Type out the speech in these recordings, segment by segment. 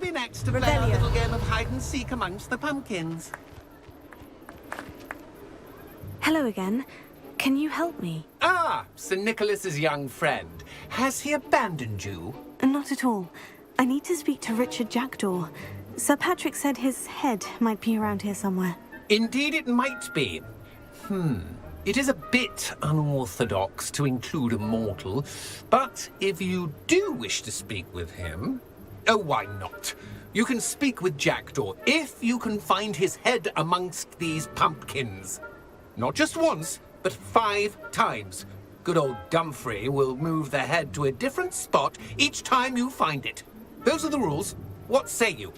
be next to play our little game of hide-and-seek amongst the pumpkins? Hello again. Can you help me? Ah, Sir Nicholas's young friend. Has he abandoned you? Not at all. I need to speak to Richard Jackdaw. Sir Patrick said his head might be around here somewhere. Indeed it might be. It is a bit unorthodox to include a mortal, but if you do wish to speak with him... Oh, why not? You can speak with Jackdaw if you can find his head amongst these pumpkins. Not just once, but 5 times. Good old Dumfrey will move the head to a different spot each time you find it. Those are the rules. What say you?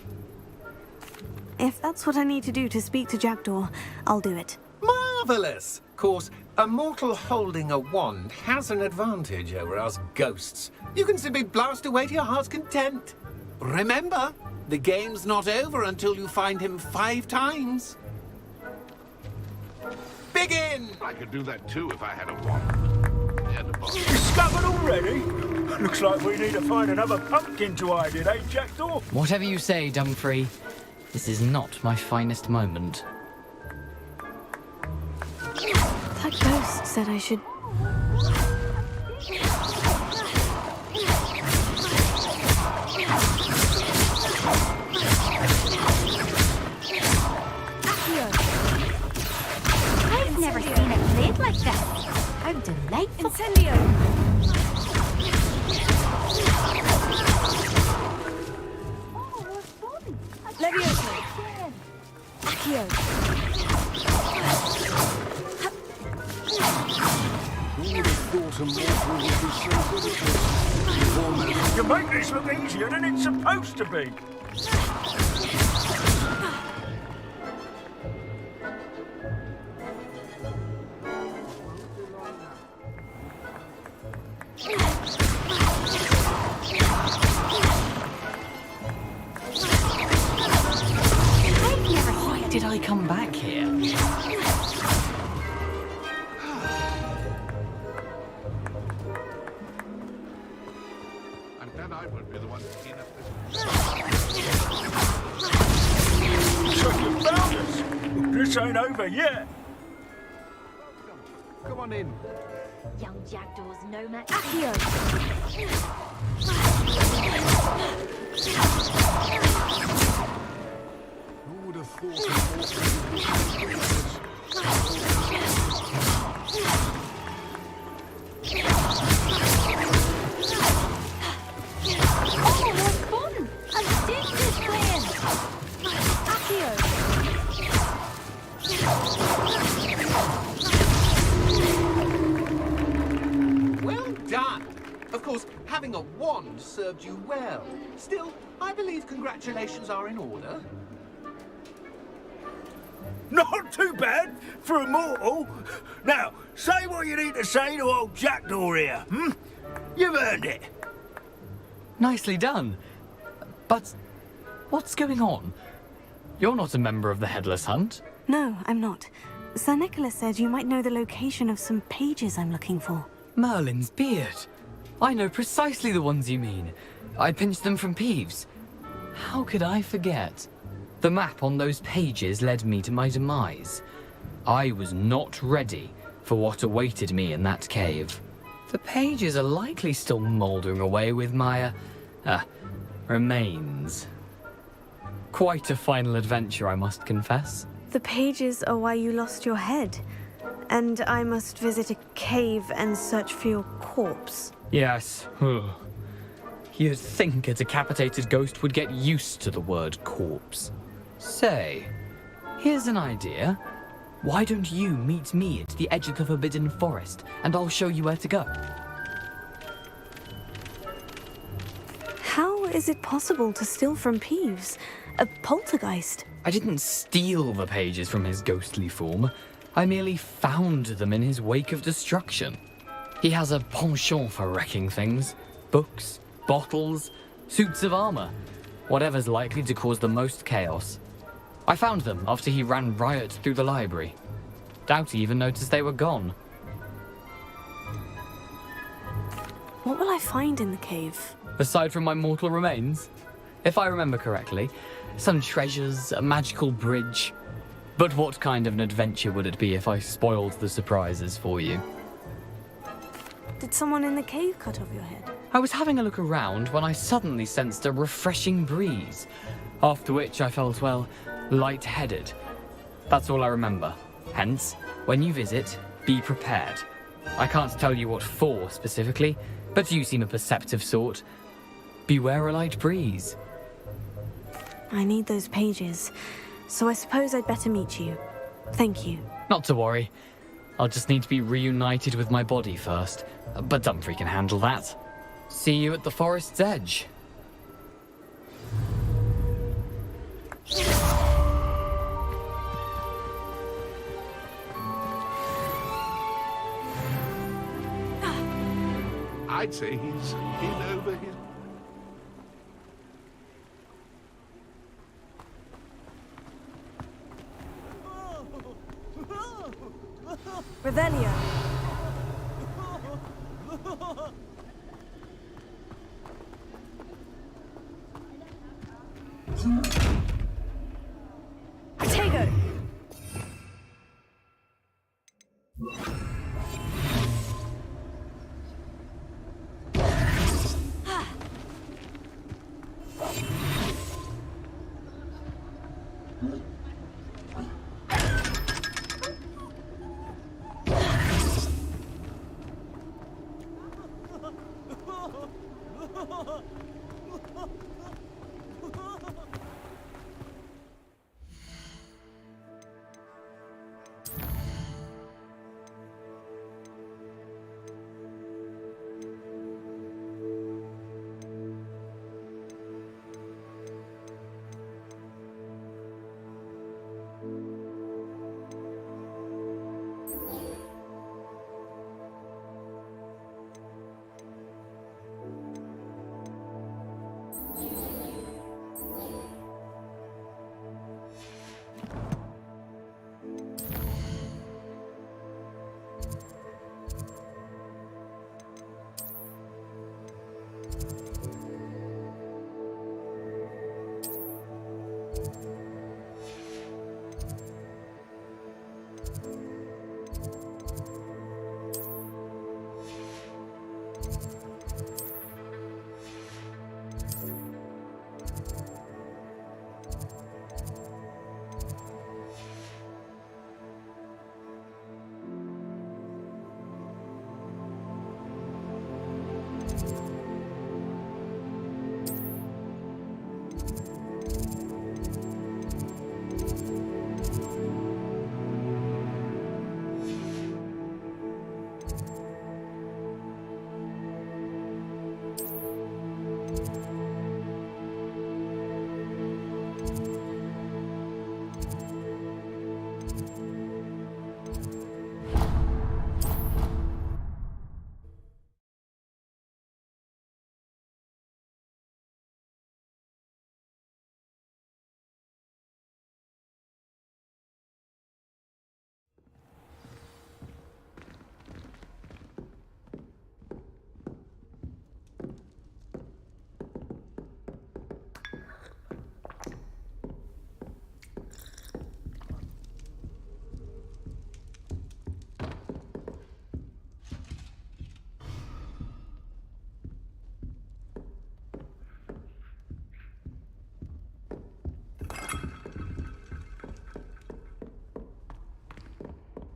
If that's what I need to do to speak to Jackdaw, I'll do it. Marvellous! Of course, a mortal holding a wand has an advantage over us ghosts. You can simply blast away to your heart's content. Remember, the game's not over until you find him 5 times. Begin! I could do that too if I had a wand. And a box. Discovered already? Looks like we need to find another pumpkin to hide in, eh, Jackdaw? Whatever you say, Dumfrey. This is not my finest moment. That ghost said I should... I've never seen it played like this. How delightful. Incendio! Levioso! Accio! You make this look easier than it's supposed to be. Why did I come back here? I'm glad I won't be the one to clean up this. So you found us. This ain't over yet. Come on in. Young Jackdaw's no match. Accio! Who would have thought Oh, what fun! A dish is playing. Well done! Of course, having a wand served you well. Still, I believe congratulations are in order. Not too bad for a mortal. Now, say what you need to say to old Jackdaw here, You've earned it. Nicely done. But what's going on? You're not a member of the Headless Hunt. No, I'm not. Sir Nicholas said you might know the location of some pages I'm looking for. Merlin's beard. I know precisely the ones you mean. I pinched them from Peeves. How could I forget? The map on those pages led me to my demise. I was not ready for what awaited me in that cave. The pages are likely still mouldering away with my, remains. Quite a final adventure, I must confess. The pages are why you lost your head. And I must visit a cave and search for your corpse. Yes. You'd think a decapitated ghost would get used to the word corpse. Say, here's an idea. Why don't you meet me at the edge of the Forbidden Forest, and I'll show you where to go? How is it possible to steal from Peeves? A poltergeist? I didn't steal the pages from his ghostly form. I merely found them in his wake of destruction. He has a penchant for wrecking things. Books, bottles, suits of armor. Whatever's likely to cause the most chaos. I found them after he ran riot through the library. Doubt he even noticed they were gone. What will I find in the cave? Aside from my mortal remains, If I remember correctly, some treasures, a magical bridge. But what kind of an adventure would it be if I spoiled the surprises for you? Did someone in the cave cut off your head? I was having a look around when I suddenly sensed a refreshing breeze, after which I felt, well, lightheaded. That's all I remember. Hence, when you visit, be prepared. I can't tell you what for specifically, but you seem a perceptive sort. Beware a light breeze. I need those pages, so I suppose I'd better meet you. Thank you. Not to worry. I'll just need to be reunited with my body first, but Dumfries can handle that. See you at the forest's edge. I'd say he's in over his... Revelio. Tego.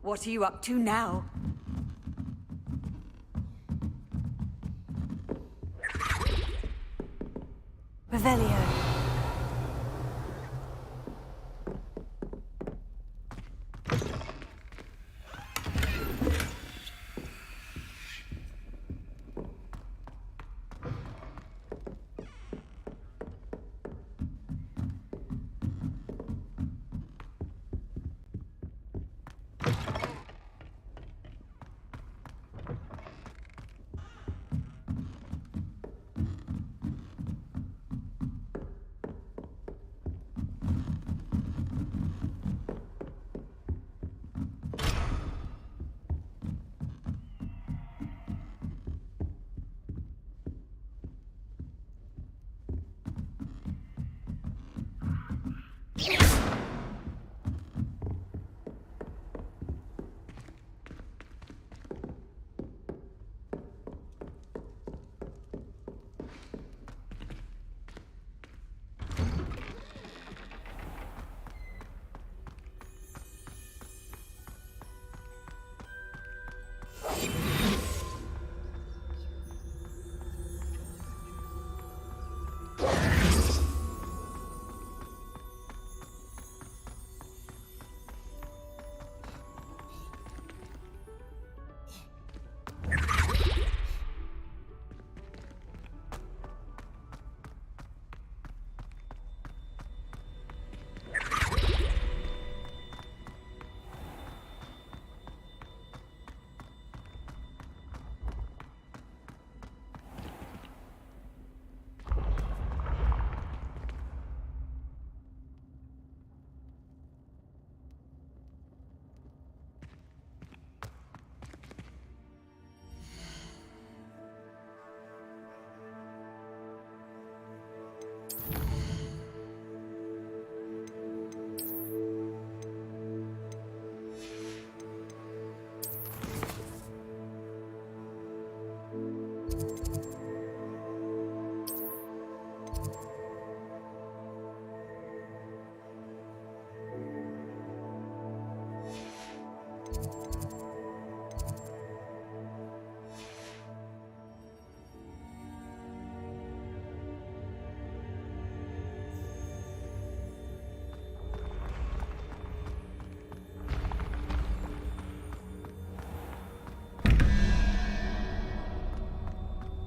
What are you up to now? Revelio.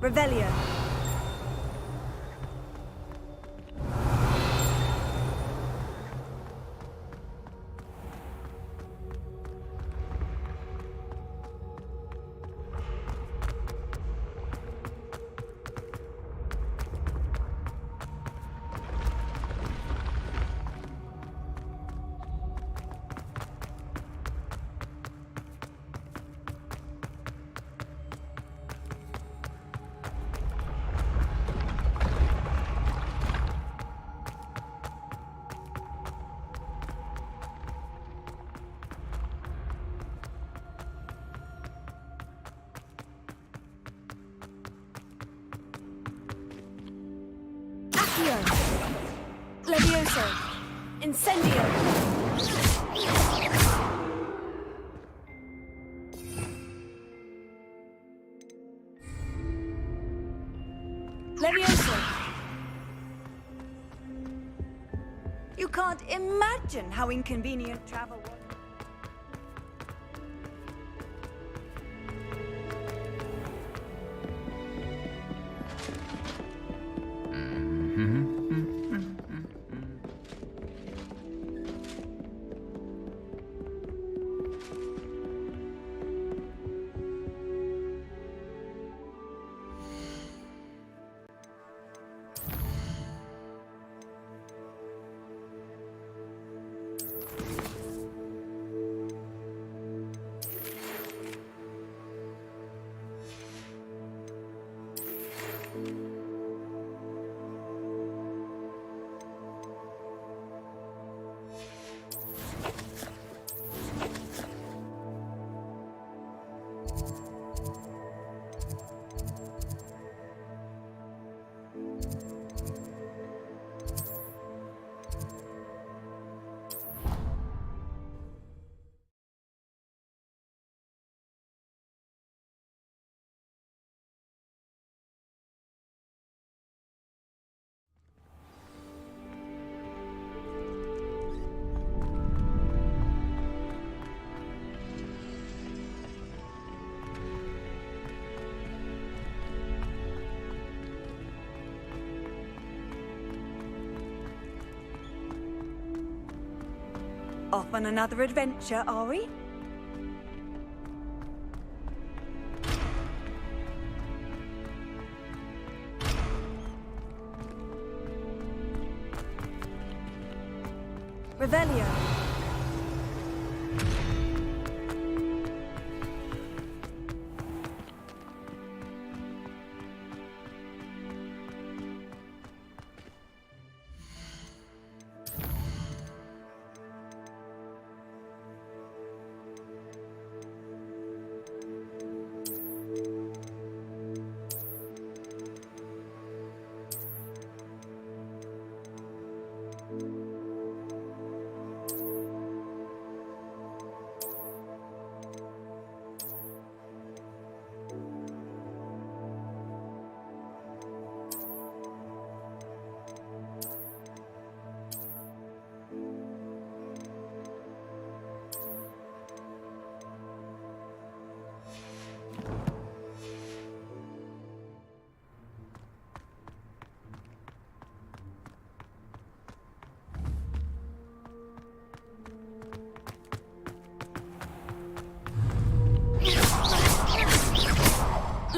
Revelio. Accio. Levioso. Incendio. Levioso. You can't imagine how inconvenient travel was. Off on another adventure, are we? Revelio.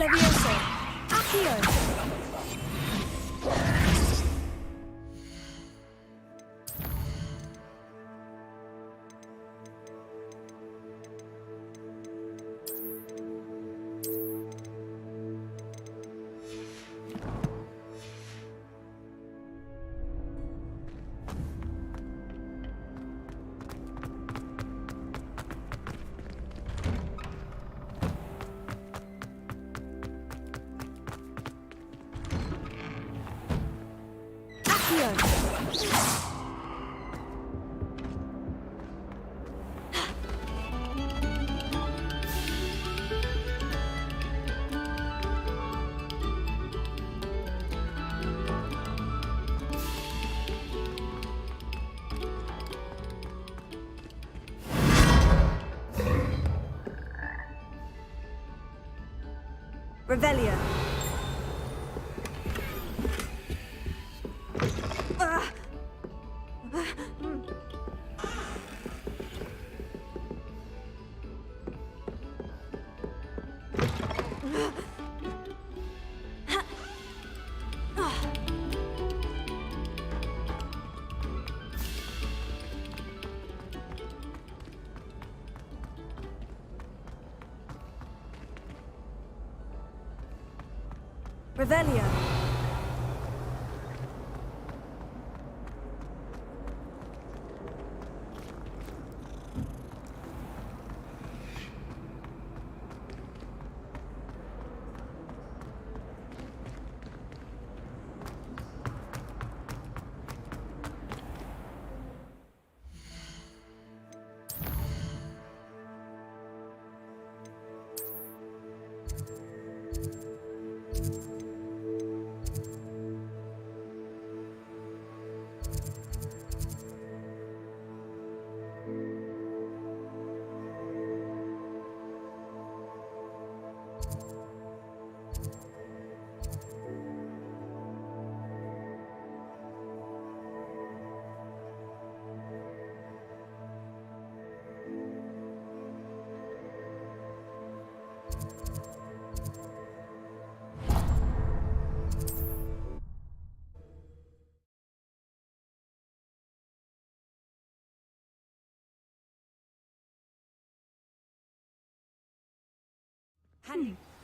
Levioso. Accio. Revelio. Revelio.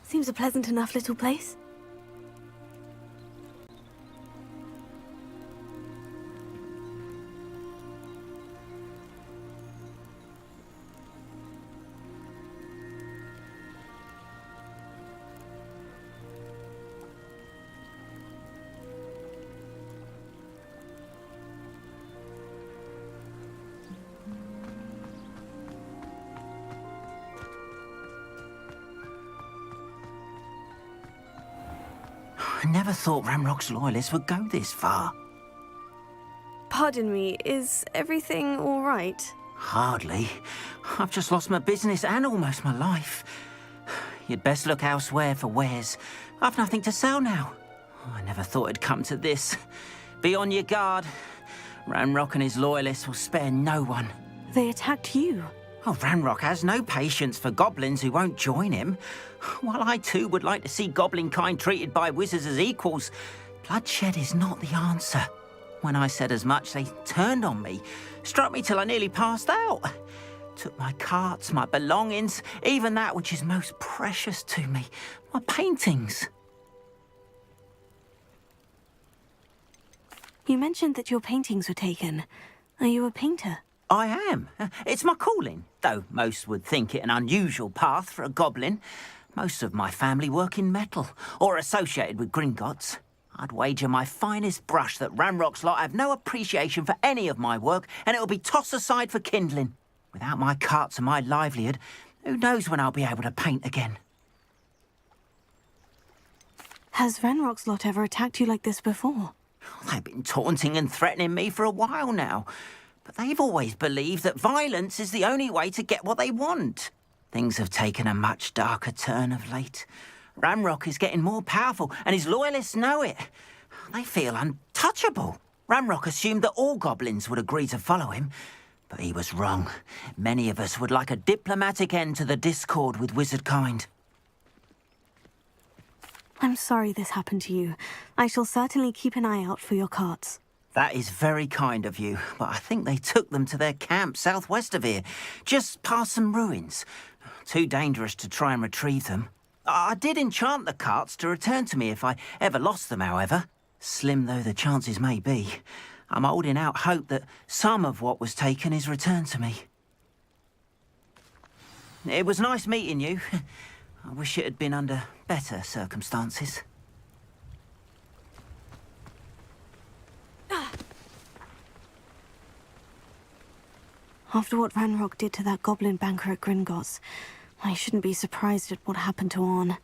Seems a pleasant enough little place. I never thought Ramrock's loyalists would go this far. Pardon me, is everything all right? Hardly. I've just lost my business and almost my life. You'd best look elsewhere for wares. I've nothing to sell now. I never thought it'd come to this. Be on your guard. Ramrock and his loyalists will spare no one. They attacked you. Oh, Ramrock has no patience for goblins who won't join him. While I too would like to see goblin kind treated by wizards as equals, bloodshed is not the answer. When I said as much, they turned on me, struck me till I nearly passed out. Took my carts, my belongings, even that which is most precious to me, my paintings. You mentioned that your paintings were taken. Are you a painter? I am. It's my calling, though most would think it an unusual path for a goblin. Most of my family work in metal, or associated with Gringotts. I'd wager my finest brush that Ramrock's lot have no appreciation for any of my work, and it'll be tossed aside for kindling. Without my carts and my livelihood, who knows when I'll be able to paint again? Has Ranrock's lot ever attacked you like this before? They've been taunting and threatening me for a while now. But they've always believed that violence is the only way to get what they want. Things have taken a much darker turn of late. Ramrock is getting more powerful, and his loyalists know it. They feel untouchable. Ramrock assumed that all goblins would agree to follow him, but he was wrong. Many of us would like a diplomatic end to the discord with wizard kind. I'm sorry this happened to you. I shall certainly keep an eye out for your carts. That is very kind of you, but I think they took them to their camp southwest of here, just past some ruins. Too dangerous to try and retrieve them. I did enchant the carts to return to me if I ever lost them, however. Slim though the chances may be, I'm holding out hope that some of what was taken is returned to me. It was nice meeting you. I wish it had been under better circumstances. After what Ranrock did to that goblin banker at Gringotts, I shouldn't be surprised at what happened to Orn.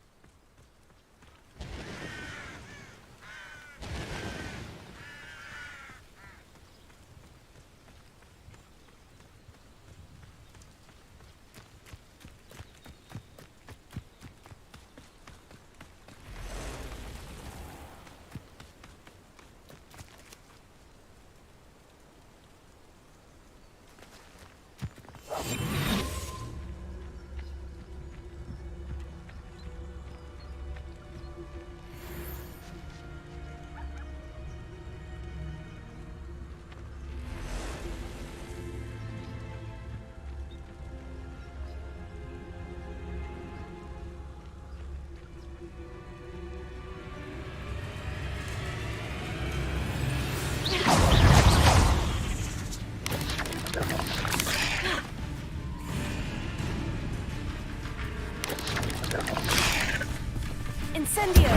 Incendio!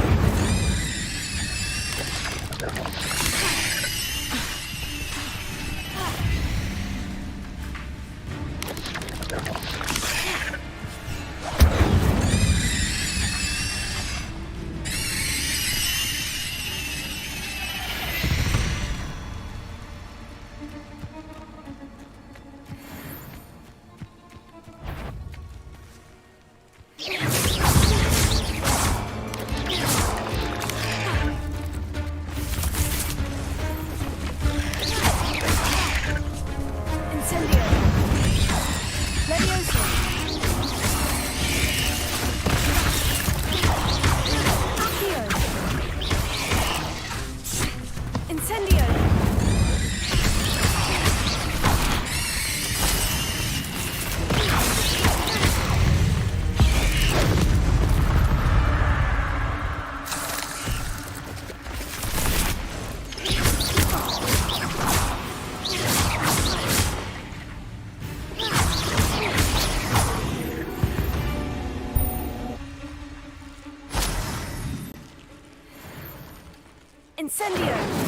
Incendio!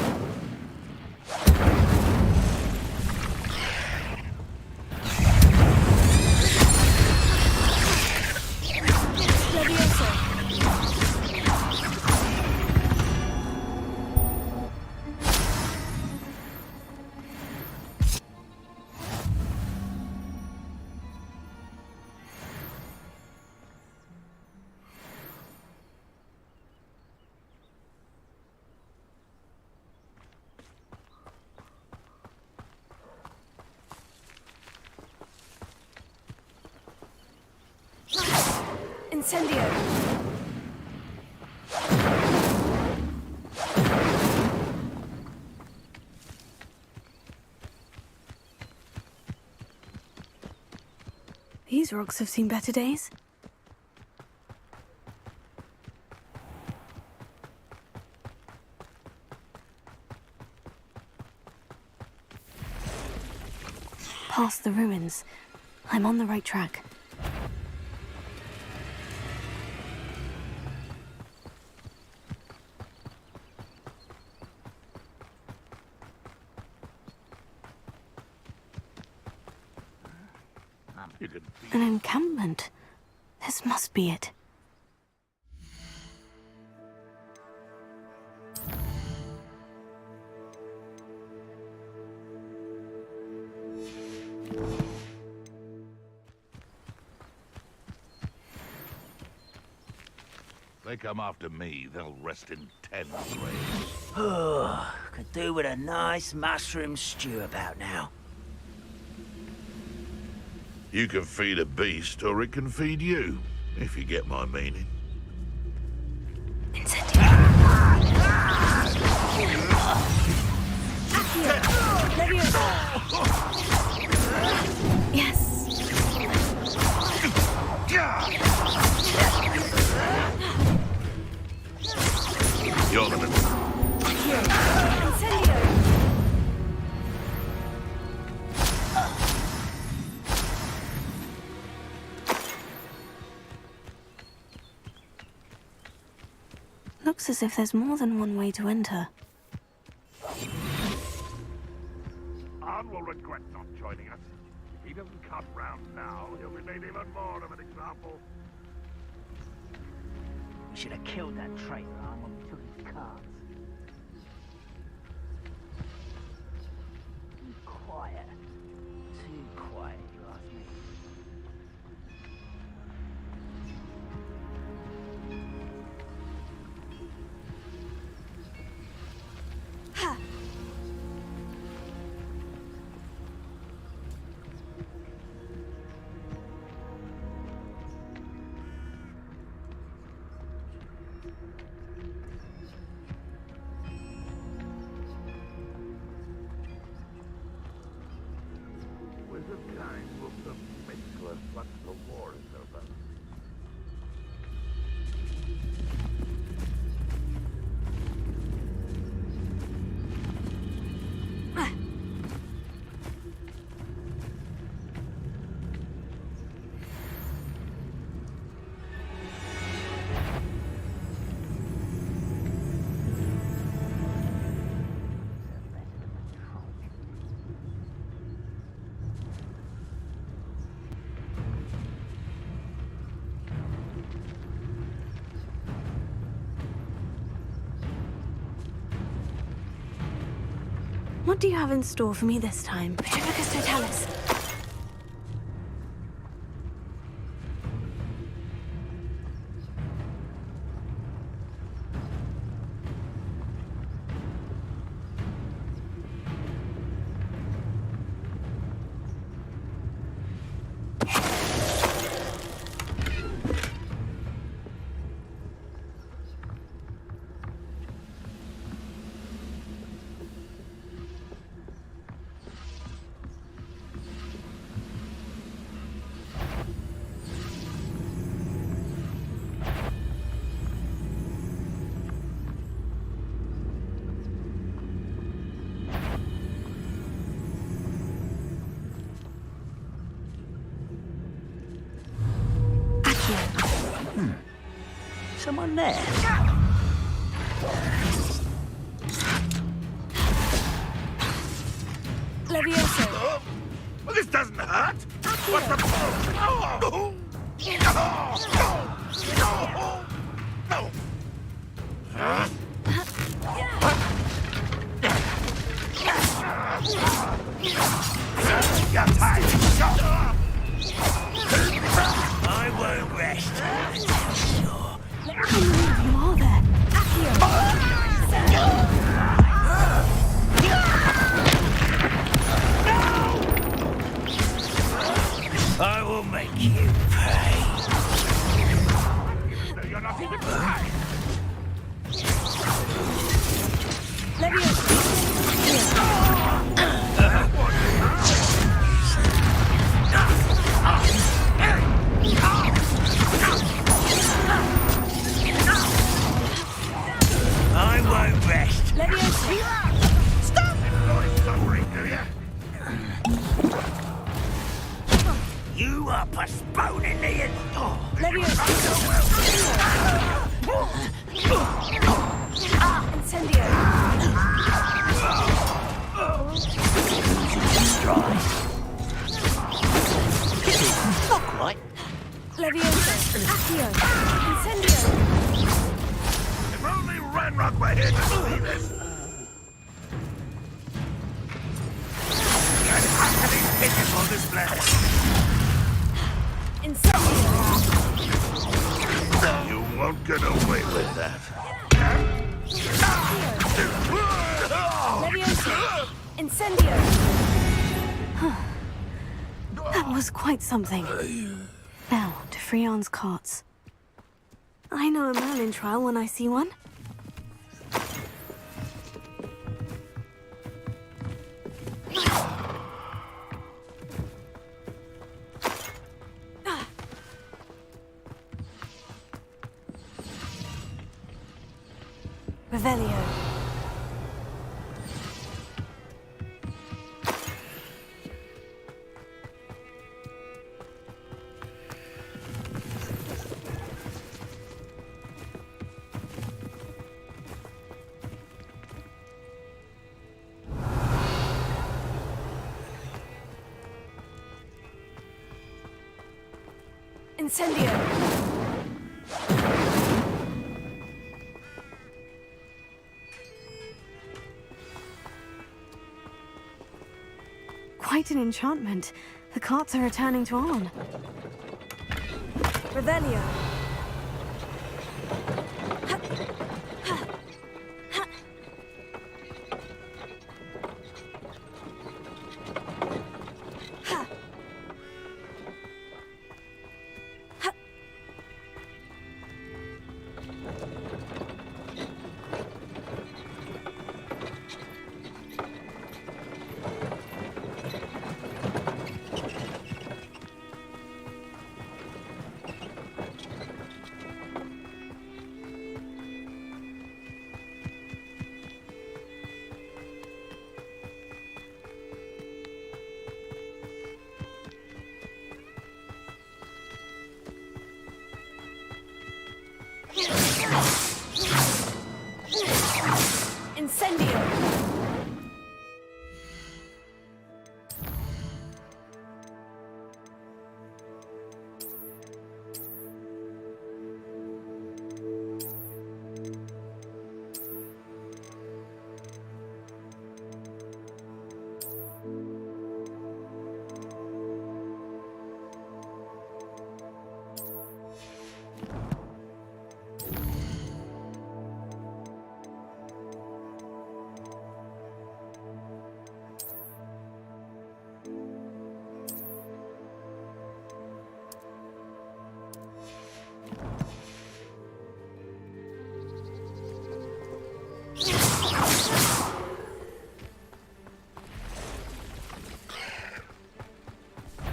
Incendio! These rocks have seen better days. Past the ruins. I'm on the right track. An encampment. This must be it. They come after me, they'll rest in 10 graves. Oh, could do with a nice mushroom stew about now. You can feed a beast, or it can feed you, if you get my meaning. Incendio. Accio! Leviosa! Yes. You're the middle. Incendio! Looks as if there's more than one way to enter. Arn will regret not joining us. If he doesn't come round now, he'll be made even more of an example. We should have killed that traitor when we took his cards. Too quiet. Too quiet, you ask me. Wizard kind will the faceless once the war is over. What do you have in store for me this time? Petrificus Totalis. Someone there? Leviosa! Well, this doesn't hurt. What's the problem? Oh! No! You're tired. I won't rest. How many of you are there? I will make you pay. You're not even trying. I won't rest. Stop! Enjoy suffering, do you? You are postponing the end. Incendio! Not quite. Leviosa! Accio! Incendio! If only Ranrock were here to see this. There's happening tickets on this planet. Incendio! You won't get away with that. Leviosa! Incendio! That was quite something. Now, to Freon's carts. I know a Merlin trial when I see one. Revelio. Incendio. Quite an enchantment. The carts are returning to Arn. Revelio. Incendio!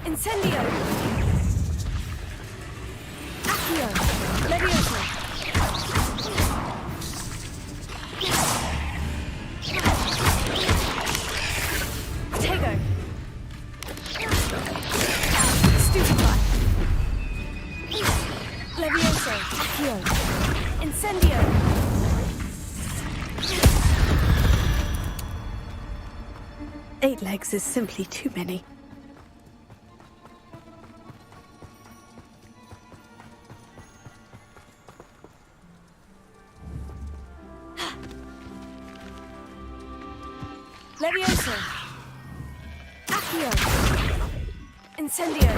Incendio! Accio! Levioso! Tego! Stupefy! Levioso! Accio! Incendio! 8 legs is simply too many. Levioso! Accio! Incendio!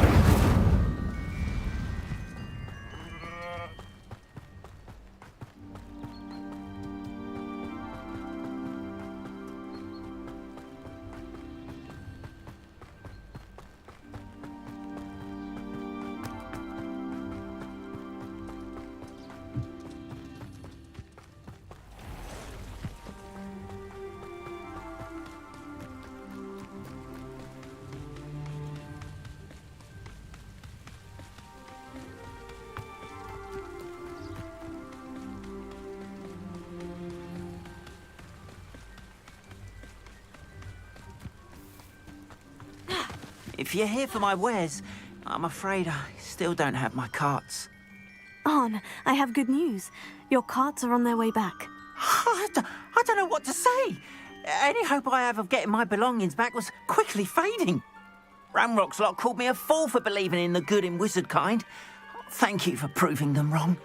If you're here for my wares, I'm afraid I still don't have my carts. Arn, I have good news. Your carts are on their way back. I don't know what to say. Any hope I have of getting my belongings back was quickly fading. Ramrock's lot called me a fool for believing in the good in wizard kind. Thank you for proving them wrong.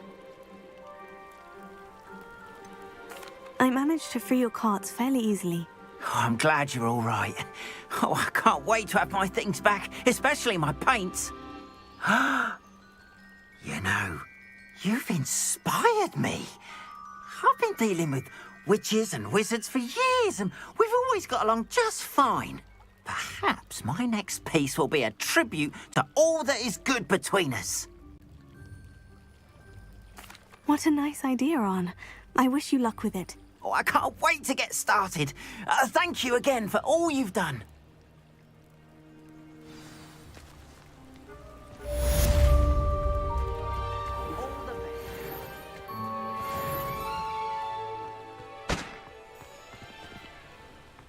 I managed to free your carts fairly easily. Oh, I'm glad you're all right. Oh, I can't wait to have my things back, especially my paints. You know, you've inspired me. I've been dealing with witches and wizards for years, and we've always got along just fine. Perhaps my next piece will be a tribute to all that is good between us. What a nice idea, Arn. I wish you luck with it. Oh, I can't wait to get started. Thank you again for all you've done.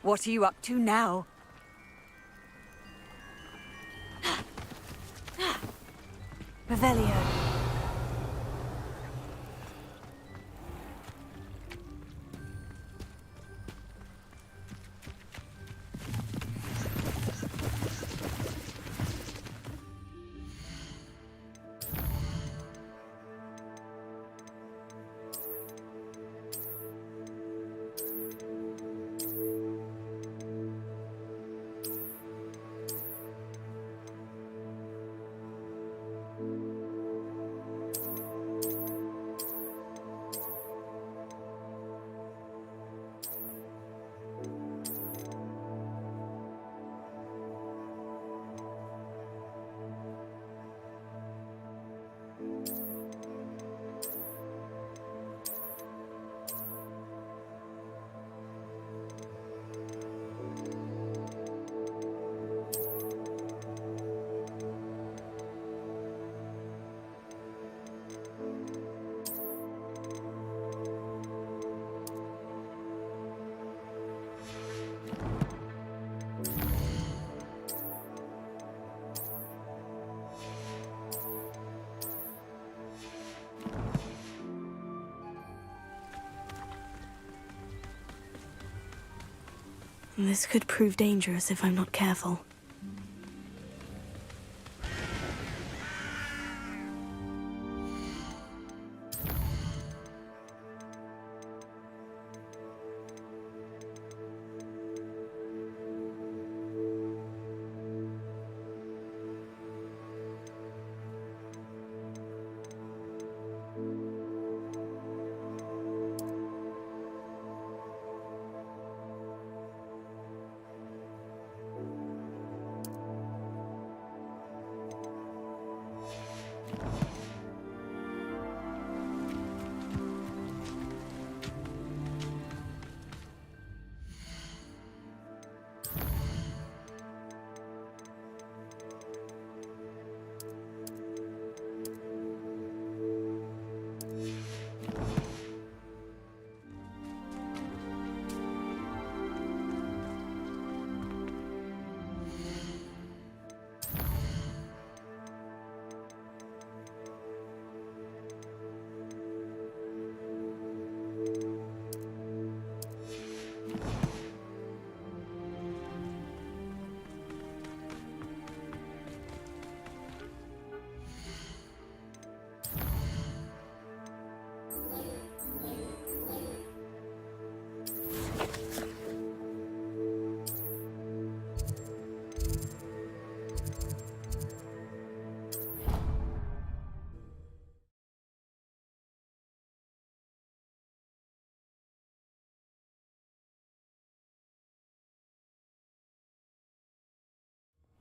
What are you up to now? Revelio. This could prove dangerous if I'm not careful.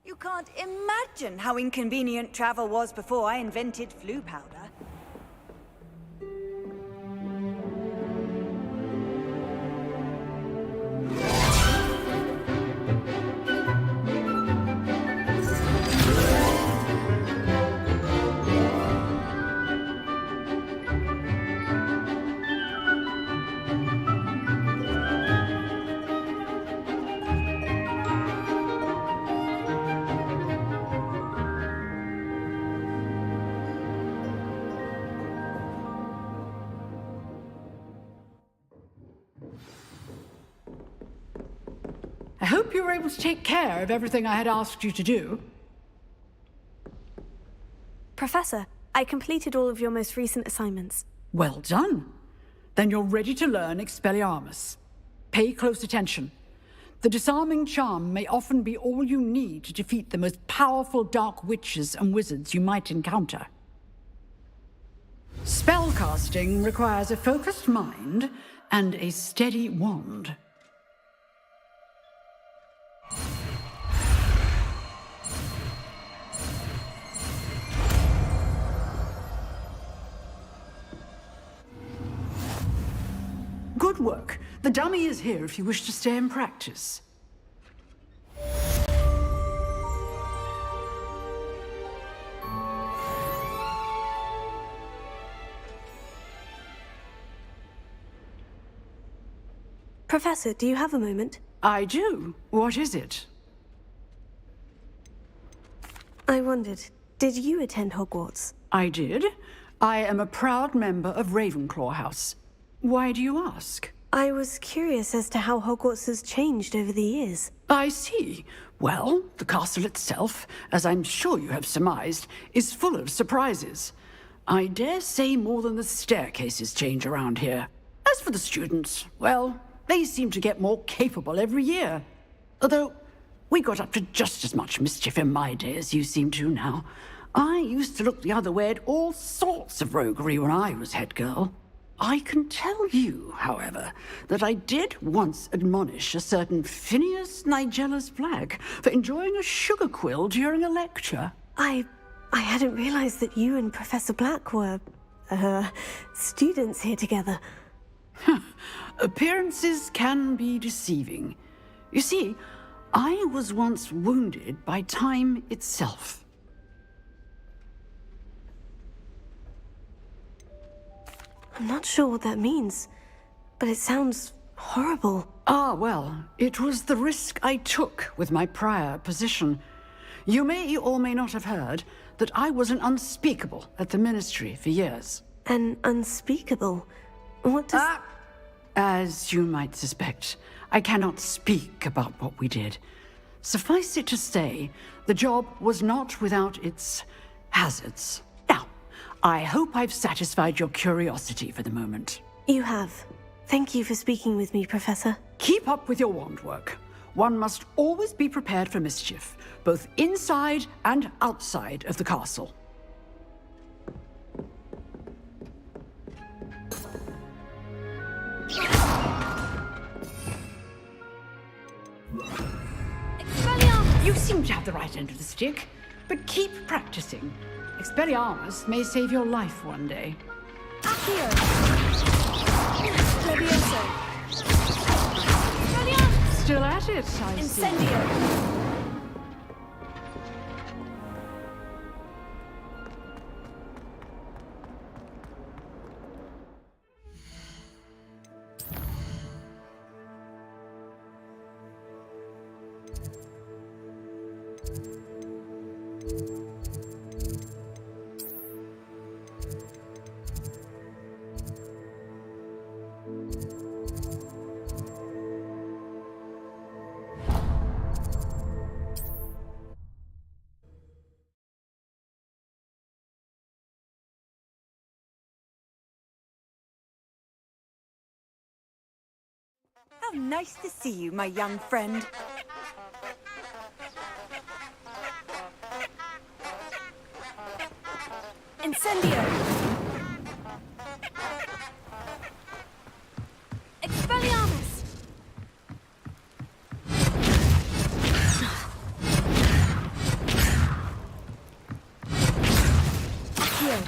You can't imagine how inconvenient travel was before I invented flu powder. I hope you were able to take care of everything I had asked you to do. Professor, I completed all of your most recent assignments. Well done. Then you're ready to learn Expelliarmus. Pay close attention. The disarming charm may often be all you need to defeat the most powerful dark witches and wizards you might encounter. Spellcasting requires a focused mind and a steady wand. Good work. The dummy is here if you wish to stay and practice. Professor, do you have a moment? I do. What is it? I wondered, did you attend Hogwarts? I did. I am a proud member of Ravenclaw House. Why do you ask? I was curious as to how Hogwarts has changed over the years. I see. Well, the castle itself, as I'm sure you have surmised, is full of surprises. I dare say more than the staircases change around here. As for the students, well, they seem to get more capable every year. Although, we got up to just as much mischief in my day as you seem to now. I used to look the other way at all sorts of roguery when I was head girl. I can tell you, however, that I did once admonish a certain Phineas Nigella's Black for enjoying a sugar quill during a lecture. I hadn't realized that you and Professor Black were, students here together. Appearances can be deceiving. You see, I was once wounded by time itself. I'm not sure what that means, but it sounds horrible. Ah, well, it was the risk I took with my prior position. You may or may not have heard that I was an unspeakable at the Ministry for years. An unspeakable? What does... As you might suspect, I cannot speak about what we did. Suffice it to say, the job was not without its hazards. Now, I hope I've satisfied your curiosity for the moment. You have. Thank you for speaking with me, Professor. Keep up with your wand work. One must always be prepared for mischief, both inside and outside of the castle. You seem to have the right end of the stick, but keep practicing. Expelliarmus may save your life one day. Accio. Levioso. Expelliarmus. Still at it, I see. Incendio. How nice to see you, my young friend. Incendio. Expelliarmus. Accio.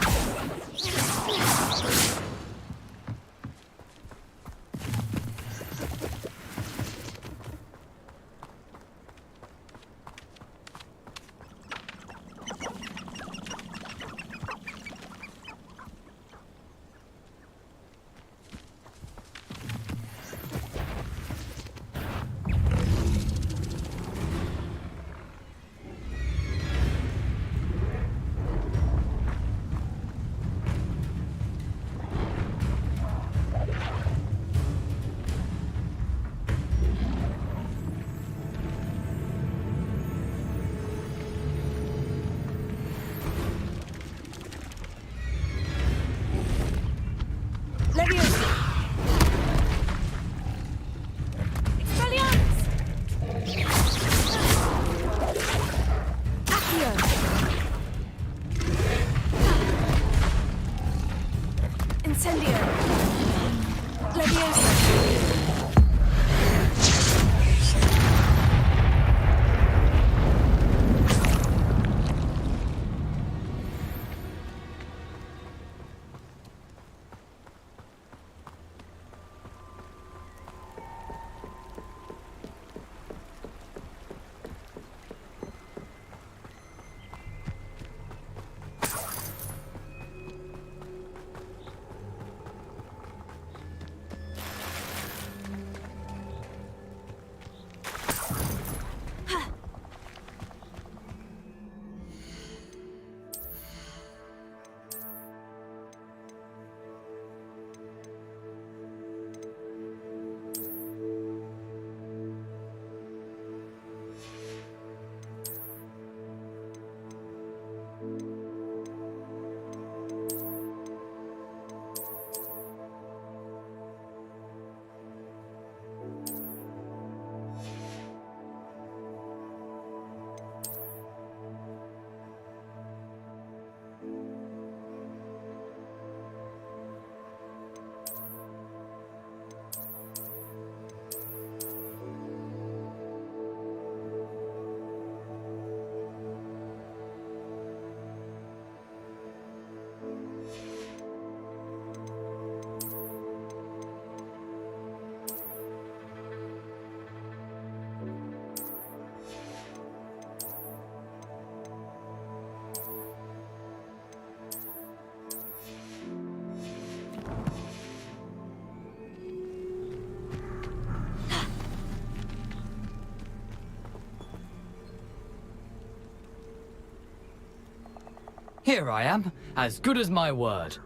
Here I am, as good as my word.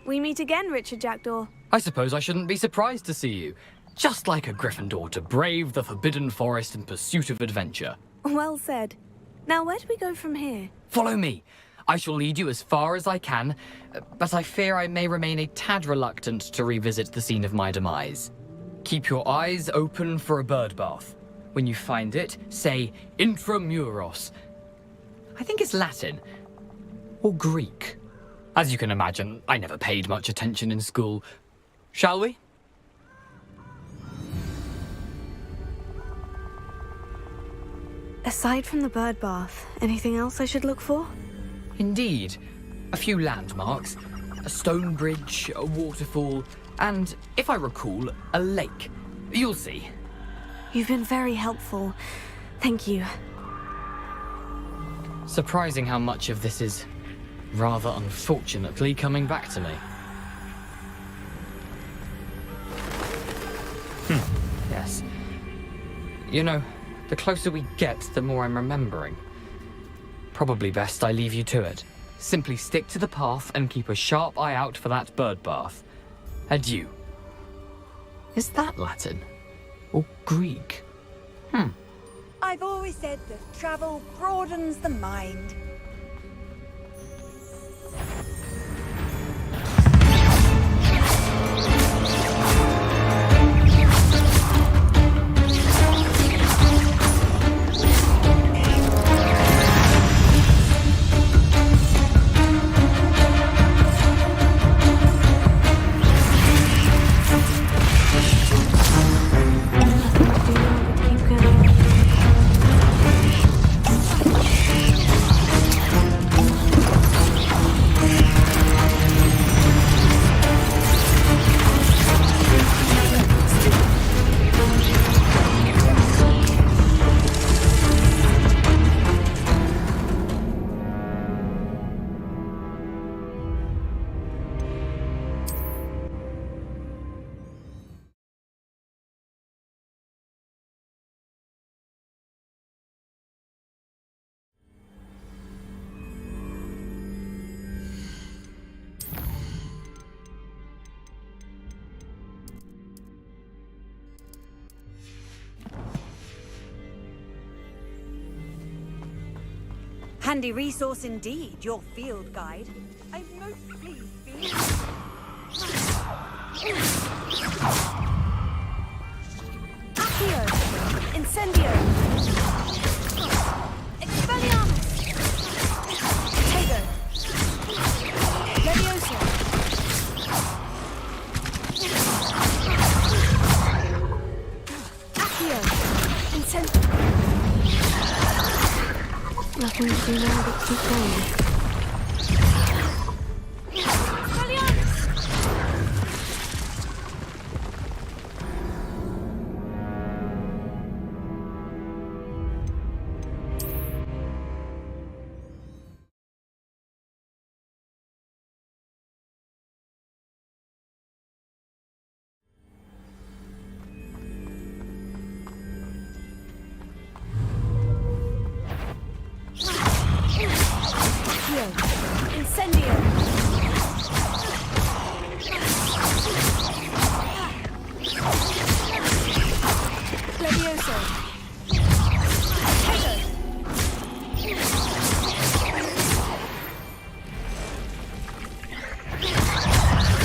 We meet again, Richard Jackdaw. I suppose I shouldn't be surprised to see you. Just like a Gryffindor to brave the Forbidden Forest in pursuit of adventure. Well said. Now, where do we go from here? Follow me. I shall lead you as far as I can, but I fear I may remain a tad reluctant to revisit the scene of my demise. Keep your eyes open for a bird bath. When you find it, say intramuros. I think it's Latin. Or Greek. As you can imagine, I never paid much attention in school. Shall we? Aside from the bird bath, anything else I should look for? Indeed. A few landmarks. A stone bridge, a waterfall, and, if I recall, a lake. You'll see. You've been very helpful. Thank you. Surprising how much of this is, rather unfortunately, coming back to me. Yes. You know, the closer we get, the more I'm remembering. Probably best I leave you to it. Simply stick to the path and keep a sharp eye out for that bird bath. Adieu. Is that Latin? Or Greek? I've always said that travel broadens the mind. Keep going. Handy resource indeed, your field guide. I'm most pleased being... Accio! Incendio! Expelliarmus! Tego! Levioso! Accio! Incendio! Nothing to do now but keep going. Incendio! Levioso! Tego!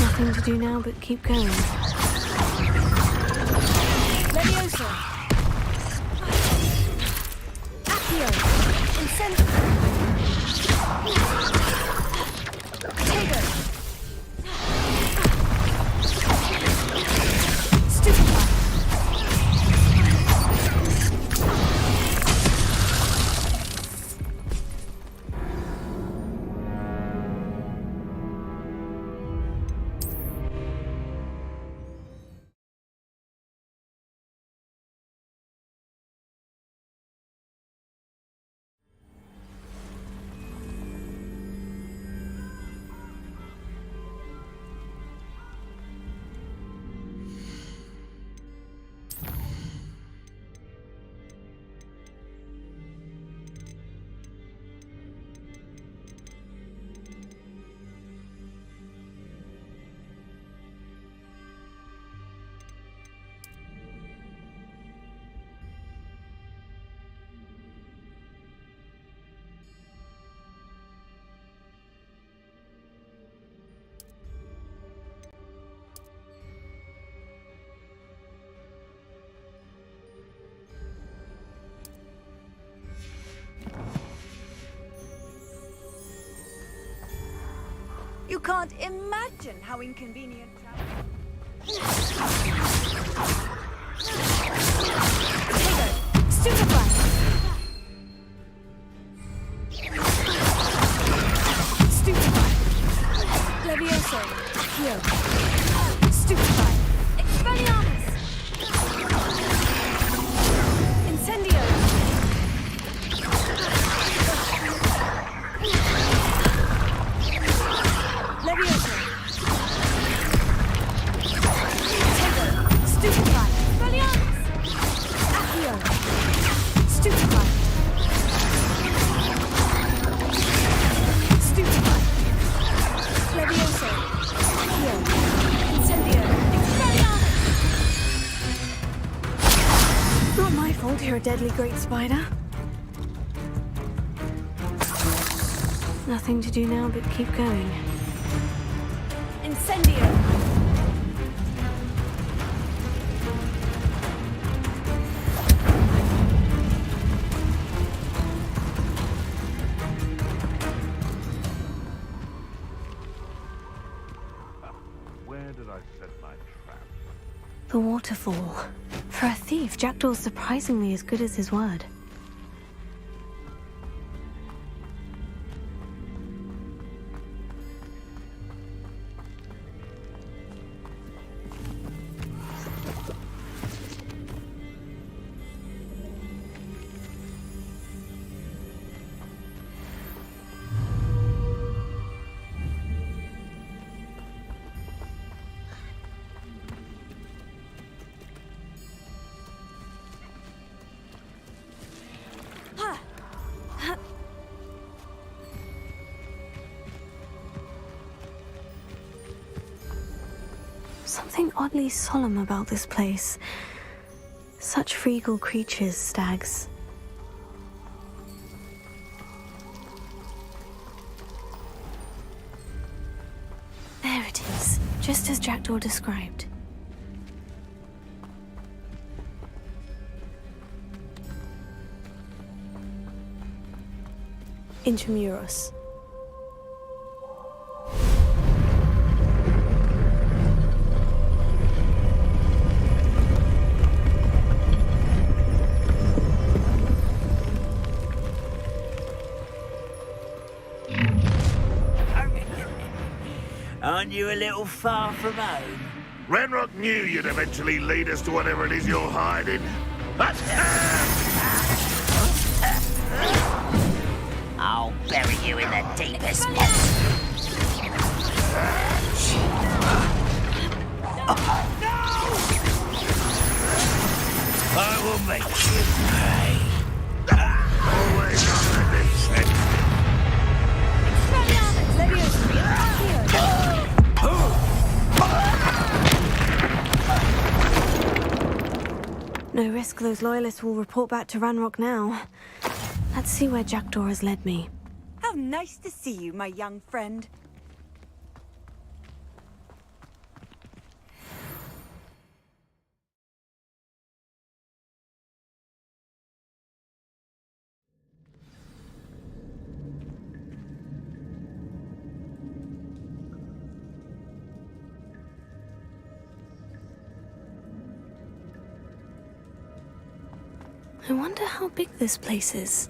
Nothing to do now but keep going. Levioso! Accio! Incendio! Tego! Stupefy! can't imagine how inconvenient travel... Stupefy! Stupefy! Levioso! Heal! Stupefy! Expelliarmus! Incendio! Levioso! Stupefy! Expelliarmus! Accio! Stupefy! Stupefy! Levioso! Accio! Incendio! Expelliarmus! Not my fault you're a deadly great spider. Nothing to do now but keep going. Incendio! Where did I set my trap? The waterfall. For a thief, Jackdaw's surprisingly as good as his word. Something oddly solemn about this place. Such regal creatures, stags. There it is, just as Jackdaw described. Intramuros. Aren't you a little far from home? Ranrock knew you'd eventually lead us to whatever it is you're hiding. I'll bury you in the deepest pit. I will make you pay. Always on the defense. No risk those loyalists will report back to Ranrock now. Let's see where Jackdaw has led me. How nice to see you, my young friend. I wonder how big this place is.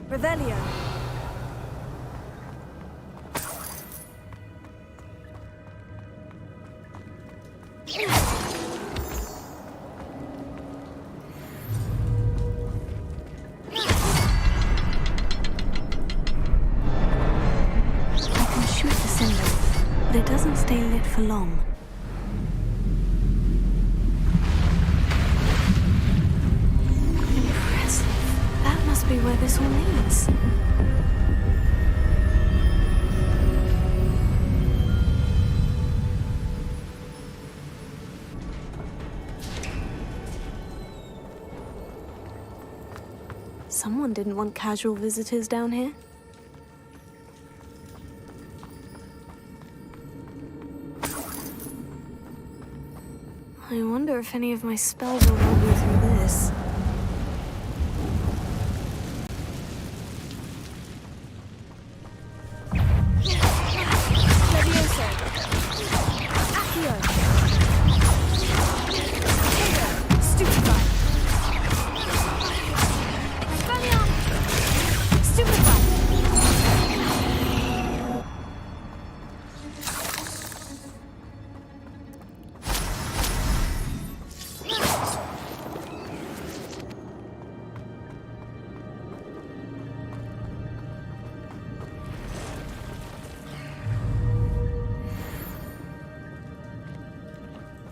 Revelio. It doesn't stay lit for long. Impressive. That must be where this all leads. Someone didn't want casual visitors down here. I wonder if any of my spells will help me through this.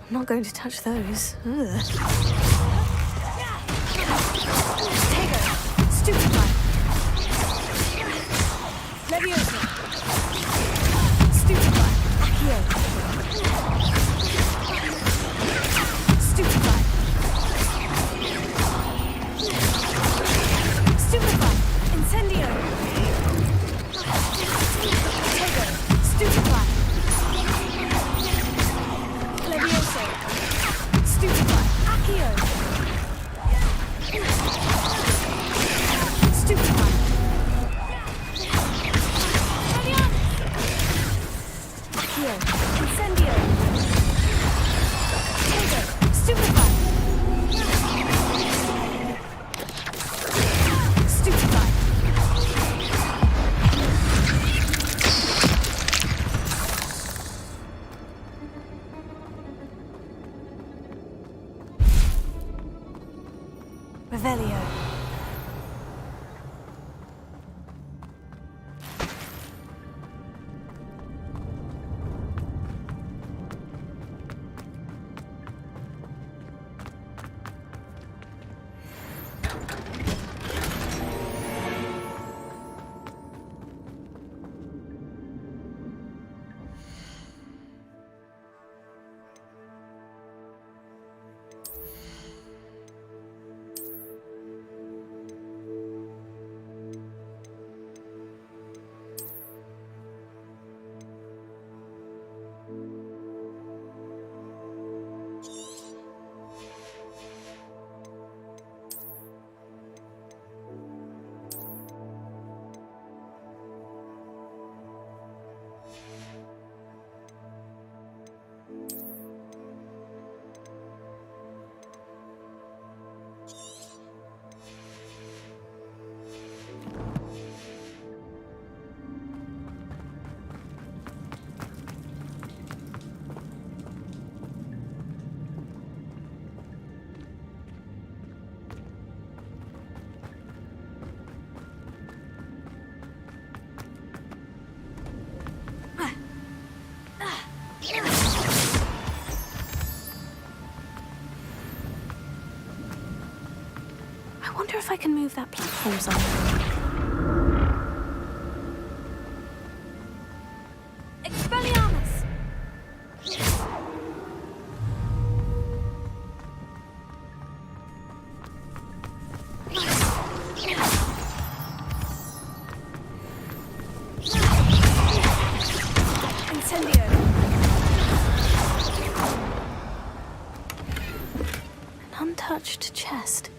I'm not going to touch those. Ugh. Tego! Stupefy! Leviosa! Stupefy! Accio! Stupefy! Stupefy! Incendio! Tego! Stupefy! Leviosa! Stupefy! Accio! Stupefy! Accio! Incendio! Tego! Stupefy! Stupefy! Revelio. I wonder if I can move that platform somewhere. Expelliarmus! Incendio! An untouched chest.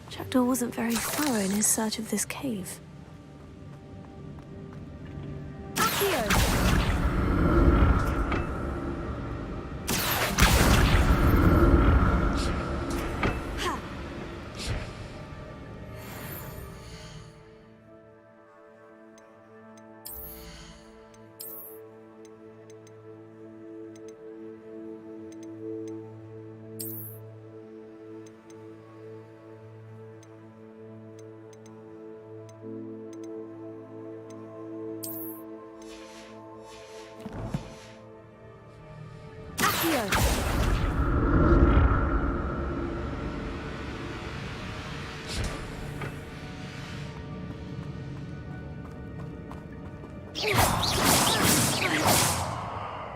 Jackdaw wasn't very thorough in his search of this cave. Accio! Ha! Accio!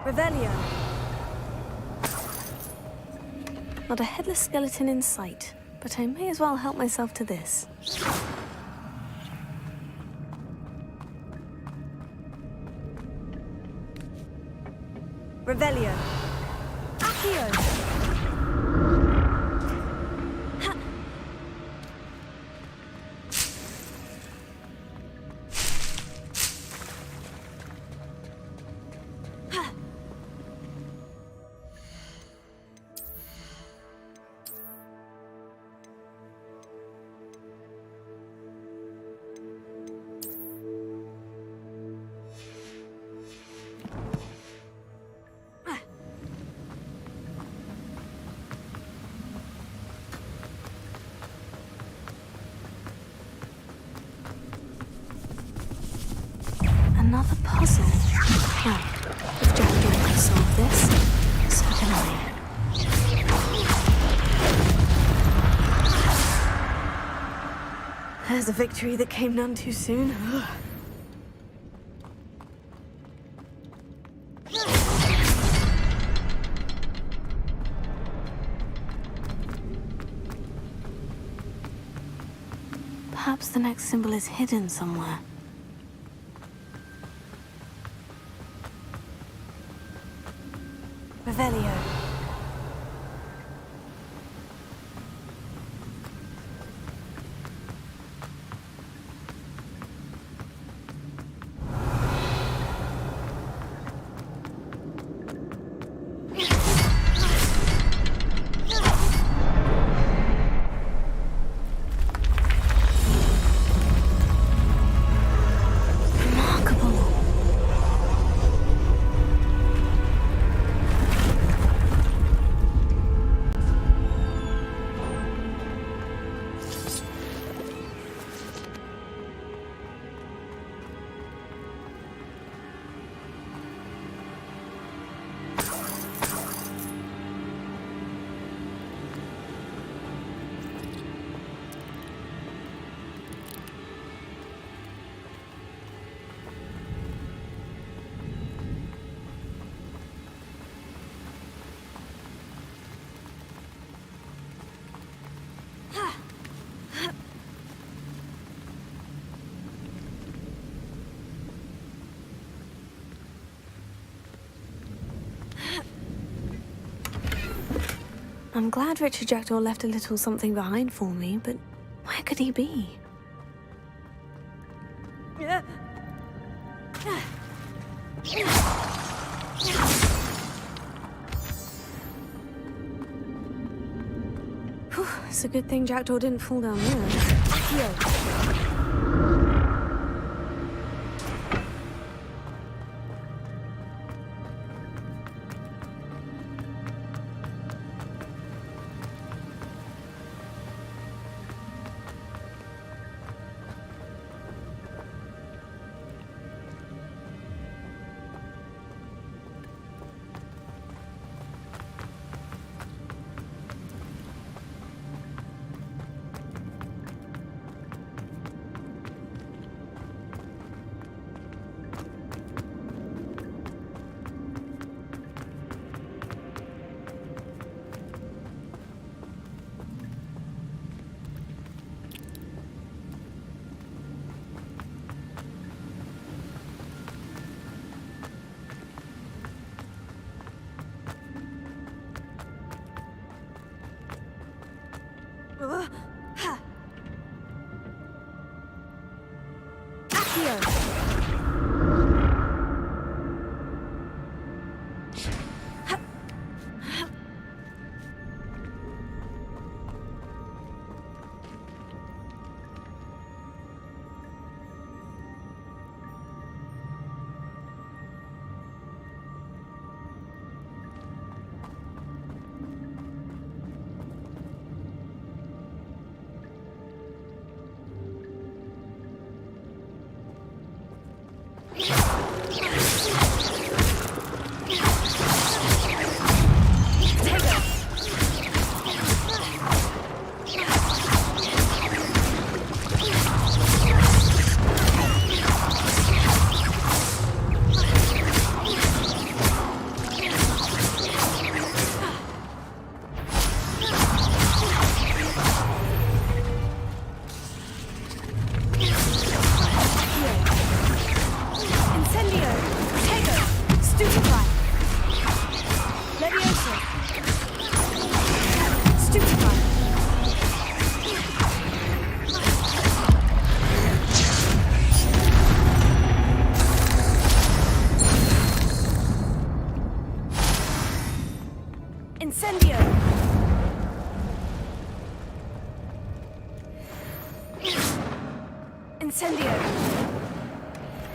Revelio. Not a headless skeleton in sight, but I may as well help myself to this. Revelio. Accio! Ha! Ha! There's a victory that came none too soon. Perhaps the next symbol is hidden somewhere. Revelio. I'm glad Richard Jackdaw left a little something behind for me, but where could he be? Whew, it's a good thing Jackdaw didn't fall down there. Accio.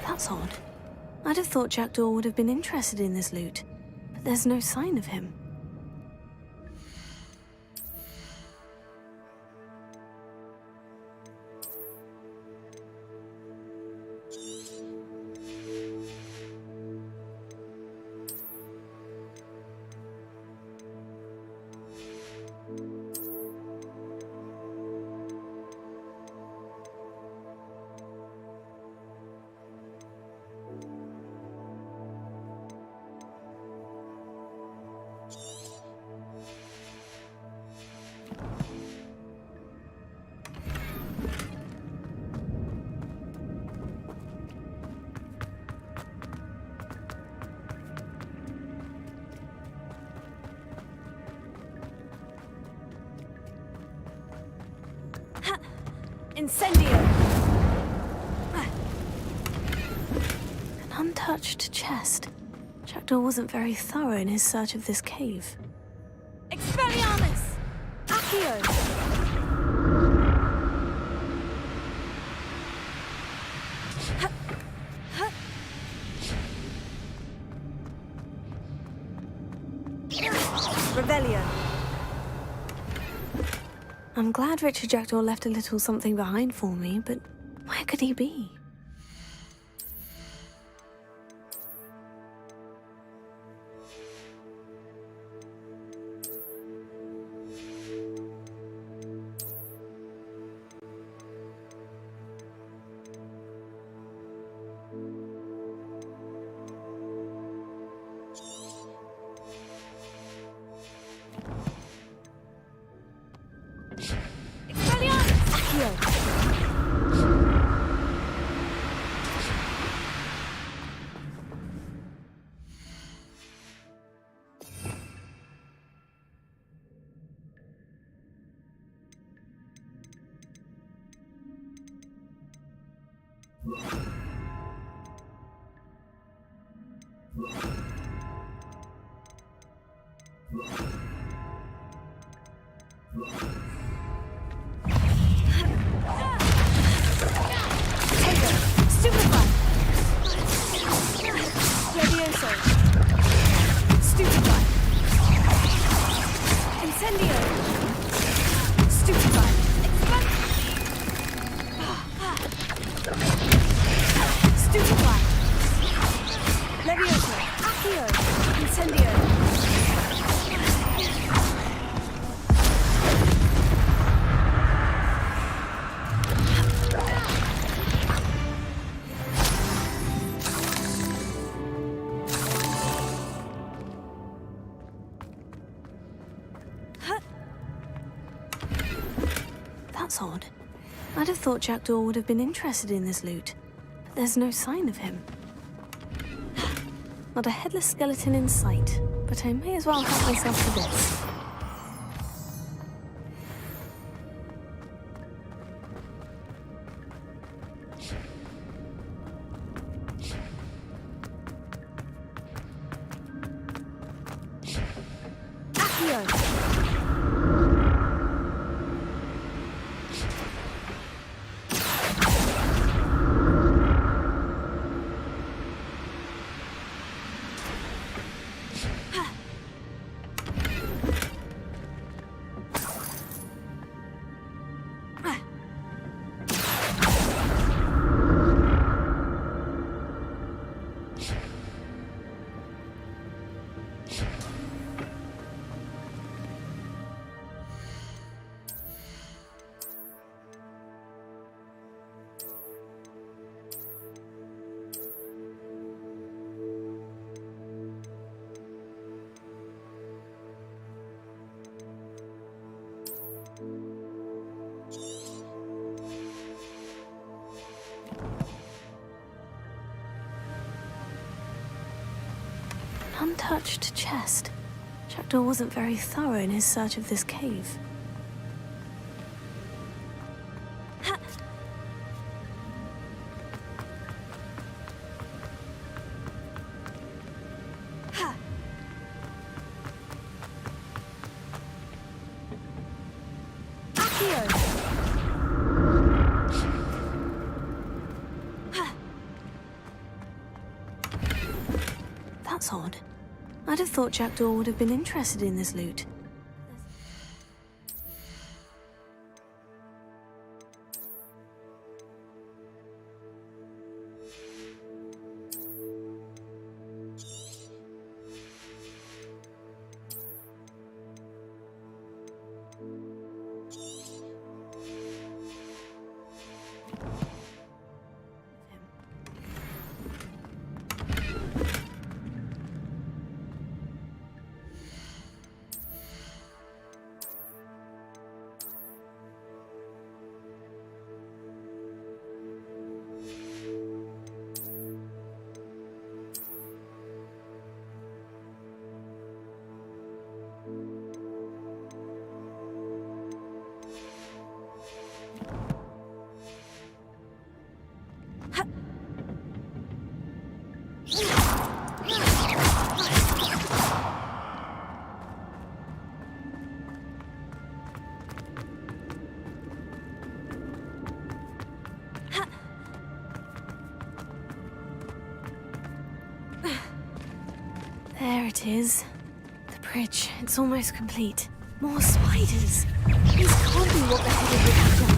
That's odd. I'd have thought Jackdaw would have been interested in this loot, but there's no sign of him. Incendio! An untouched chest. Jackdaw wasn't very thorough in his search of this cave. Expelliarmus! Accio! Revelio. I'm glad Richard Jackdaw left a little something behind for me, but where could he be? That's odd. I'd have thought Jackdaw would have been interested in this loot, but there's no sign of him. Not a headless skeleton in sight, but I may as well help myself to this. Untouched chest. Jackdaw wasn't very thorough in his search of this cave. That's odd. I'd have thought Jackdaw would have been interested in this loot. There it is. The bridge. It's almost complete. More spiders. These can't be what the headed witch jackdaw.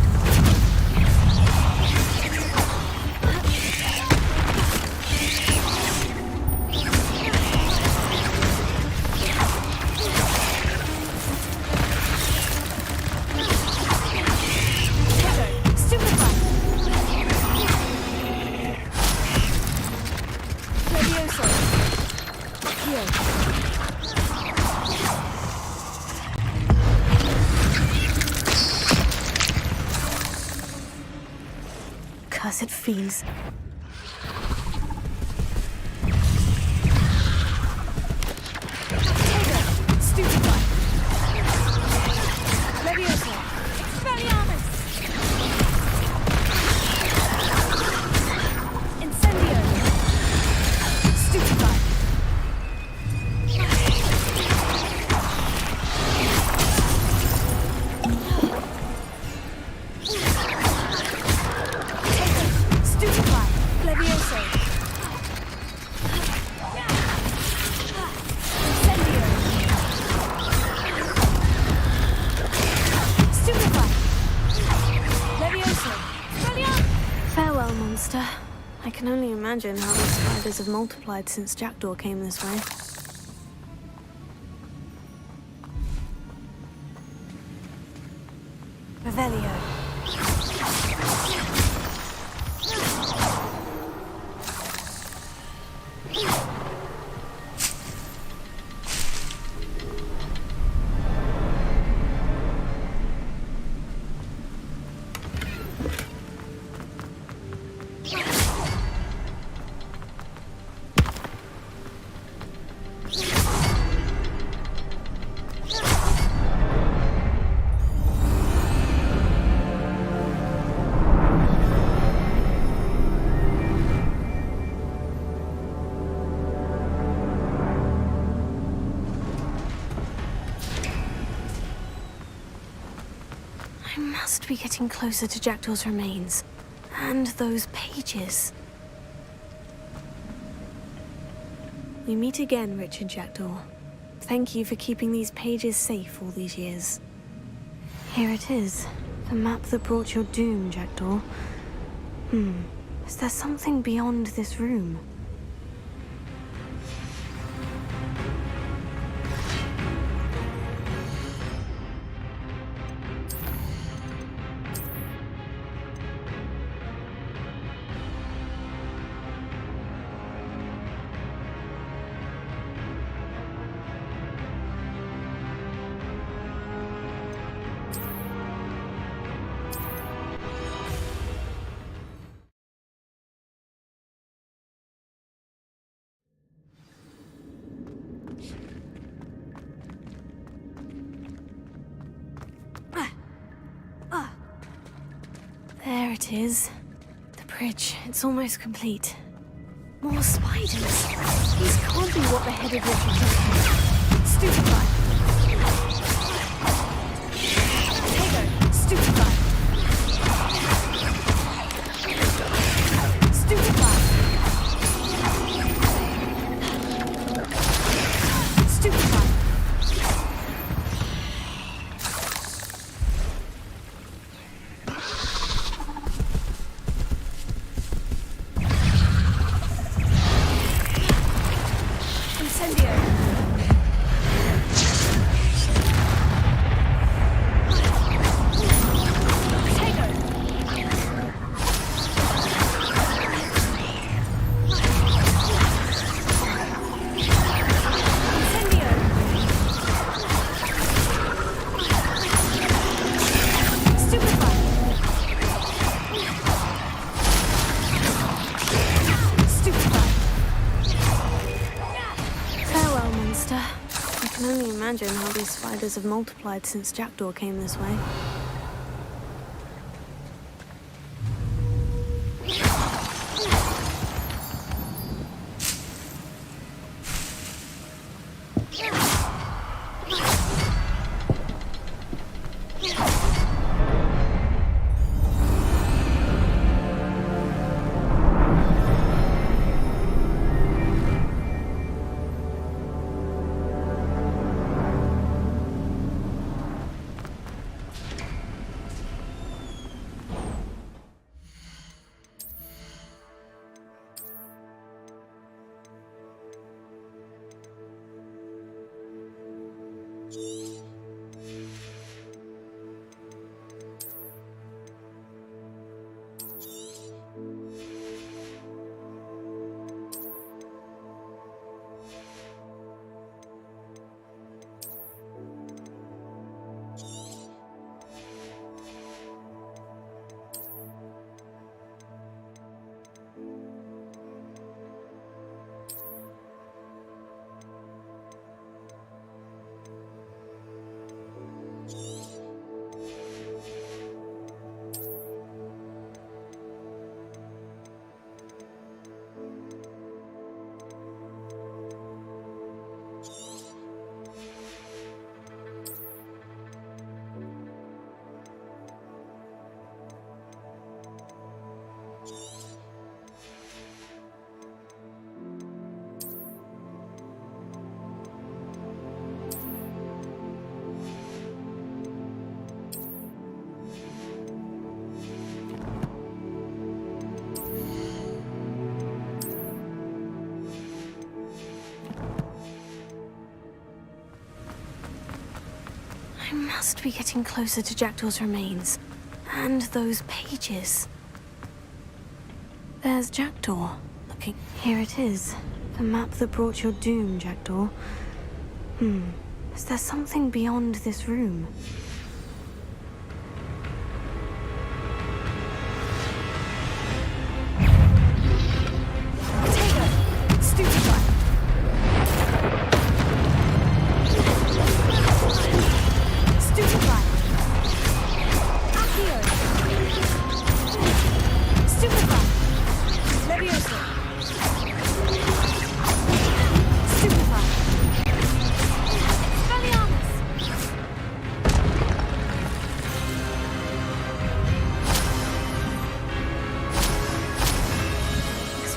Cursed fiends. Stupefy. Leviosa. Expelliarmus. Incendio. Stupefy. Farewell, monster. I can only imagine how these spiders have multiplied since Jackdaw came this way. Revelio. I must be getting closer to Jackdaw's remains. And those pages. We meet again, Richard Jackdaw. Thank you for keeping these pages safe all these years. Here it is. The map that brought your doom, Jackdaw. Is there something beyond this room? There it is. The bridge. It's almost complete. More spiders. These can't be what the headed witch is doing. Stupefy. Potato. Stupefy. Stupefy. Stupefy. I can only imagine how these spiders have multiplied since Jackdaw came this way. I must be getting closer to Jackdaw's remains. And those pages. There's Jackdaw. Looking. Here it is. The map that brought your doom, Jackdaw. Is there something beyond this room?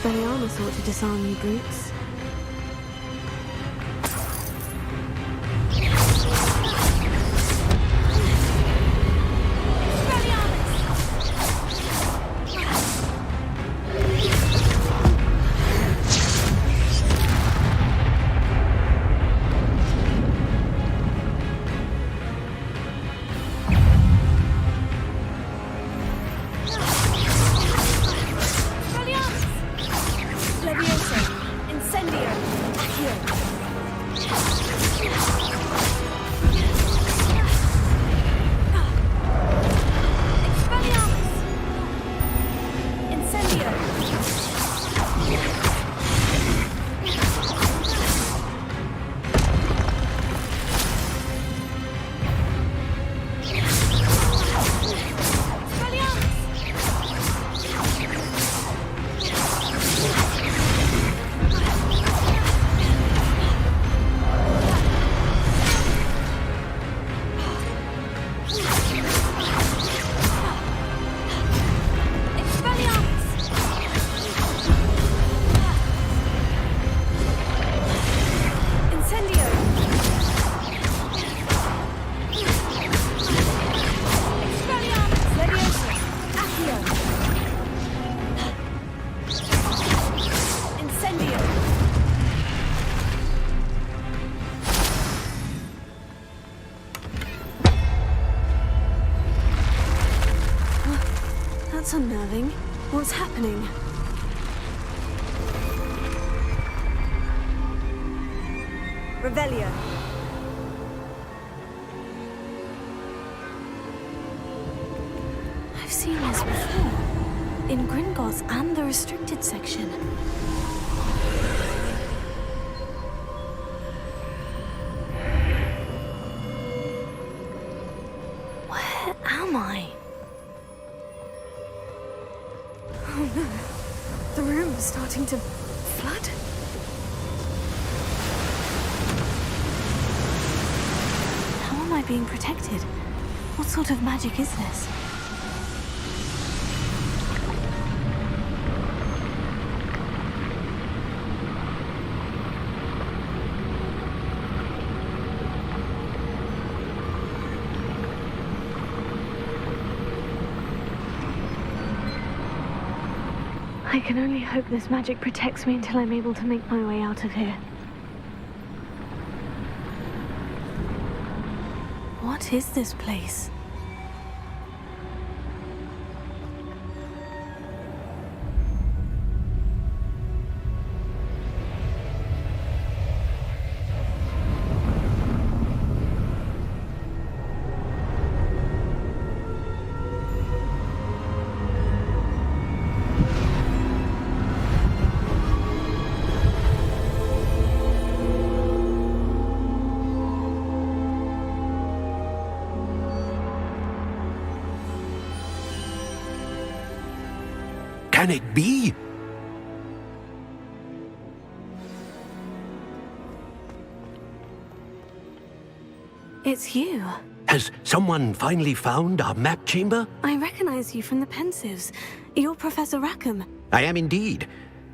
Expelliarmus ought to disarm you brutes. That's unnerving. What's happening? Revelio. I've seen this before. In Gringotts and the restricted section. Where am I? Oh no. The room is starting to flood. How am I being protected? What sort of magic is this? I can only hope this magic protects me until I'm able to make my way out of here. What is this place? Can it be? It's you. Has someone finally found our map chamber? I recognize you from the Pensives. You're Professor Rackham. I am indeed.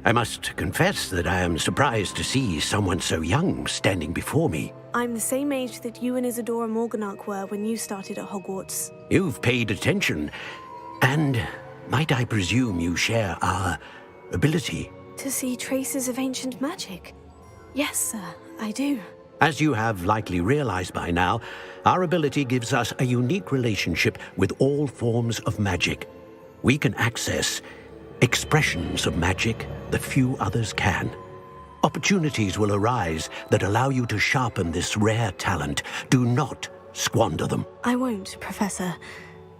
I must confess that I am surprised to see someone so young standing before me. I'm the same age that you and Isadora Morganach were when you started at Hogwarts. You've paid attention, and might I presume you share our ability? To see traces of ancient magic? Yes, sir, I do. As you have likely realized by now, our ability gives us a unique relationship with all forms of magic. We can access expressions of magic that few others can. Opportunities will arise that allow you to sharpen this rare talent. Do not squander them. I won't, Professor.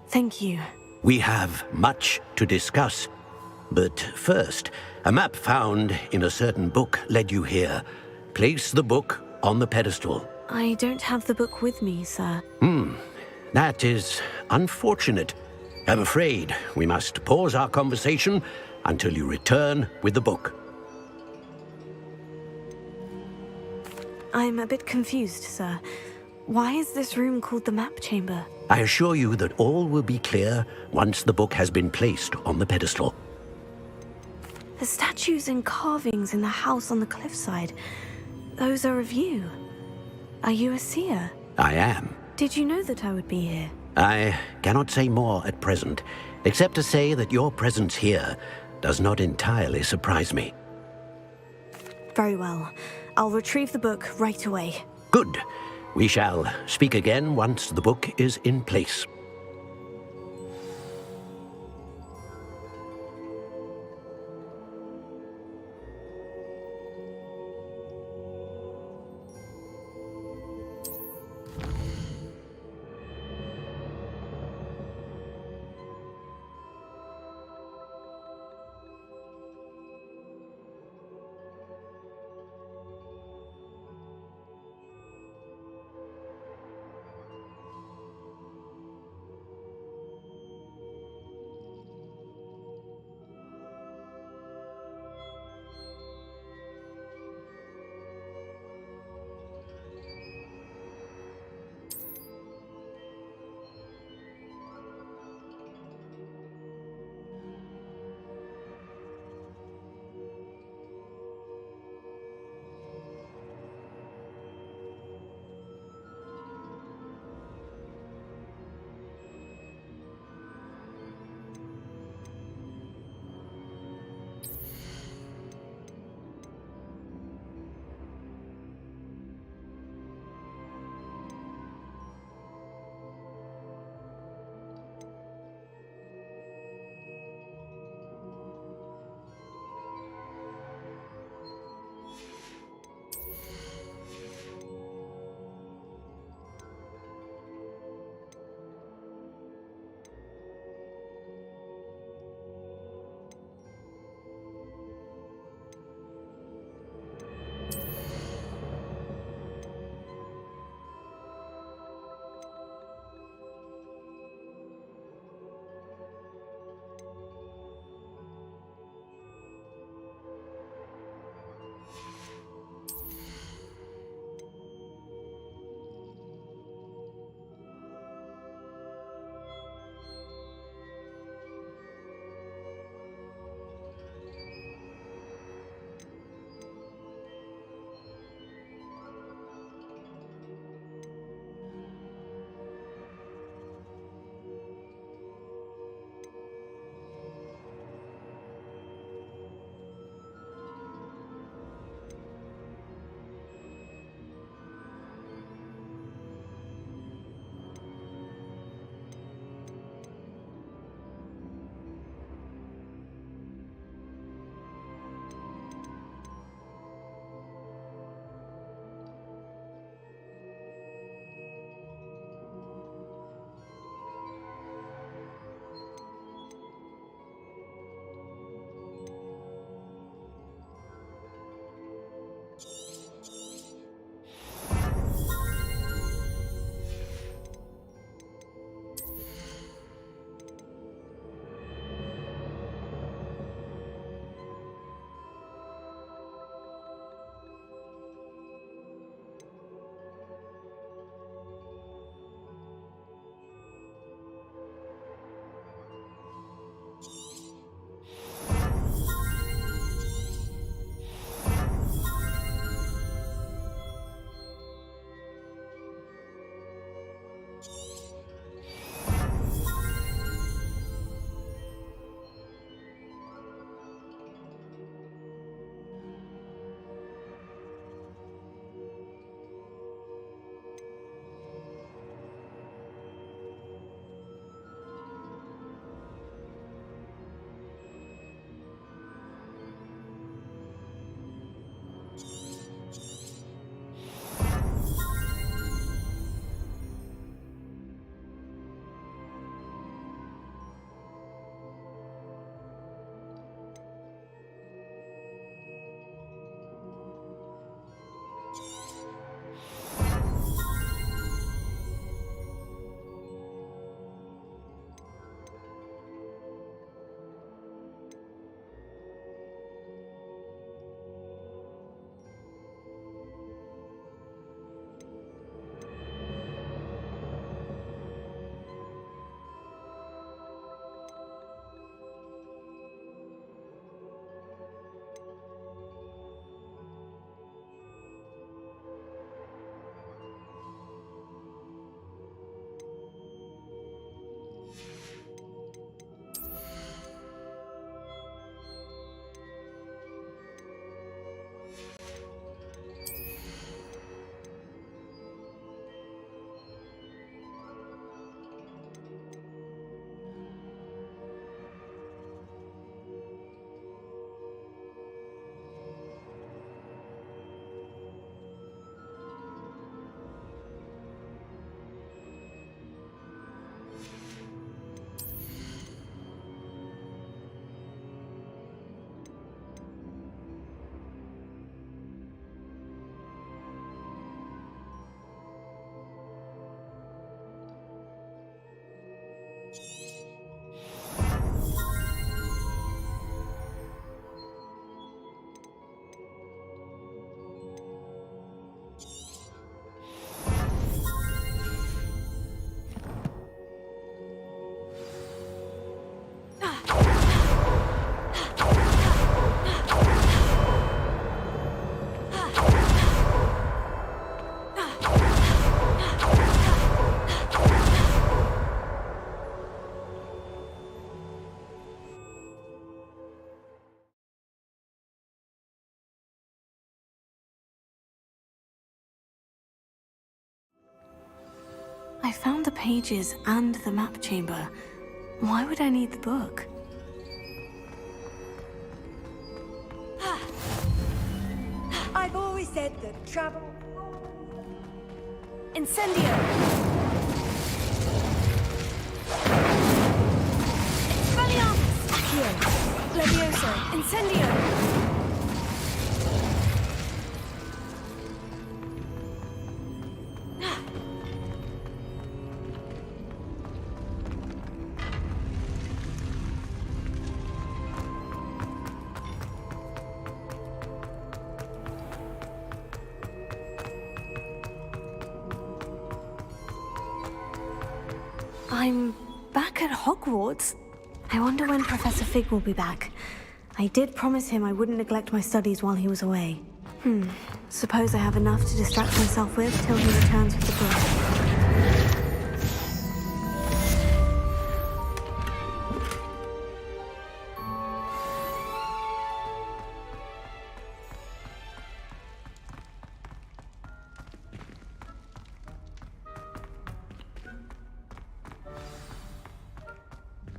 Thank you. We have much to discuss. But first, a map found in a certain book led you here. Place the book on the pedestal. I don't have the book with me, sir. That is unfortunate. I'm afraid we must pause our conversation until you return with the book. I'm a bit confused, sir. Why is this room called the map chamber? I assure you that all will be clear once the book has been placed on the pedestal. The statues and carvings in the house on the cliffside, those are of you. Are you a seer? I am. Did you know that I would be here? I cannot say more at present, except to say that your presence here does not entirely surprise me. Very well. I'll retrieve the book right away. Good. We shall speak again once the book is in place. I found the pages and the map chamber. Why would I need the book? I've always said that travel... Incendio! Expelliarmus! Accio! Levioso! Incendio! I'm back at Hogwarts. I wonder when Professor Fig will be back. I did promise him I wouldn't neglect my studies while he was away. Suppose I have enough to distract myself with till he returns with the book.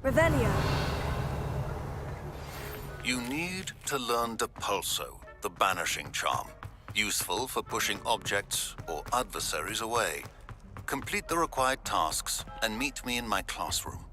Revelio. You need to learn Depulso, the banishing charm. Useful for pushing objects or adversaries away. Complete the required tasks and meet me in my classroom.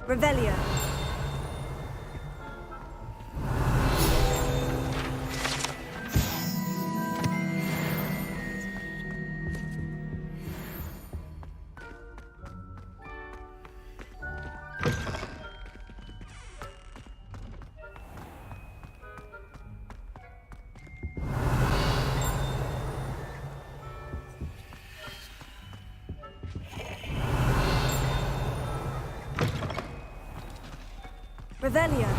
Revelio. Revelio.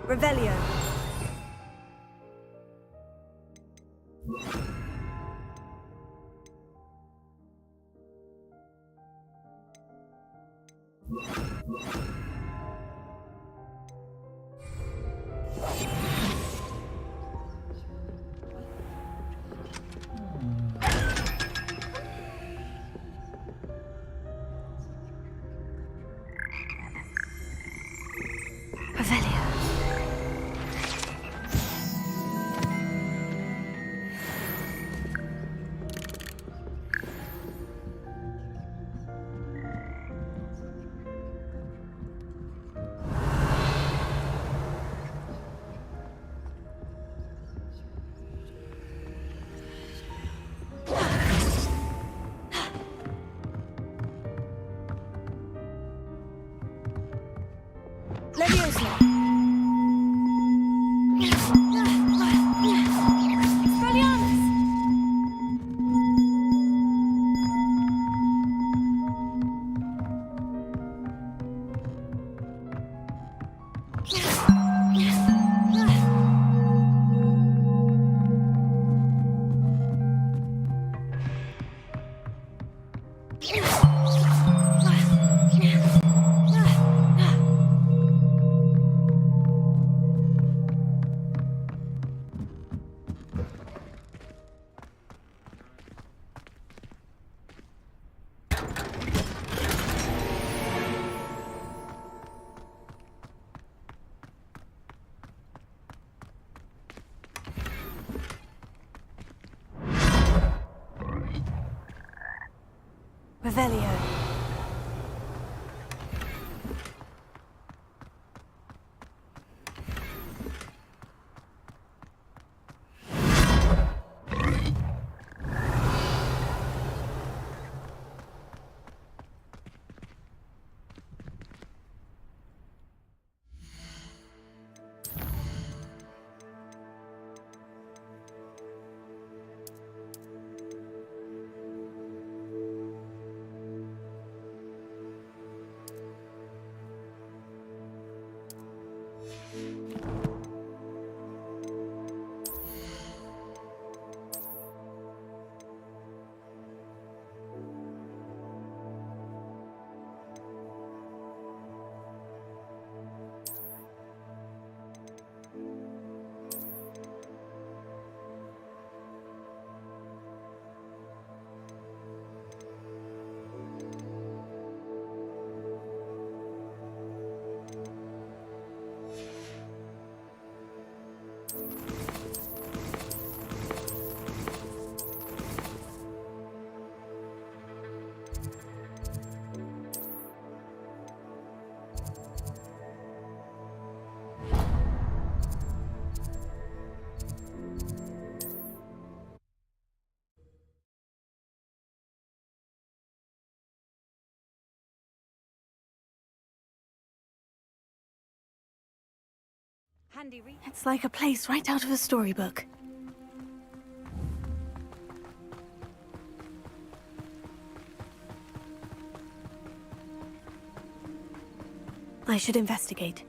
Revelio. Revelio. It's like a place right out of a storybook. I should investigate.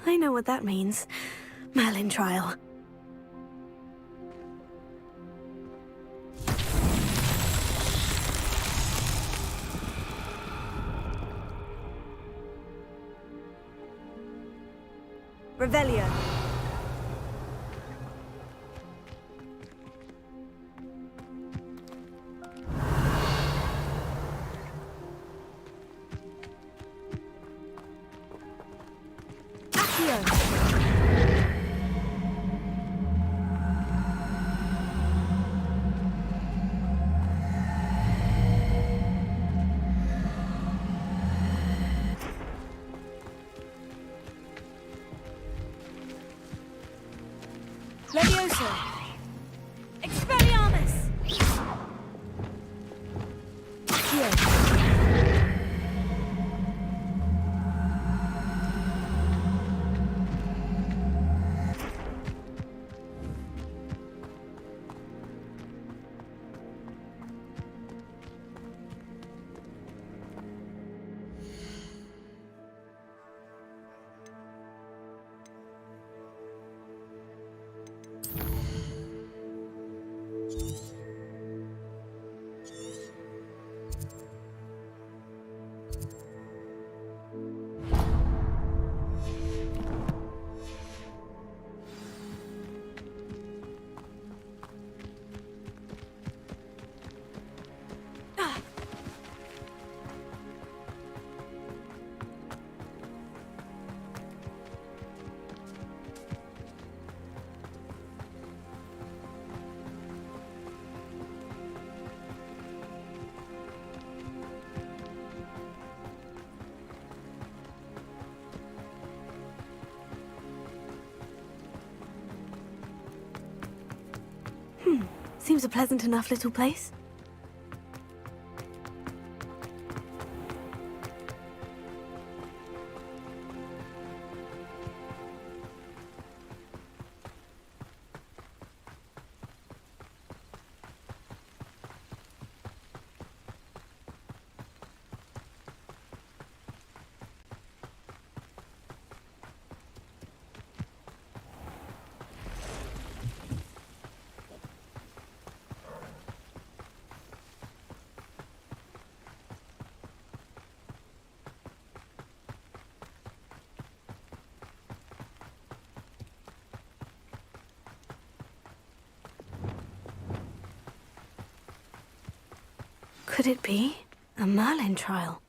I know what that means. Merlin trial. Revelio. Levioso! Expelliarmus! Accio! Seems a pleasant enough little place. Could it be a Merlin trial?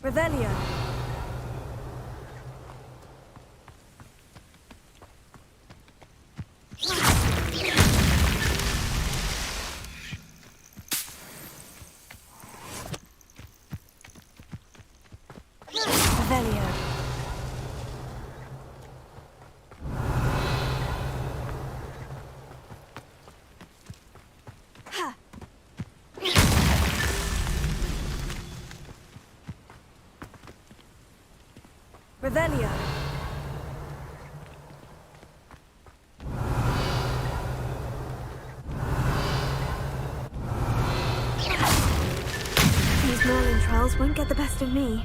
Revelio. Revelio. Ha. Revelio. These Merlin trials won't get the best of me.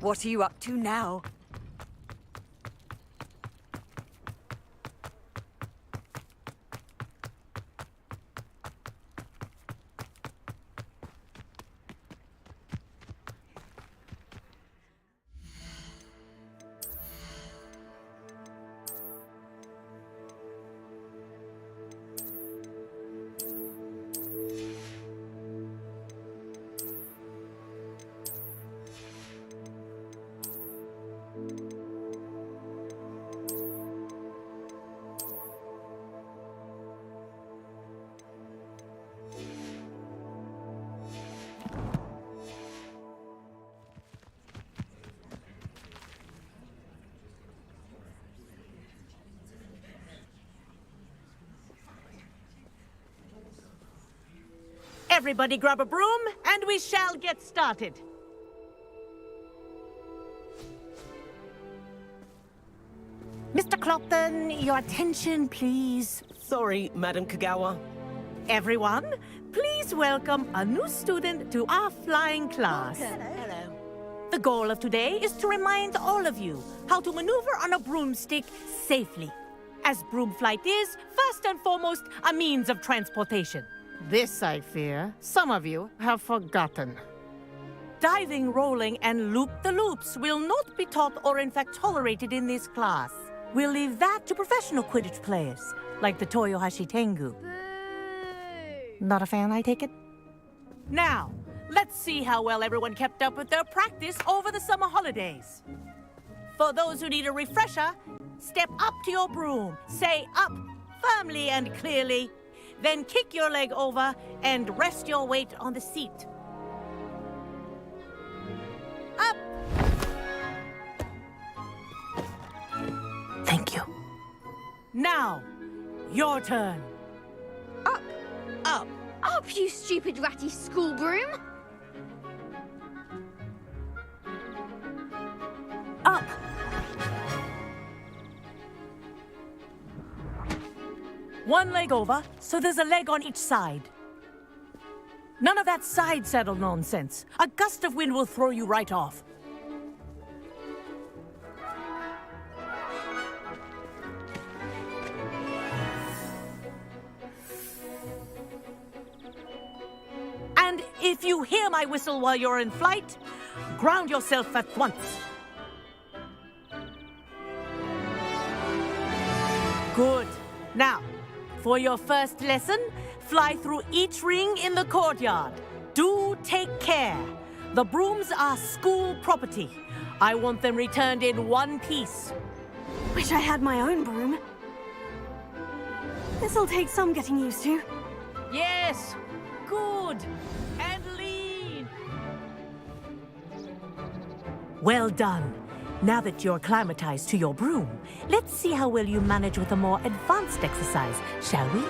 What are you up to now? Everybody grab a broom, and we shall get started. Mr. Clopton, your attention, please. Sorry, Madam Kagawa. Everyone, please welcome a new student to our flying class. Hello. The goal of today is to remind all of you how to maneuver on a broomstick safely, as broom flight is, first and foremost, a means of transportation. This, I fear, some of you have forgotten. Diving, rolling, and loop-the-loops will not be taught or in fact tolerated in this class. We'll leave that to professional Quidditch players, like the Toyohashi Tengu. Not a fan, I take it? Now, let's see how well everyone kept up with their practice over the summer holidays. For those who need a refresher, step up to your broom, say up firmly and clearly, then kick your leg over and rest your weight on the seat. Now, your turn. Up. Up. Up, you stupid ratty school broom. Up. One leg over, so there's a leg on each side. None of that side saddle nonsense. A gust of wind will throw you right off. And if you hear my whistle while you're in flight, ground yourself at once. Good. Now, for your first lesson, fly through each ring in the courtyard. Do take care. The brooms are school property. I want them returned in one piece. Wish I had my own broom. This'll take some getting used to. Yes. Good. And lean. Well done. Now that you're acclimatized to your broom, let's see how well you manage with a more advanced exercise, shall we?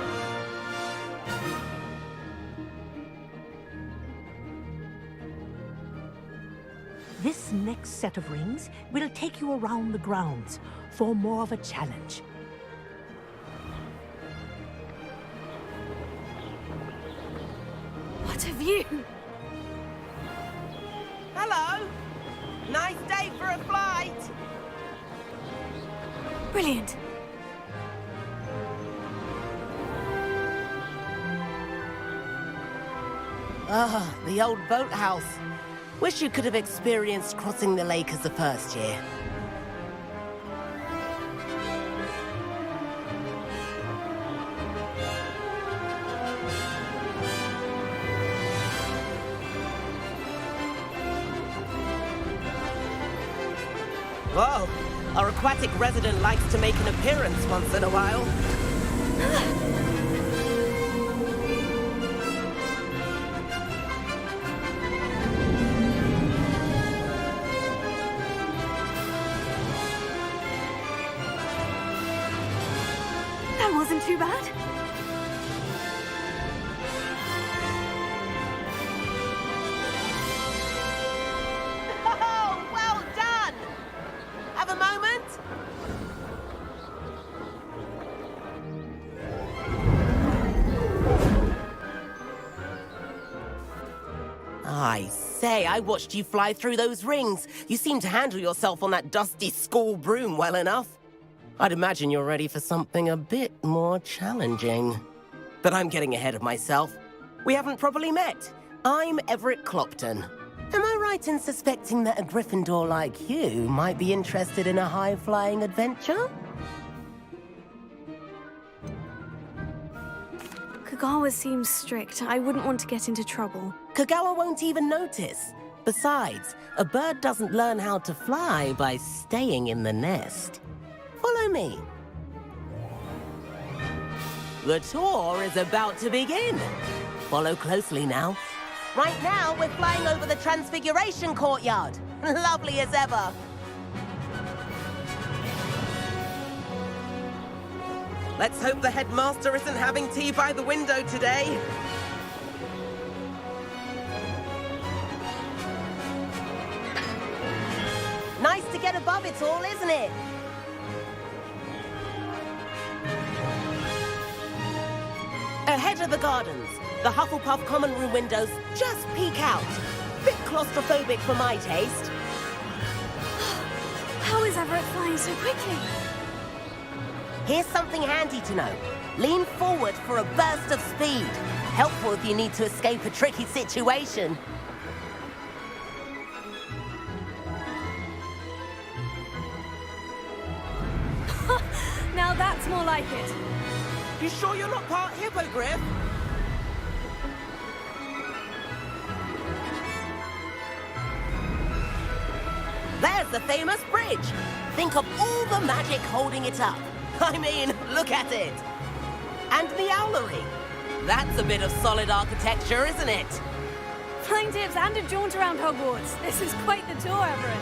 This next set of rings will take you around the grounds for more of a challenge. What a view! Hello. Nice day for a flight. Brilliant. Ah, the old boathouse. Wish you could have experienced crossing the lake as the first year. Whoa, our aquatic resident likes to make an appearance once in a while. That wasn't too bad. Oh, well done! Have a moment? I say, I watched you fly through those rings. You seem to handle yourself on that dusty school broom well enough. I'd imagine you're ready for something a bit more challenging. But I'm getting ahead of myself. We haven't properly met. I'm Everett Clopton. Am I right in suspecting that a Gryffindor like you might be interested in a high-flying adventure? Kagawa seems strict. I wouldn't want to get into trouble. Kagawa won't even notice. Besides, a bird doesn't learn how to fly by staying in the nest. Follow me. The tour is about to begin. Follow closely now. Right now, we're flying over the Transfiguration Courtyard. Lovely as ever. Let's hope the headmaster isn't having tea by the window today. Nice to get above it all, isn't it? Ahead of the gardens, the Hufflepuff common room windows just peek out. Bit claustrophobic for my taste. How is Everett flying so quickly? Here's something handy to know. Lean forward for a burst of speed. Helpful if you need to escape a tricky situation. Now that's more like it. You sure you're not part hippogriff? There's the famous bridge. Think of all the magic holding it up. I mean, look at it. And the owlery. That's a bit of solid architecture, isn't it? Flying tips and a jaunt around Hogwarts. This is quite the tour, Everett.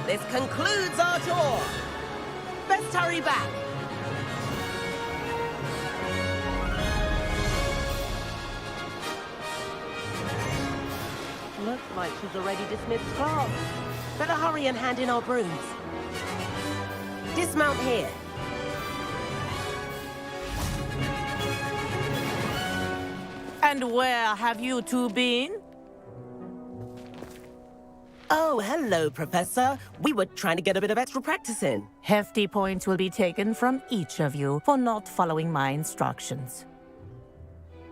This concludes our tour. Best hurry back. Looks like she's already dismissed class. Better hurry and hand in our brooms. Dismount here. And where have you two been? Oh, hello, Professor. We were trying to get a bit of extra practice in. Hefty points will be taken from each of you for not following my instructions.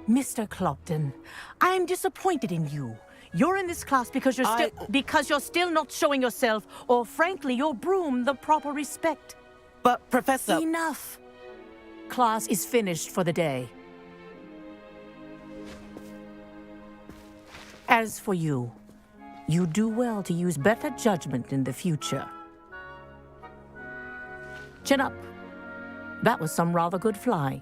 Mr. Clopton, I'm disappointed in you. You're in this class because you're still not showing yourself, or frankly, your broom the proper respect. But, Professor... Enough. Class is finished for the day. As for you, you do well to use better judgment in the future. Chin up. That was some rather good flying.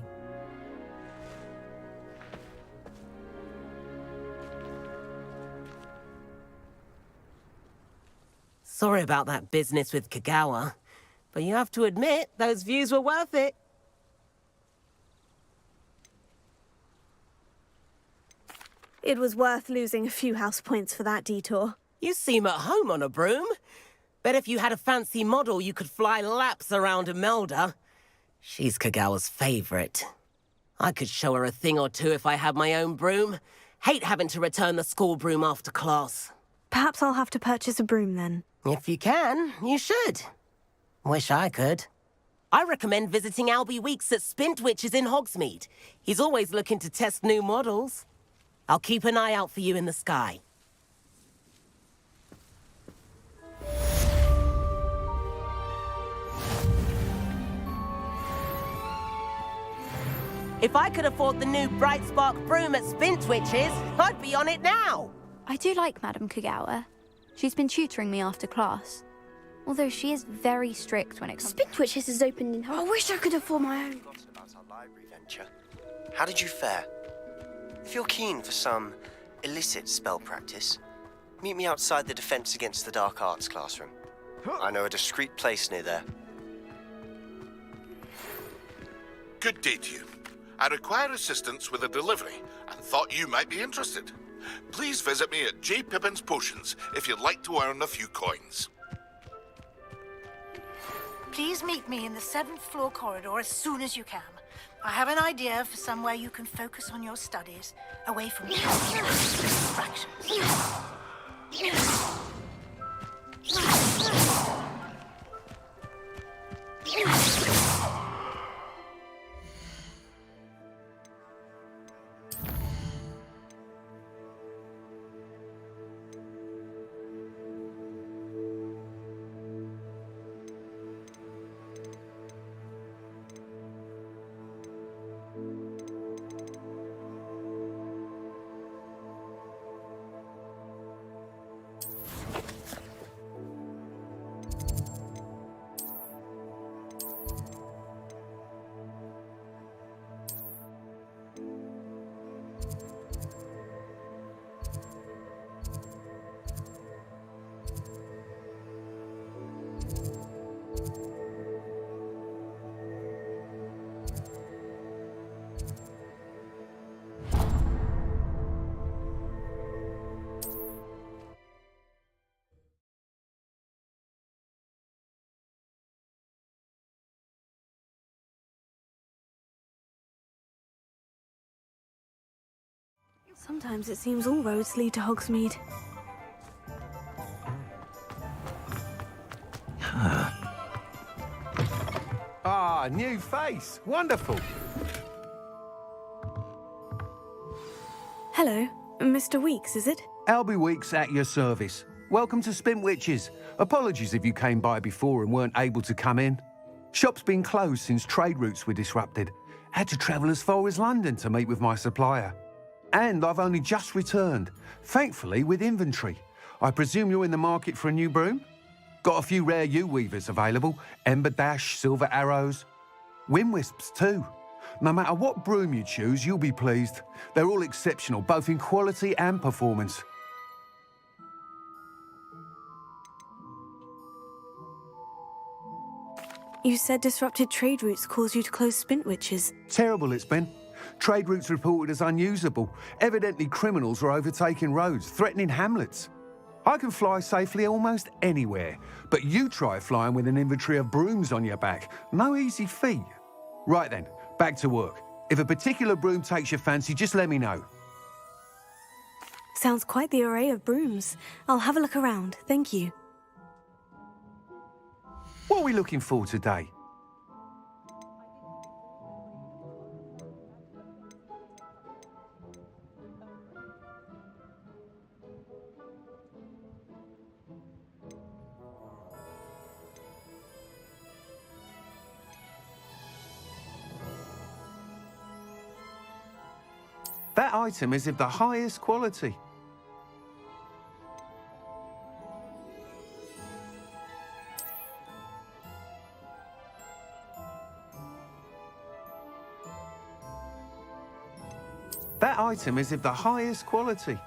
Sorry about that business with Kagawa, but you have to admit, those views were worth it. It was worth losing a few house points for that detour. You seem at home on a broom. Bet if you had a fancy model, you could fly laps around Imelda. She's Kagawa's favorite. I could show her a thing or two if I had my own broom. Hate having to return the school broom after class. Perhaps I'll have to purchase a broom then. If you can, you should. Wish I could. I recommend visiting Albie Weeks at Spintwitches in Hogsmeade. He's always looking to test new models. I'll keep an eye out for you in the sky. If I could afford the new Bright Spark broom at Spintwitches, I'd be on it now. I do like Madame Kagawa. She's been tutoring me after class. Although she is very strict when it comes... Spintwitches has opened in... I wish I could afford my own. About our library venture. How did you fare? If you're keen for some illicit spell practice, meet me outside the Defense Against the Dark Arts classroom. I know a discreet place near there. Good day to you. I require assistance with a delivery and thought you might be interested. Please visit me at J. Pippin's Potions if you'd like to earn a few coins. Please meet me in the 7th floor corridor as soon as you can. I have an idea for somewhere you can focus on your studies, away from distractions. Sometimes it seems all roads lead to Hogsmeade. Ah, new face. Wonderful. Hello, Mr. Weeks, is it? Albie Weeks at your service. Welcome to Spintwitches. Apologies if you came by before and weren't able to come in. Shop's been closed since trade routes were disrupted. Had to travel as far as London to meet with my supplier. And I've only just returned, thankfully with inventory. I presume you're in the market for a new broom? Got a few rare U-weavers available, Ember Dash, Silver Arrows. Wind Wisps too. No matter what broom you choose, you'll be pleased. They're all exceptional, both in quality and performance. You said disrupted trade routes caused you to close Spintwitches. Terrible it's been. Trade routes reported as unusable. Evidently criminals were overtaking roads, threatening hamlets. I can fly safely almost anywhere, but you try flying with an inventory of brooms on your back. No easy feat. Right then, back to work. If a particular broom takes your fancy, just let me know. Sounds quite the array of brooms. I'll have a look around, thank you. What are we looking for today? That item is of the highest quality. That item is of the highest quality.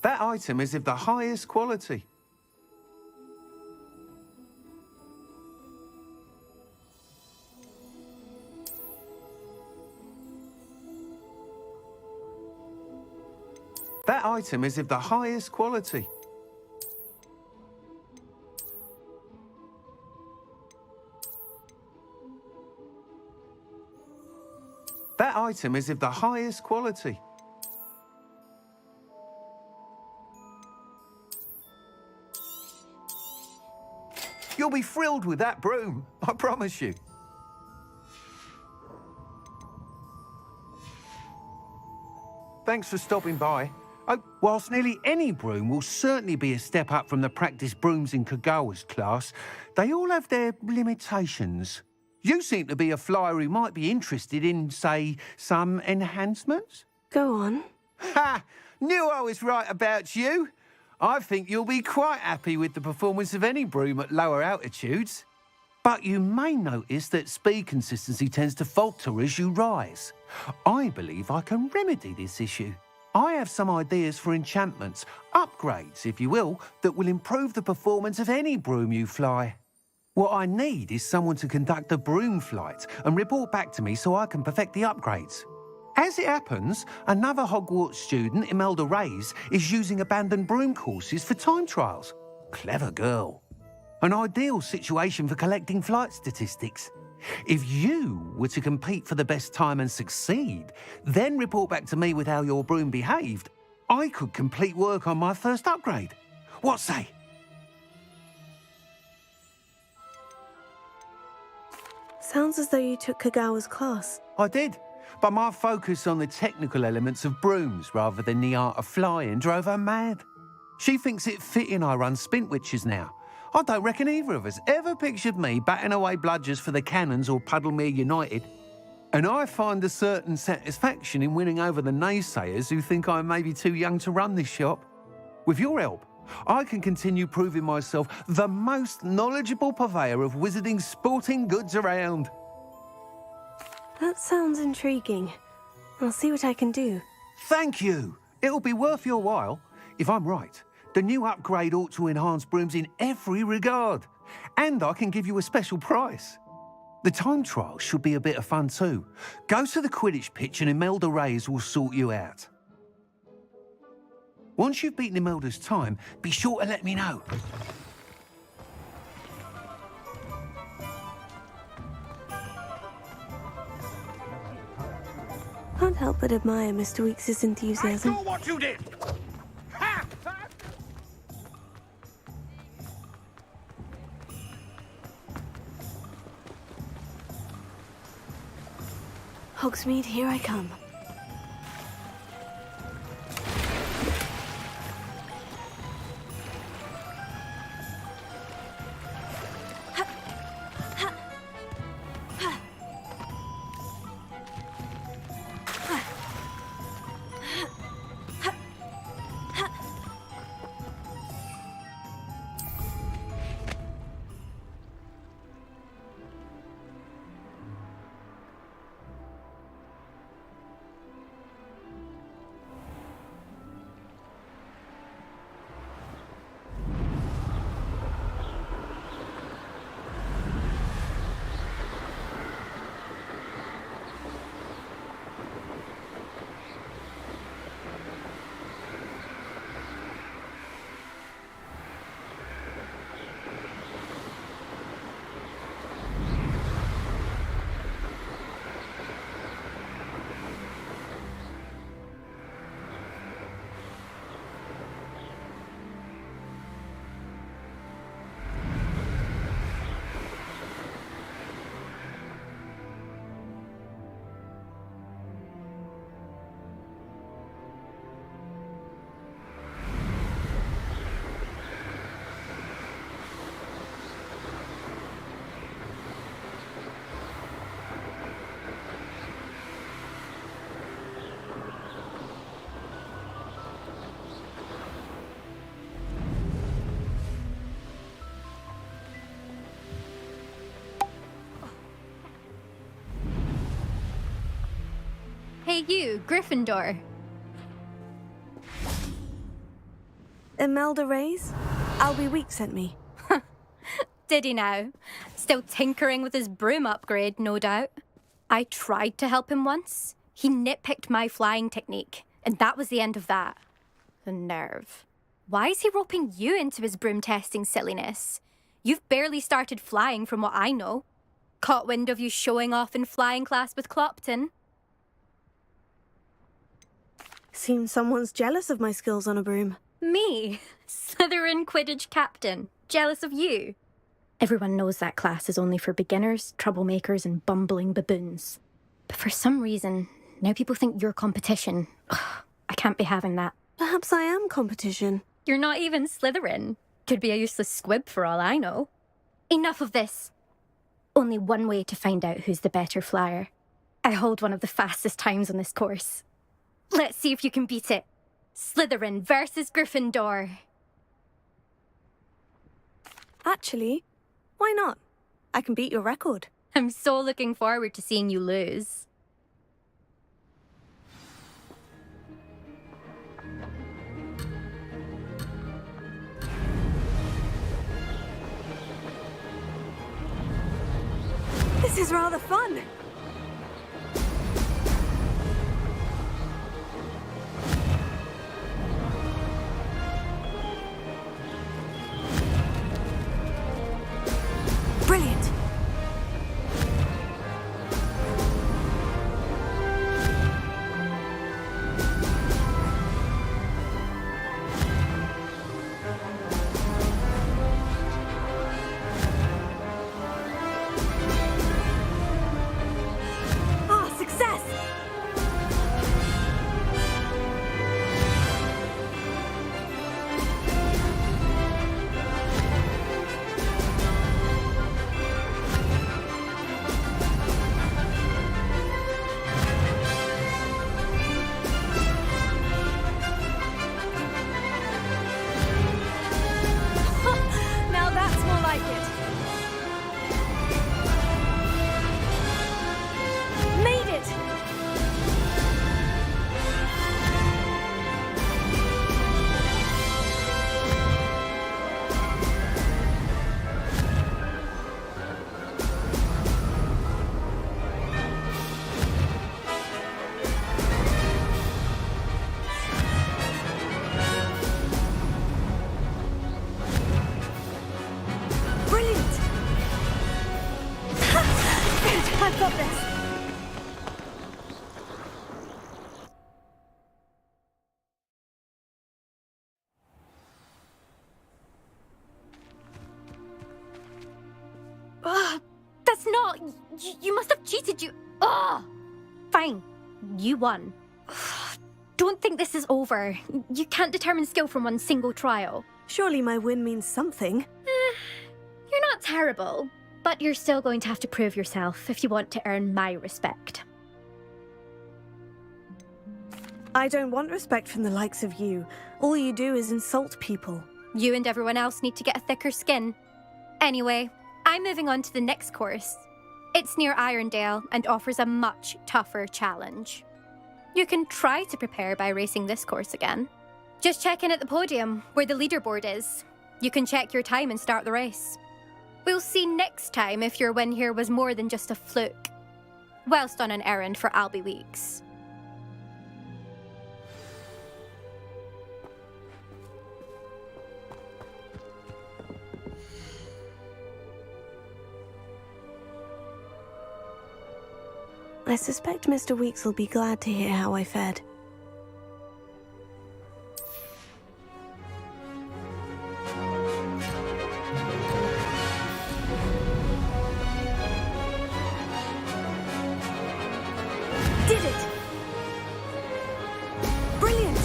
That item is of the highest quality. That item is of the highest quality. That item is of the highest quality. You'll be thrilled with that broom, I promise you. Thanks for stopping by. Oh, whilst nearly any broom will certainly be a step up from the practice brooms in Kagawa's class, they all have their limitations. You seem to be a flyer who might be interested in, say, some enhancements? Go on. Ha! Knew I was right about you. I think you'll be quite happy with the performance of any broom at lower altitudes. But you may notice that speed consistency tends to falter as you rise. I believe I can remedy this issue. I have some ideas for enchantments, upgrades, if you will, that will improve the performance of any broom you fly. What I need is someone to conduct a broom flight and report back to me so I can perfect the upgrades. As it happens, another Hogwarts student, Imelda Reyes, is using abandoned broom courses for time trials. Clever girl. An ideal situation for collecting flight statistics. If you were to compete for the best time and succeed, then report back to me with how your broom behaved, I could complete work on my first upgrade. What say? Sounds as though you took Kagawa's class. I did, but my focus on the technical elements of brooms rather than the art of flying drove her mad. She thinks it fitting I run Spintwitches now. I don't reckon either of us ever pictured me batting away bludgers for the Cannons or Puddlemere United. And I find a certain satisfaction in winning over the naysayers who think I'm maybe too young to run this shop. With your help, I can continue proving myself the most knowledgeable purveyor of wizarding sporting goods around. That sounds intriguing. I'll see what I can do. Thank you. It'll be worth your while. If I'm right, the new upgrade ought to enhance brooms in every regard. And I can give you a special price. The time trial should be a bit of fun too. Go to the Quidditch pitch and Imelda Reyes will sort you out. Once you've beaten Imelda's time, be sure to let me know. Can't help but admire Mr. Weeks' enthusiasm. I saw what you did! Ha! Hogsmeade, here I come. you, Gryffindor? Imelda Reyes? Albie Weeks sent me. Did he now? Still tinkering with his broom upgrade, no doubt. I tried to help him once. He nitpicked my flying technique, and that was the end of that. The nerve. Why is he roping you into his broom testing silliness? You've barely started flying from what I know. Caught wind of you showing off in flying class with Clopton. Seems someone's jealous of my skills on a broom. Me? Slytherin Quidditch captain. Jealous of you? Everyone knows that class is only for beginners, troublemakers, and bumbling baboons. But for some reason, now people think you're competition. Ugh, I can't be having that. Perhaps I am competition. You're not even Slytherin. Could be a useless squib for all I know. Enough of this. Only one way to find out who's the better flyer. I hold one of the fastest times on this course. Let's see if you can beat it. Slytherin versus Gryffindor. Actually, why not? I can beat your record. I'm so looking forward to seeing you lose. This is rather fun. Brilliant. Ah, success! Now that's more like it. Made it! Brilliant! Good, I've got this. Ugh, that's not... You must have cheated, you... Ugh! Fine. You won. Ugh, don't think this is over. You can't determine skill from one single trial. Surely my win means something. You're not terrible, but you're still going to have to prove yourself if you want to earn my respect. I don't want respect from the likes of you. All you do is insult people. You and everyone else need to get a thicker skin. Anyway, I'm moving on to the next course. It's near Irondale and offers a much tougher challenge. You can try to prepare by racing this course again. Just check in at the podium, where the leaderboard is. You can check your time and start the race. We'll see next time if your win here was more than just a fluke. Whilst on an errand for Albie Weeks. I suspect Mr. Weeks will be glad to hear how I fared. Did it! Brilliant!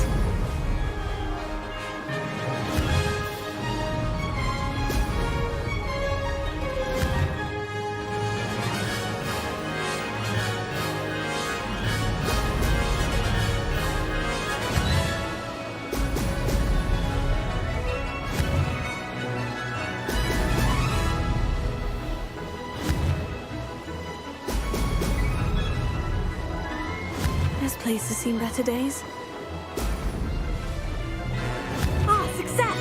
place has seen better days. Ah, success!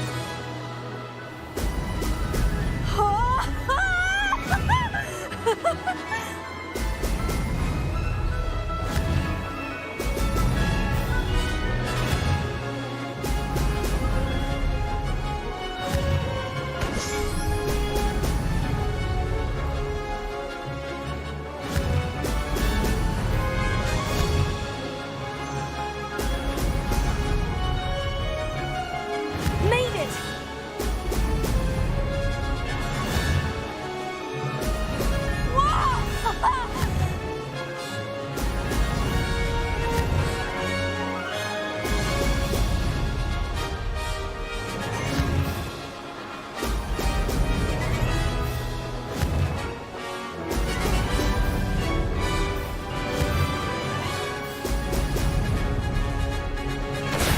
Made it!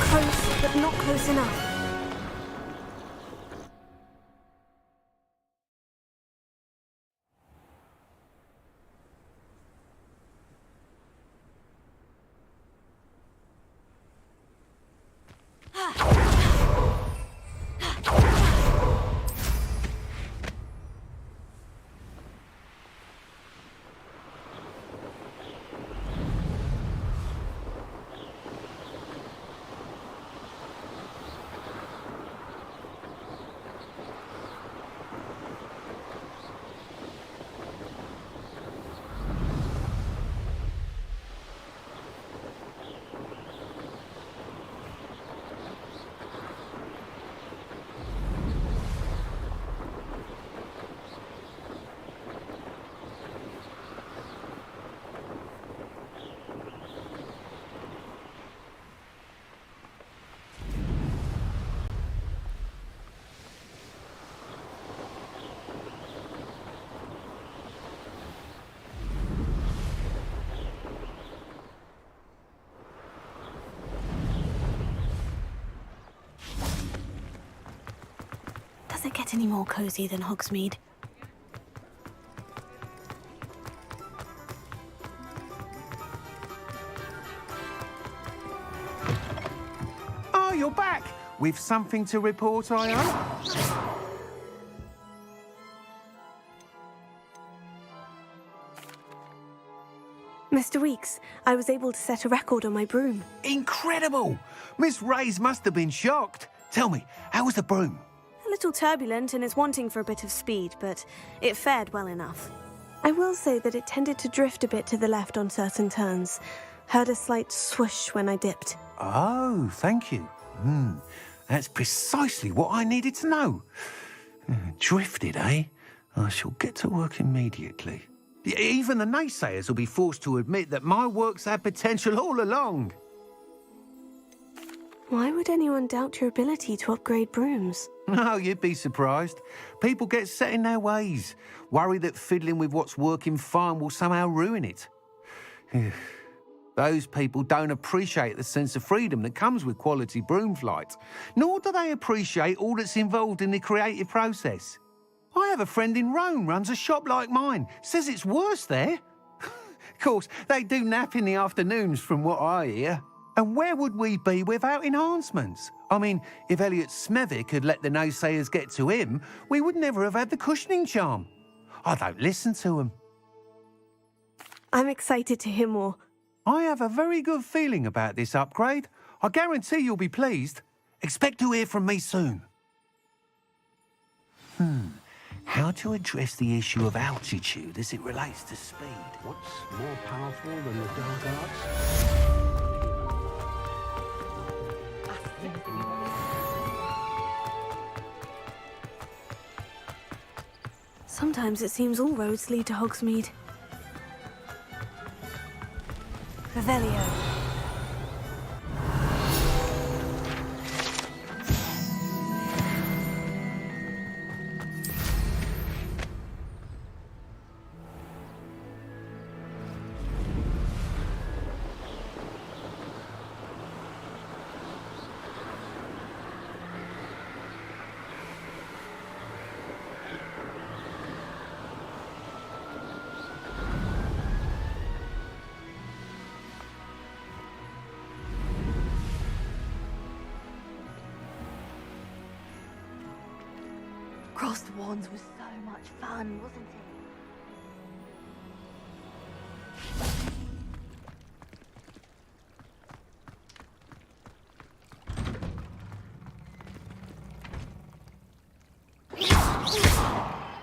Close, but not close enough. Does it get any more cozy than Hogsmeade? Oh, you're back! With something to report, I hope? Mr. Weeks, I was able to set a record on my broom. Incredible! Miss Ray's must have been shocked. Tell me, how was the broom? A little turbulent and is wanting for a bit of speed, but it fared well enough. I will say that it tended to drift a bit to the left on certain turns. Heard a slight swoosh when I dipped. Oh, thank you. That's precisely what I needed to know. Drifted, eh? I shall get to work immediately. Even the naysayers will be forced to admit that my work's had potential all along. Why would anyone doubt your ability to upgrade brooms? No, you'd be surprised. People get set in their ways, worry that fiddling with what's working fine will somehow ruin it. Those people don't appreciate the sense of freedom that comes with quality broom flight, nor do they appreciate all that's involved in the creative process. I have a friend in Rome runs a shop like mine, says it's worse there. Of course, they do nap in the afternoons from what I hear. And where would we be without enhancements? I mean, if Elliot Smethwick had let the naysayers get to him, we would never have had the cushioning charm. I don't listen to them. I'm excited to hear more. I have a very good feeling about this upgrade. I guarantee you'll be pleased. Expect to hear from me soon. How to address the issue of altitude as it relates to speed? What's more powerful than the dark arts? Sometimes it seems all roads lead to Hogsmeade. Revelio. Crossed wands was so much fun, wasn't it?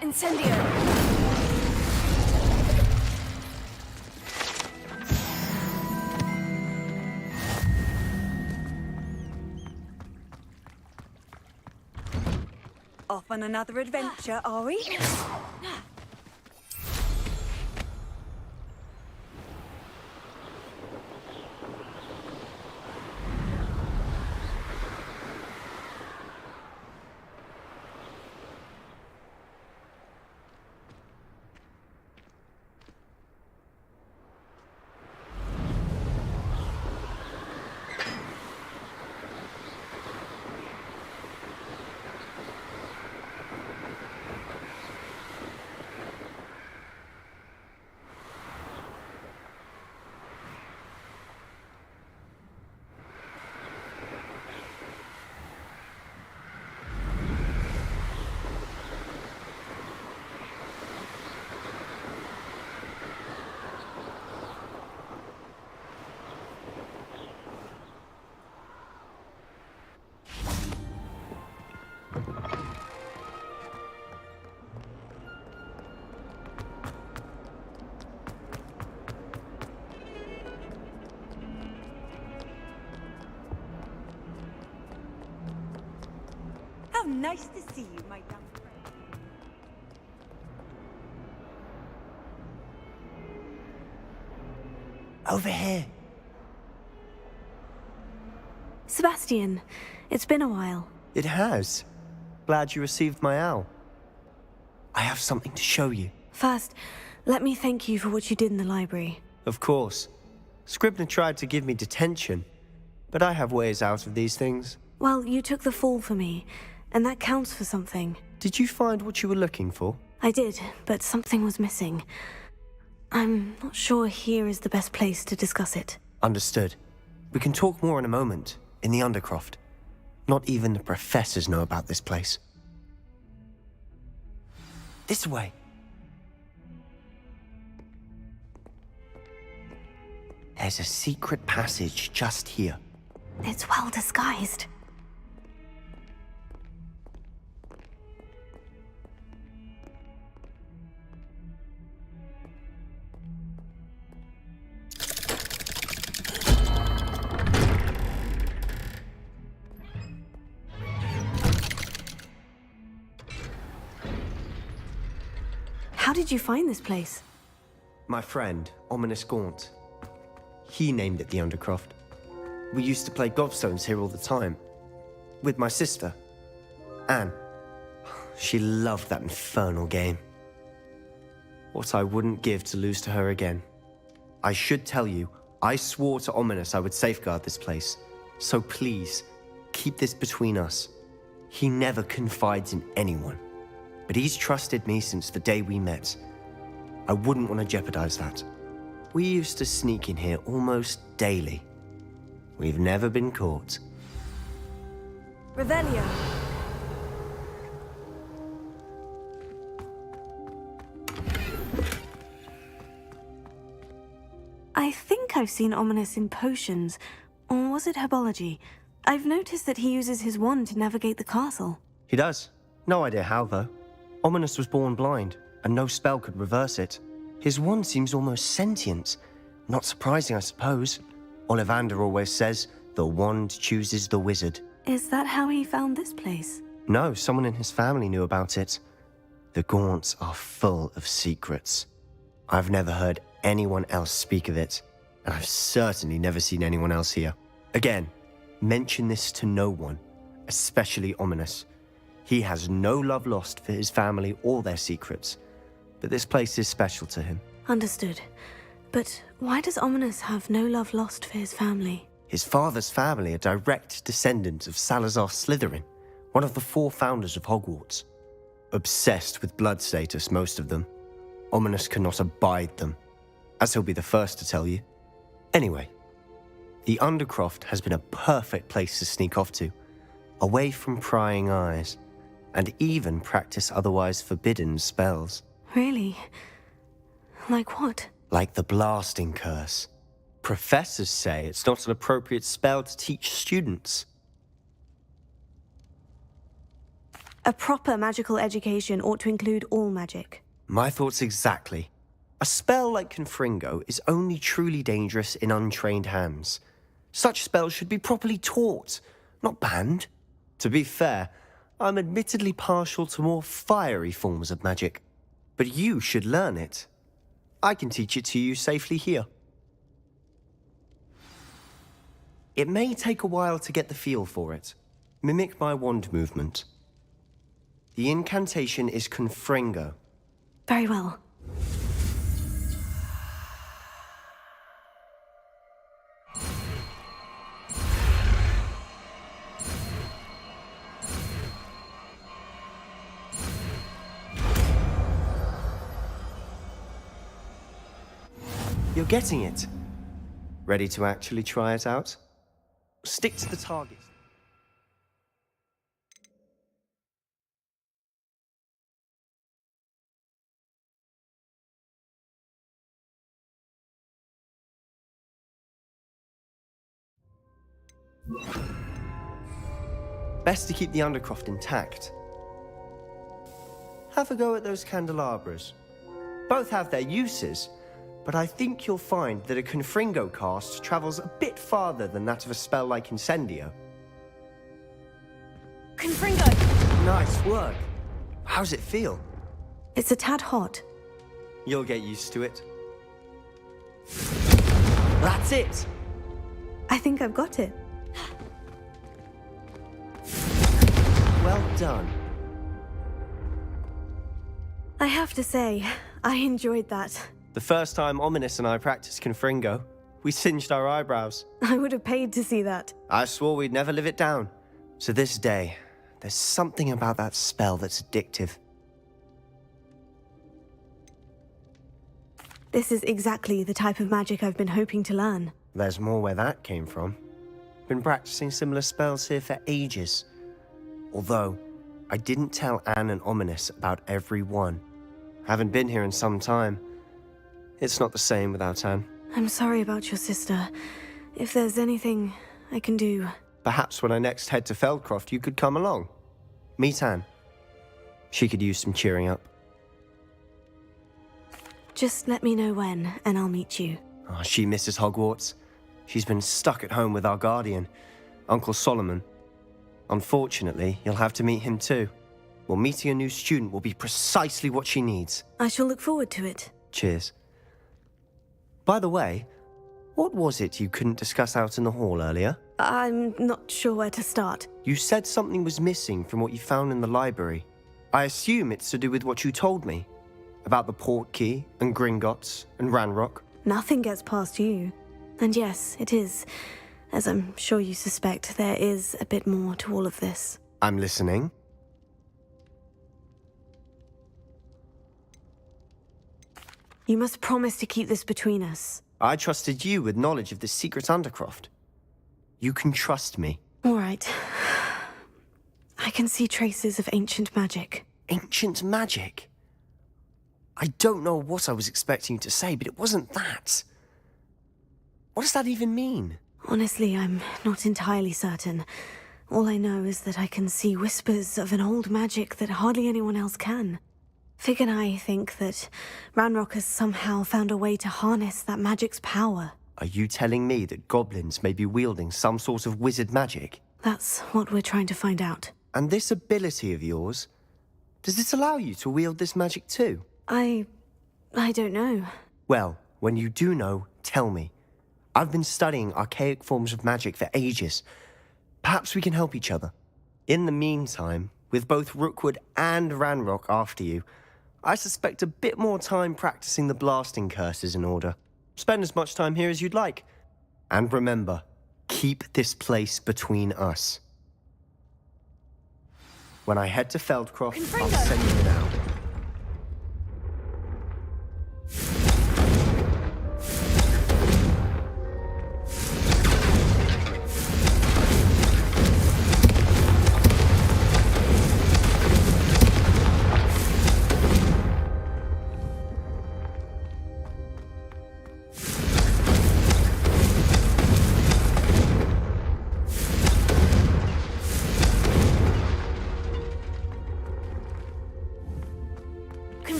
Incendio! Off on another adventure, are we? How nice to see you, my young friend. Over here. Sebastian, it's been a while. It has. Glad you received my owl. I have something to show you. First, let me thank you for what you did in the library. Of course. Scribner tried to give me detention, but I have ways out of these things. Well, you took the fall for me, and that counts for something. Did you find what you were looking for? I did, but something was missing. I'm not sure here is the best place to discuss it. Understood. We can talk more in a moment, in the Undercroft. Not even the professors know about this place. This way. There's a secret passage just here. It's well disguised. How did you find this place? My friend, Ominous Gaunt. He named it the Undercroft. We used to play gobstones here all the time. With my sister, Anne. She loved that infernal game. What I wouldn't give to lose to her again. I should tell you, I swore to Ominous I would safeguard this place. So please, keep this between us. He never confides in anyone. But he's trusted me since the day we met. I wouldn't want to jeopardize that. We used to sneak in here almost daily. We've never been caught. Revelio. I think I've seen Ominous in potions, or was it herbology? I've noticed that he uses his wand to navigate the castle. He does. No idea how, though. Ominous was born blind, and no spell could reverse it. His wand seems almost sentient. Not surprising, I suppose. Ollivander always says, the wand chooses the wizard. Is that how he found this place? No, someone in his family knew about it. The Gaunts are full of secrets. I've never heard anyone else speak of it, and I've certainly never seen anyone else here. Again, mention this to no one, especially Ominous. He has no love lost for his family or their secrets, but this place is special to him. Understood. But why does Ominous have no love lost for his family? His father's family are direct descendants of Salazar Slytherin, one of the 4 founders of Hogwarts. Obsessed with blood status, most of them. Ominous cannot abide them, as he'll be the first to tell you. Anyway, the Undercroft has been a perfect place to sneak off to, away from prying eyes. and even practice otherwise forbidden spells. Really? Like what? Like the blasting curse. Professors say it's not an appropriate spell to teach students. A proper magical education ought to include all magic. My thoughts exactly. A spell like Confringo is only truly dangerous in untrained hands. Such spells should be properly taught, not banned. To be fair, I'm admittedly partial to more fiery forms of magic. But you should learn it. I can teach it to you safely here. It may take a while to get the feel for it. Mimic my wand movement. The incantation is Confringo. Very well. You're getting it. Ready to actually try it out? Stick to the target. Best to keep the undercroft intact. Have a go at those candelabras. Both have their uses, but I think you'll find that a Confringo cast travels a bit farther than that of a spell like Incendio. Confringo! Nice work. How's it feel? It's a tad hot. You'll get used to it. That's it! I think I've got it. Well done. I have to say, I enjoyed that. The first time Ominous and I practiced Confringo, we singed our eyebrows. I would have paid to see that. I swore we'd never live it down. To this day, there's something about that spell that's addictive. This is exactly the type of magic I've been hoping to learn. There's more where that came from. Been practicing similar spells here for ages. Although, I didn't tell Anne and Ominous about every one. Haven't been here in some time. It's not the same without Anne. I'm sorry about your sister. If there's anything I can do... Perhaps when I next head to Feldcroft, you could come along. Meet Anne. She could use some cheering up. Just let me know when, and I'll meet you. Oh, she misses Hogwarts. She's been stuck at home with our guardian, Uncle Solomon. Unfortunately, you'll have to meet him too. Well, meeting a new student will be precisely what she needs. I shall look forward to it. Cheers. By the way, what was it you couldn't discuss out in the hall earlier? I'm not sure where to start. You said something was missing from what you found in the library. I assume it's to do with what you told me. About the Portkey, and Gringotts, and Ranrock. Nothing gets past you. And yes, it is. As I'm sure you suspect, there is a bit more to all of this. I'm listening. You must promise to keep this between us. I trusted you with knowledge of this secret undercroft. You can trust me. All right. I can see traces of ancient magic. Ancient magic? I don't know what I was expecting you to say, but it wasn't that. What does that even mean? Honestly, I'm not entirely certain. All I know is that I can see whispers of an old magic that hardly anyone else can. Fig and I think that Ranrock has somehow found a way to harness that magic's power. Are you telling me that goblins may be wielding some sort of wizard magic? That's what we're trying to find out. And this ability of yours, does it allow you to wield this magic too? I don't know. Well, when you do know, tell me. I've been studying archaic forms of magic for ages. Perhaps we can help each other. In the meantime, with both Rookwood and Ranrock after you, I suspect a bit more time practicing the blasting curse is in order. Spend as much time here as you'd like. And remember, keep this place between us. When I head to Feldcroft, I'll send you now.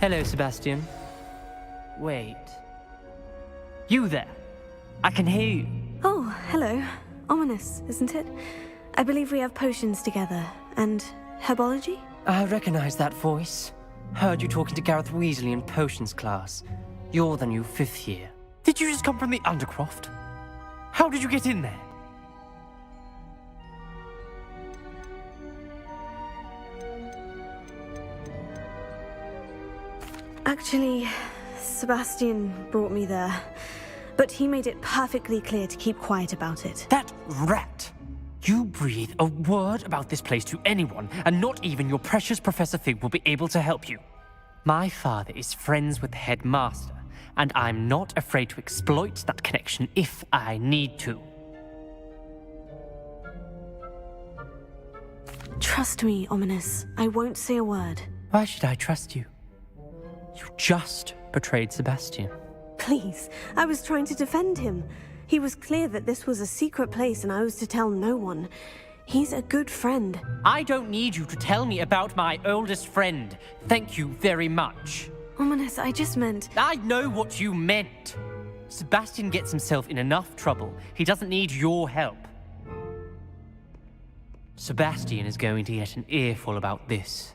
Hello, Sebastian. Wait. You there? I can hear you. Oh, hello. Ominous, isn't it? I believe we have potions together. And herbology? I recognize that voice. Heard you talking to Gareth Weasley in potions class. You're the new 5th year. Did you just come from the Undercroft? How did you get in there? Actually, Sebastian brought me there. But he made it perfectly clear to keep quiet about it. That rat! You breathe a word about this place to anyone, and not even your precious Professor Fig will be able to help you. My father is friends with the headmaster, and I'm not afraid to exploit that connection if I need to. Trust me, Ominous. I won't say a word. Why should I trust you? You just betrayed Sebastian. Please, I was trying to defend him. He was clear that this was a secret place and I was to tell no one. He's a good friend. I don't need you to tell me about my oldest friend. Thank you very much. Ominous, I just meant... I know what you meant. Sebastian gets himself in enough trouble. He doesn't need your help. Sebastian is going to get an earful about this.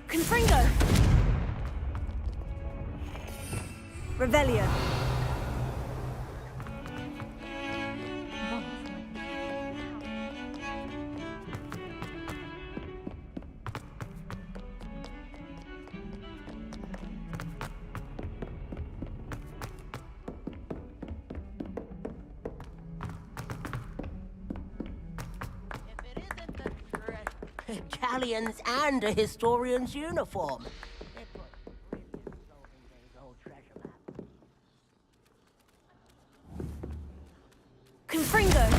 Confringo! Revelio. Galleons and a historian's uniform. Confringo!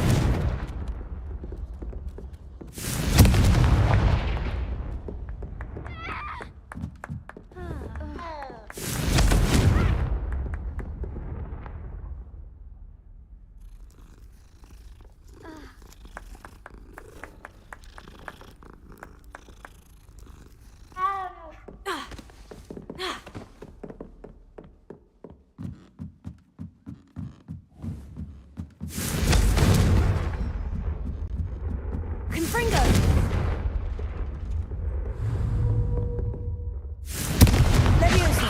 Confringo! Leviosa!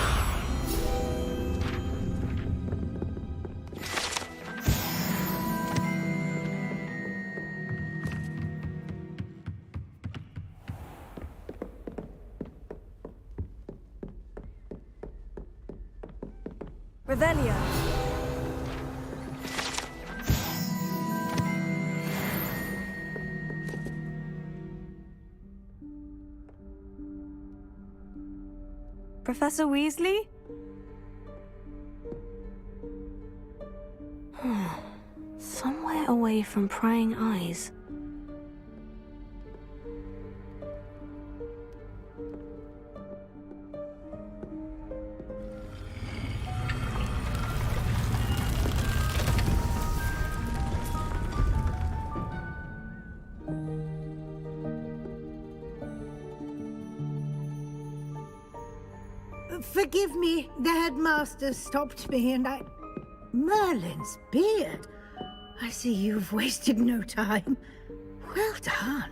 Revelio. Professor Weasley? Somewhere away from prying eyes. Forgive me, the headmaster stopped me and I... Merlin's beard. I see you've wasted no time. Well done.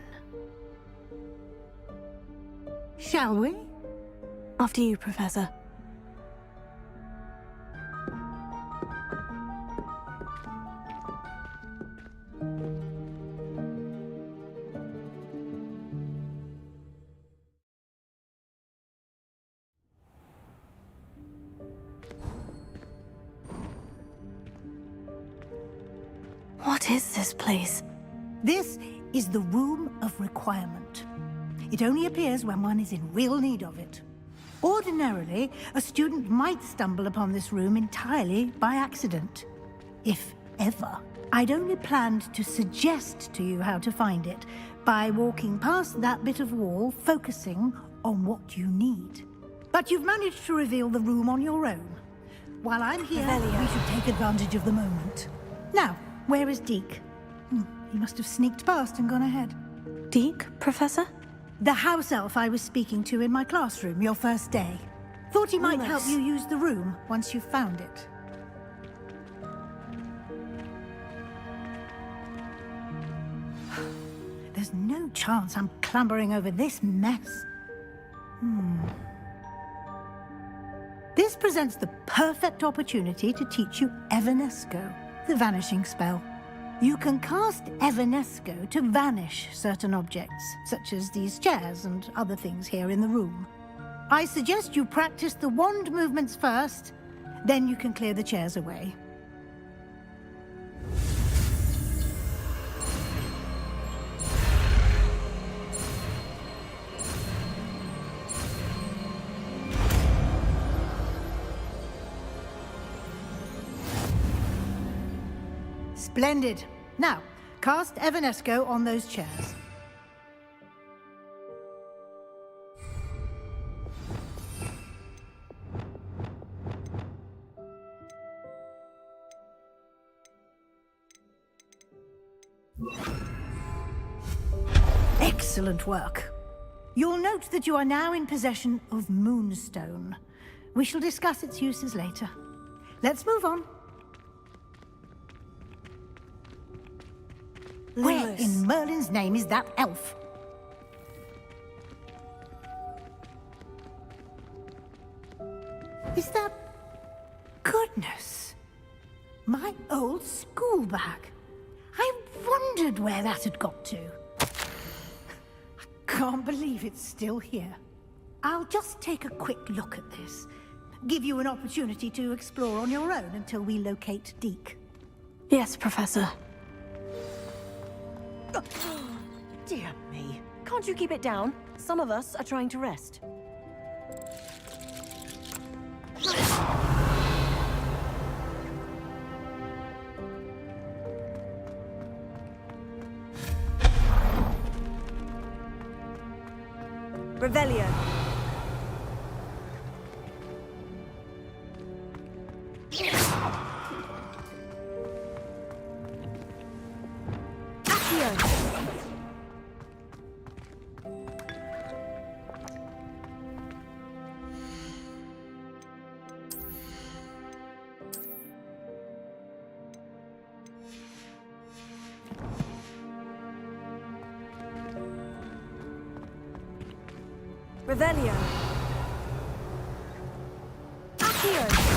Shall we? After you, Professor. What is this place? This is the Room of Requirement. It only appears when one is in real need of it. Ordinarily, a student might stumble upon this room entirely by accident. If ever. I'd only planned to suggest to you how to find it by walking past that bit of wall, focusing on what you need. But you've managed to reveal the room on your own. While I'm here, we should take advantage of the moment. Now, where is Deke? He must have sneaked past and gone ahead. Deke, Professor? The house elf I was speaking to in my classroom your first day. Thought he might help you use the room once you've found it. There's no chance I'm clambering over this mess. This presents the perfect opportunity to teach you Evanesco, the vanishing spell. You can cast Evanesco to vanish certain objects, such as these chairs and other things here in the room. I suggest you practice the wand movements first, then you can clear the chairs away. Splendid. Now, cast Evanesco on those chairs. Excellent work. You'll note that you are now in possession of Moonstone. We shall discuss its uses later. Let's move on. Where in Merlin's name is that elf? Is that... Goodness! My old school bag. I wondered where that had got to. I can't believe it's still here. I'll just take a quick look at this. Give you an opportunity to explore on your own until we locate Deke. Yes, Professor. Dear me. Can't you keep it down? Some of us are trying to rest. Revelio. Revelio. Accio.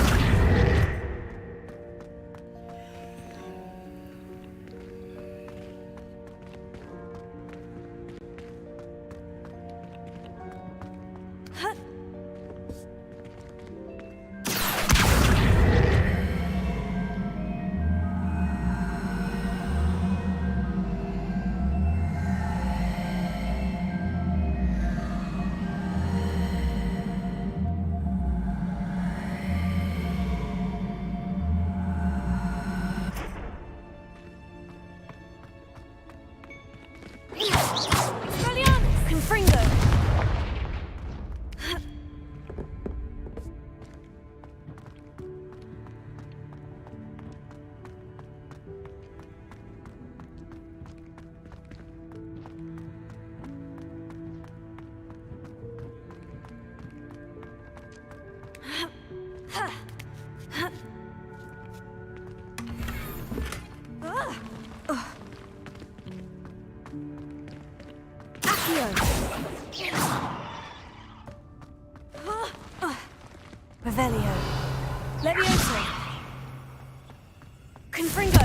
Revelio. Levioso. Confringo.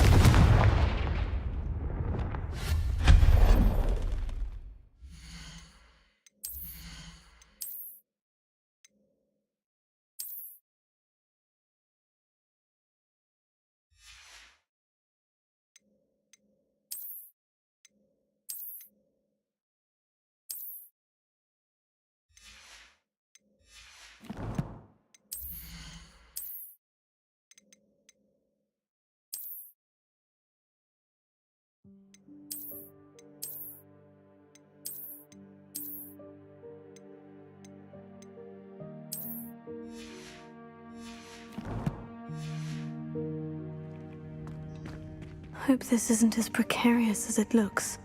hope this isn't as precarious as it looks.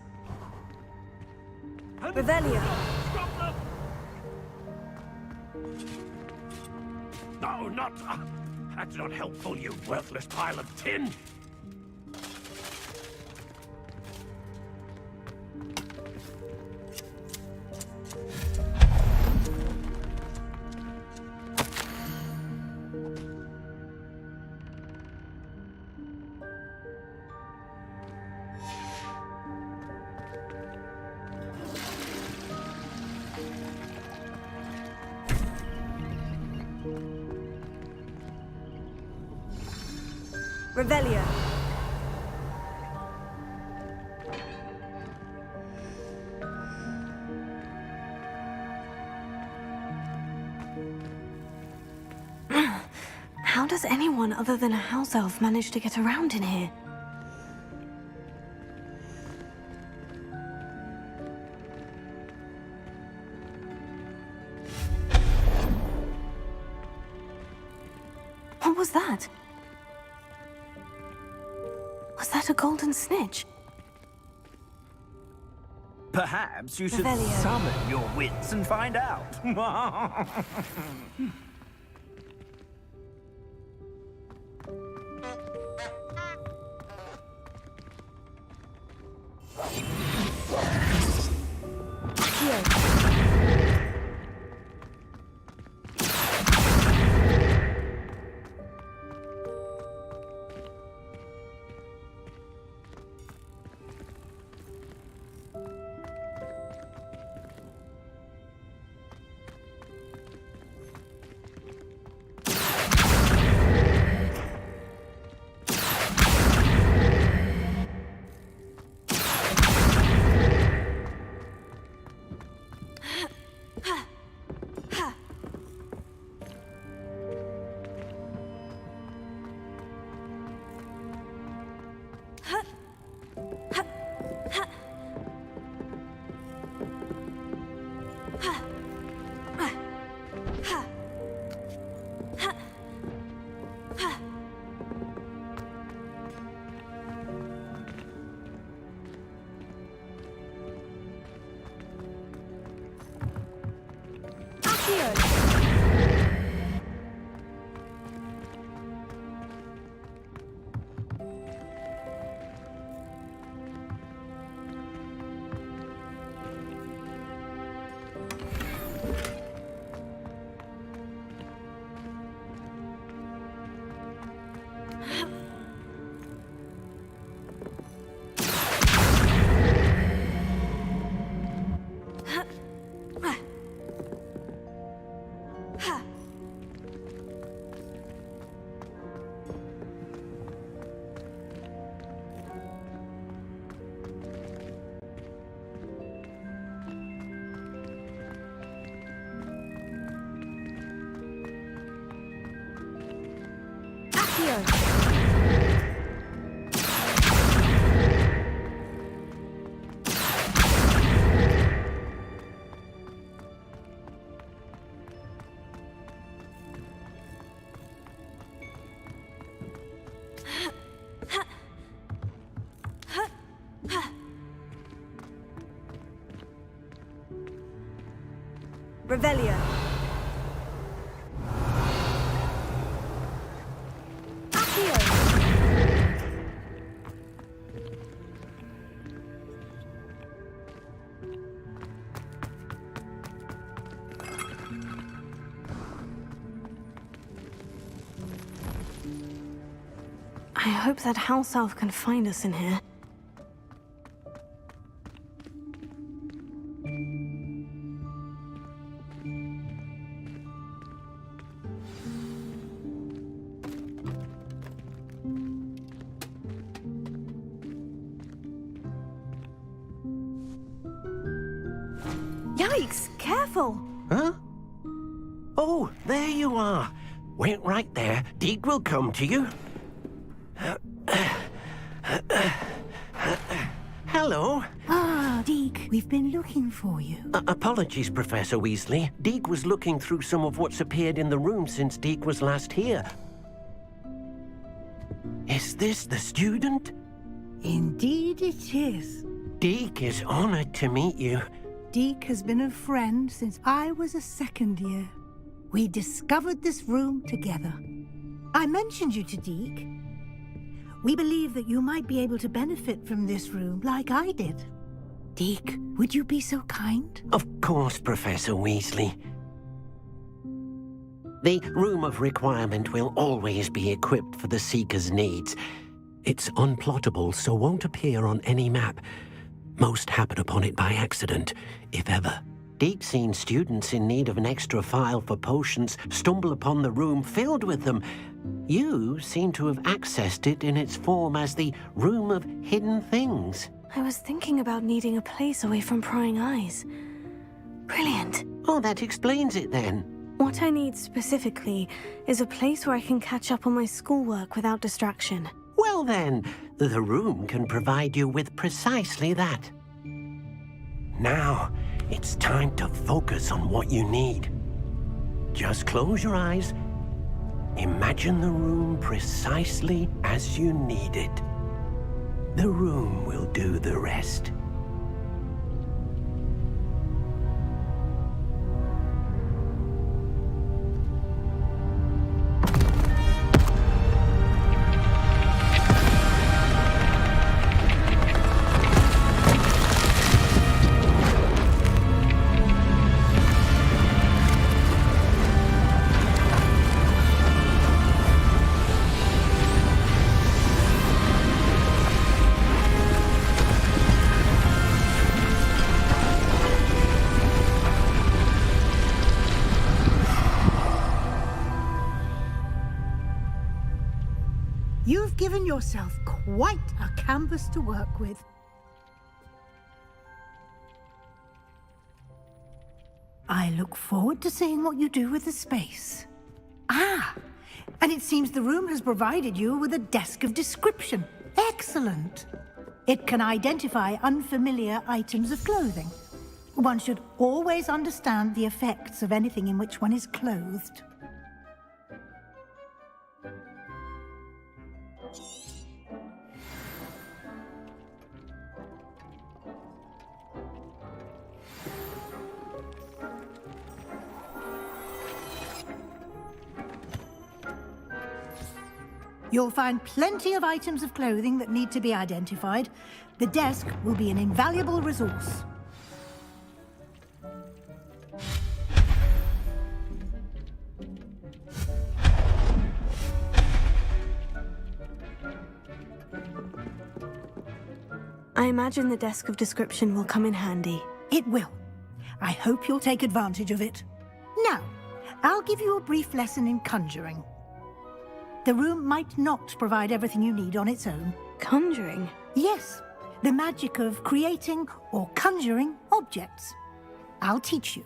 Revelio. No, not... that's not helpful, you worthless pile of tin! Revelio. How does anyone other than a house elf manage to get around in here? What was that? Was that a golden snitch? Perhaps you should Revelio. summon your wits and find out. Revelio. I hope that house elf can find us in here. Yikes! Careful! Huh? Oh, there you are. Wait right there. Deke will come to you. Hello. Ah, Deke, we've been looking for you. Apologies, Professor Weasley. Deke was looking through some of what's appeared in the room since Deke was last here. Is this the student? Indeed it is. Deke is honored to meet you. Deke has been a friend since I was a second year. We discovered this room together. I mentioned you to Deke. We believe that you might be able to benefit from this room like I did. Deke, would you be so kind? Of course, Professor Weasley. The Room of Requirement will always be equipped for the Seeker's needs. It's unplottable, so won't appear on any map. Most happen upon it by accident, if ever. Deke's seen students in need of an extra file for potions stumble upon the room filled with them. You seem to have accessed it in its form as the Room of Hidden Things. I was thinking about needing a place away from prying eyes. Brilliant. Oh, that explains it then. What I need specifically is a place where I can catch up on my schoolwork without distraction. Well then, the room can provide you with precisely that. Now, it's time to focus on what you need. Just close your eyes. Imagine the room precisely as you need it. The room will do the rest. You've given yourself quite a canvas to work with. I look forward to seeing what you do with the space. Ah, and it seems the room has provided you with a desk of description. Excellent. It can identify unfamiliar items of clothing. One should always understand the effects of anything in which one is clothed. You'll find plenty of items of clothing that need to be identified. The desk will be an invaluable resource. I imagine the desk of description will come in handy. It will. I hope you'll take advantage of it. Now, I'll give you a brief lesson in conjuring. The room might not provide everything you need on its own. Conjuring? Yes, the magic of creating or conjuring objects. I'll teach you.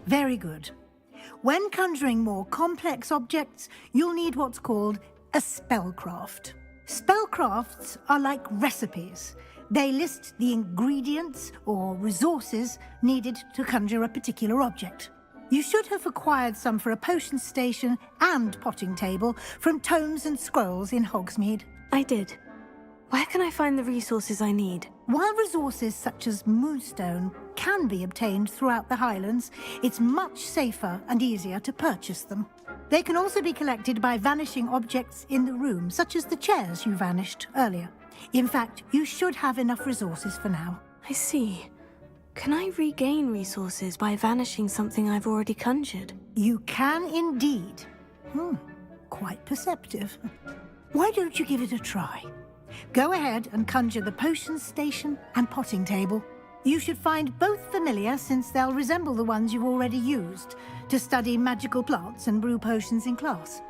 Very good. When conjuring more complex objects, you'll need what's called a spellcraft. Spellcrafts are like recipes. They list the ingredients or resources needed to conjure a particular object. You should have acquired some for a potion station and potting table from tomes and scrolls in Hogsmeade. I did. Where can I find the resources I need? While resources such as moonstone can be obtained throughout the Highlands, it's much safer and easier to purchase them. They can also be collected by vanishing objects in the room, such as the chairs you vanished earlier. In fact, you should have enough resources for now. I see. Can I regain resources by vanishing something I've already conjured? You can indeed. Quite perceptive. Why don't you give it a try? Go ahead and conjure the potion station and potting table. You should find both familiar, since they'll resemble the ones you've already used to study magical plants and brew potions in class.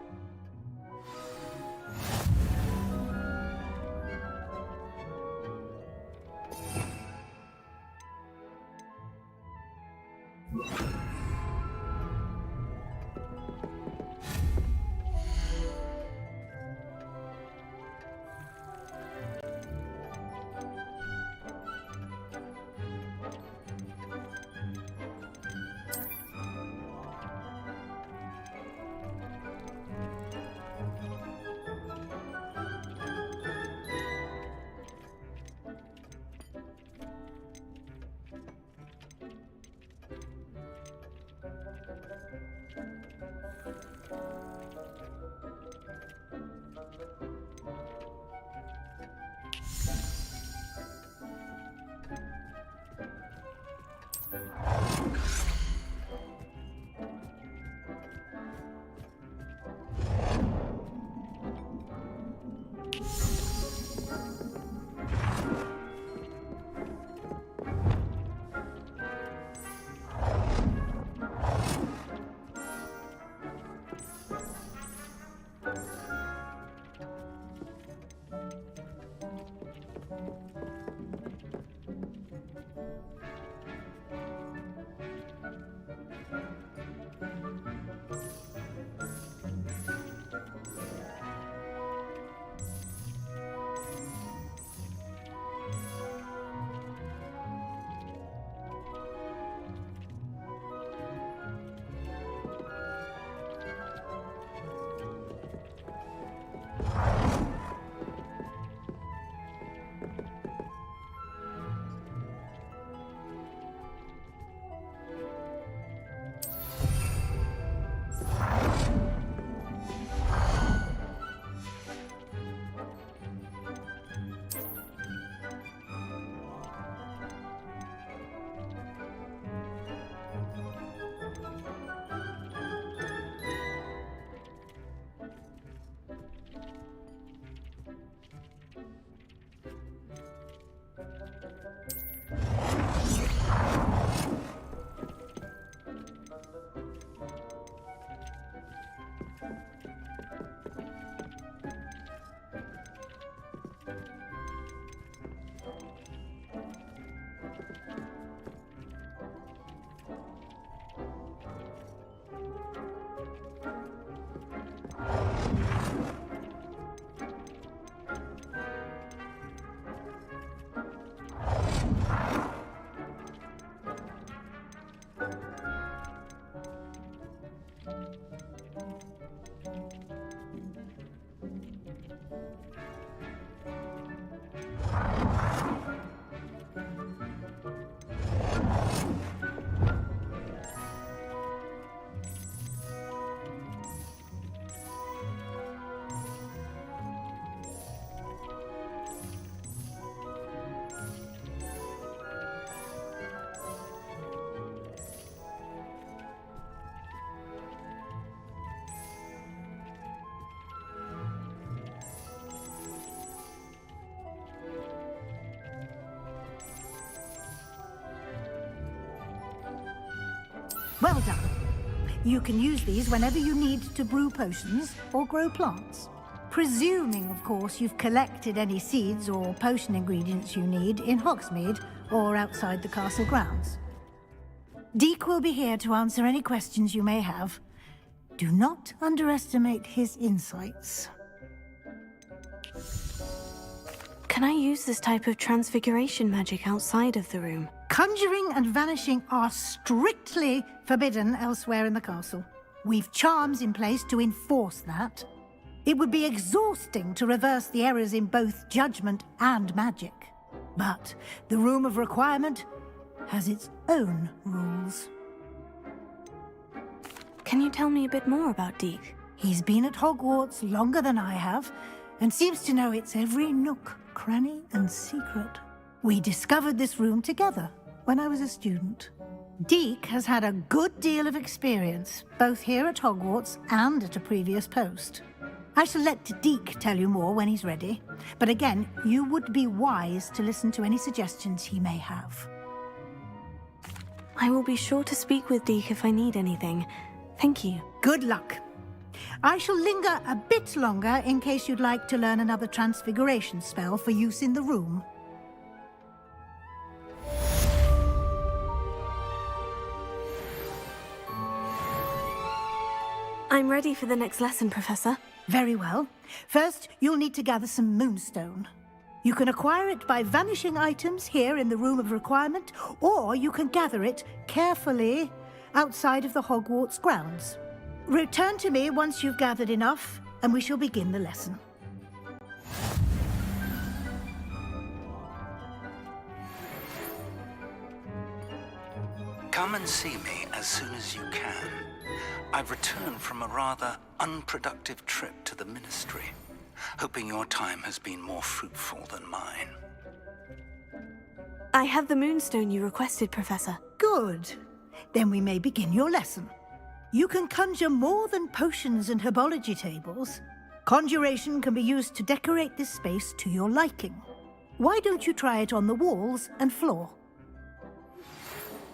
Well done. You can use these whenever you need to brew potions or grow plants. Presuming, of course, you've collected any seeds or potion ingredients you need in Hogsmeade or outside the castle grounds. Deek will be here to answer any questions you may have. Do not underestimate his insights. Can I use this type of transfiguration magic outside of the room? Conjuring and vanishing are strictly forbidden elsewhere in the castle. We've charms in place to enforce that. It would be exhausting to reverse the errors in both judgment and magic. But the Room of Requirement has its own rules. Can you tell me a bit more about Deek? He's been at Hogwarts longer than I have, and seems to know its every nook, cranny, and secret. We discovered this room together when I was a student. Deek has had a good deal of experience, both here at Hogwarts and at a previous post. I shall let Deek tell you more when he's ready, but again, you would be wise to listen to any suggestions he may have. I will be sure to speak with Deek if I need anything. Thank you. Good luck. I shall linger a bit longer in case you'd like to learn another transfiguration spell for use in the room. I'm ready for the next lesson, Professor. Very well. First, you'll need to gather some moonstone. You can acquire it by vanishing items here in the Room of Requirement, or you can gather it carefully outside of the Hogwarts grounds. Return to me once you've gathered enough, and we shall begin the lesson. Come and see me as soon as you can. I've returned from a rather unproductive trip to the Ministry, hoping your time has been more fruitful than mine. I have the moonstone you requested, Professor. Good. Then we may begin your lesson. You can conjure more than potions and herbology tables. Conjuration can be used to decorate this space to your liking. Why don't you try it on the walls and floor?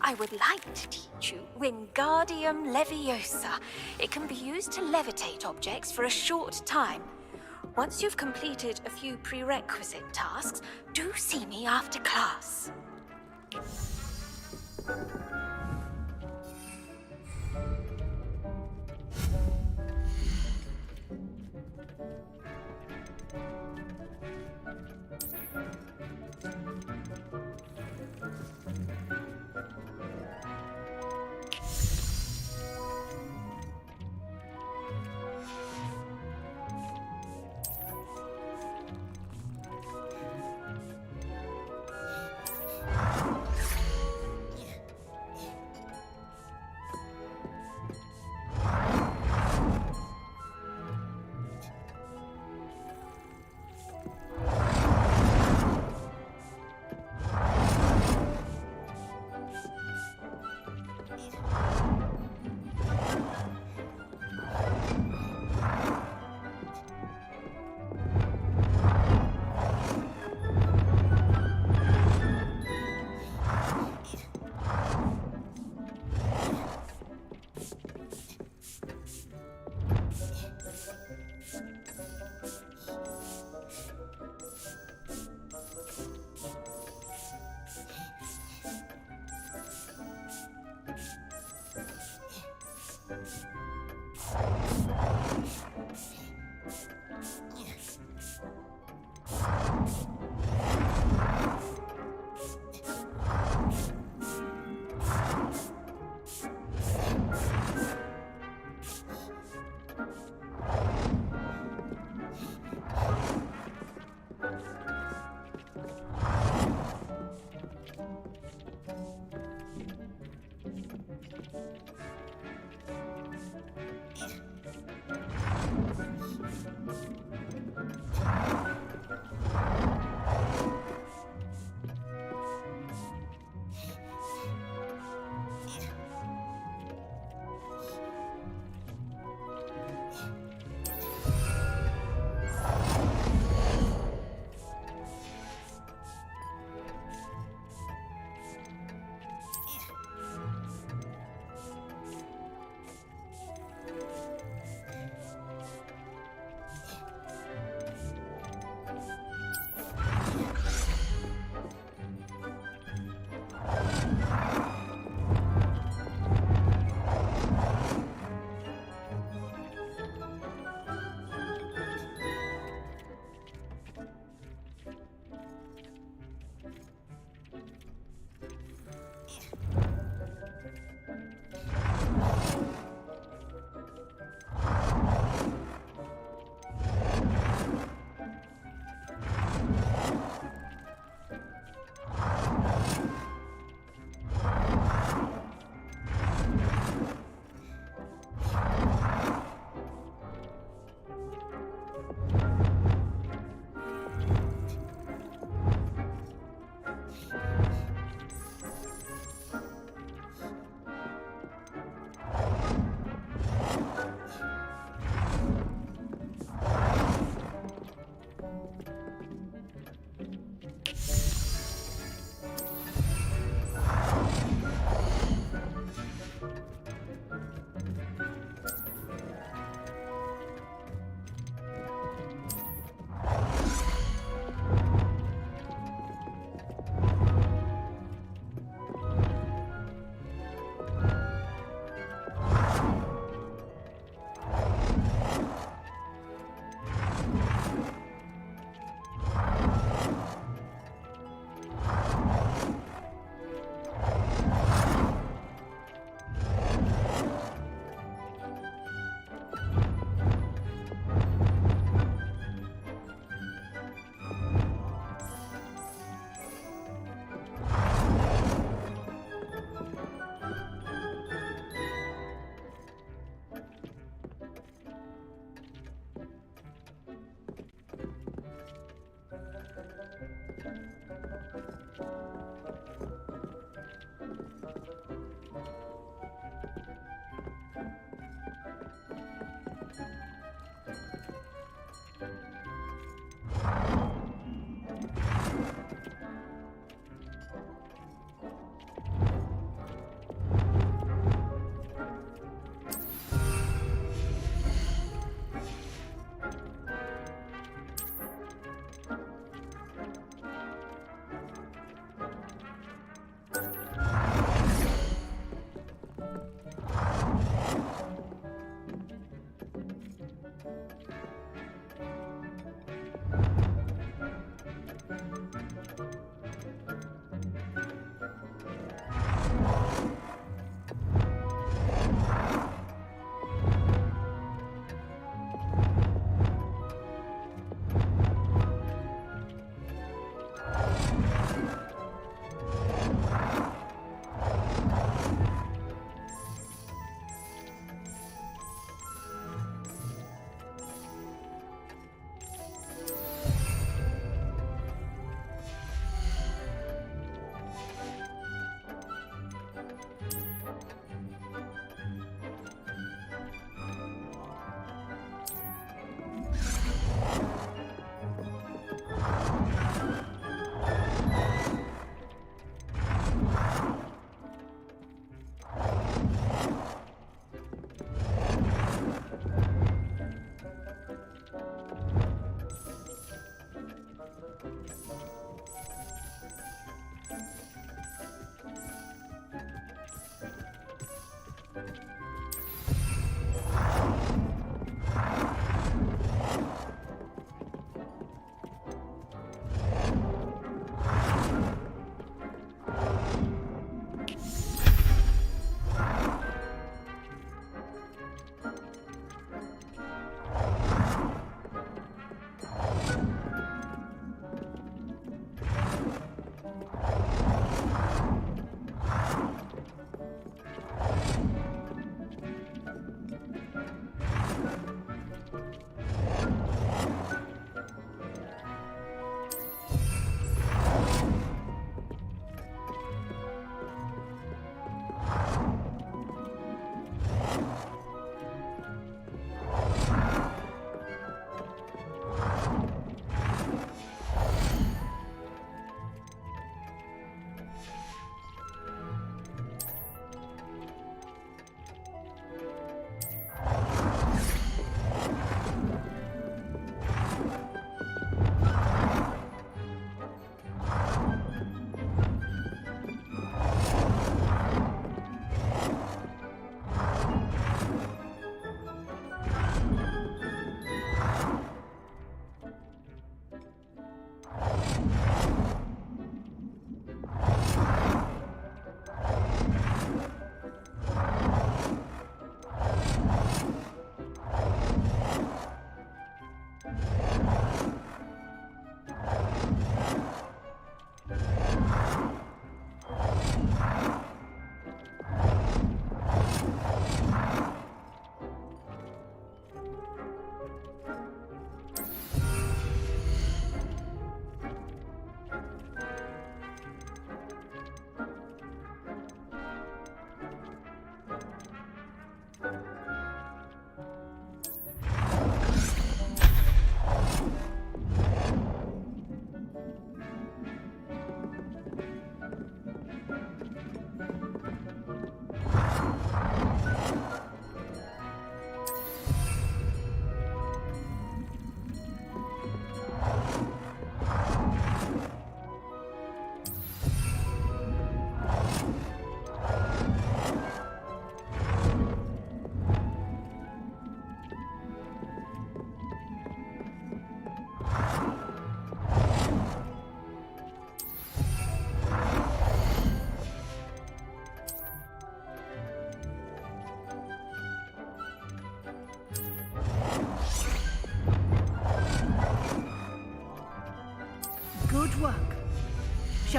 I would like to teach you Wingardium Leviosa. It can be used to levitate objects for a short time. Once you've completed a few prerequisite tasks, do see me after class.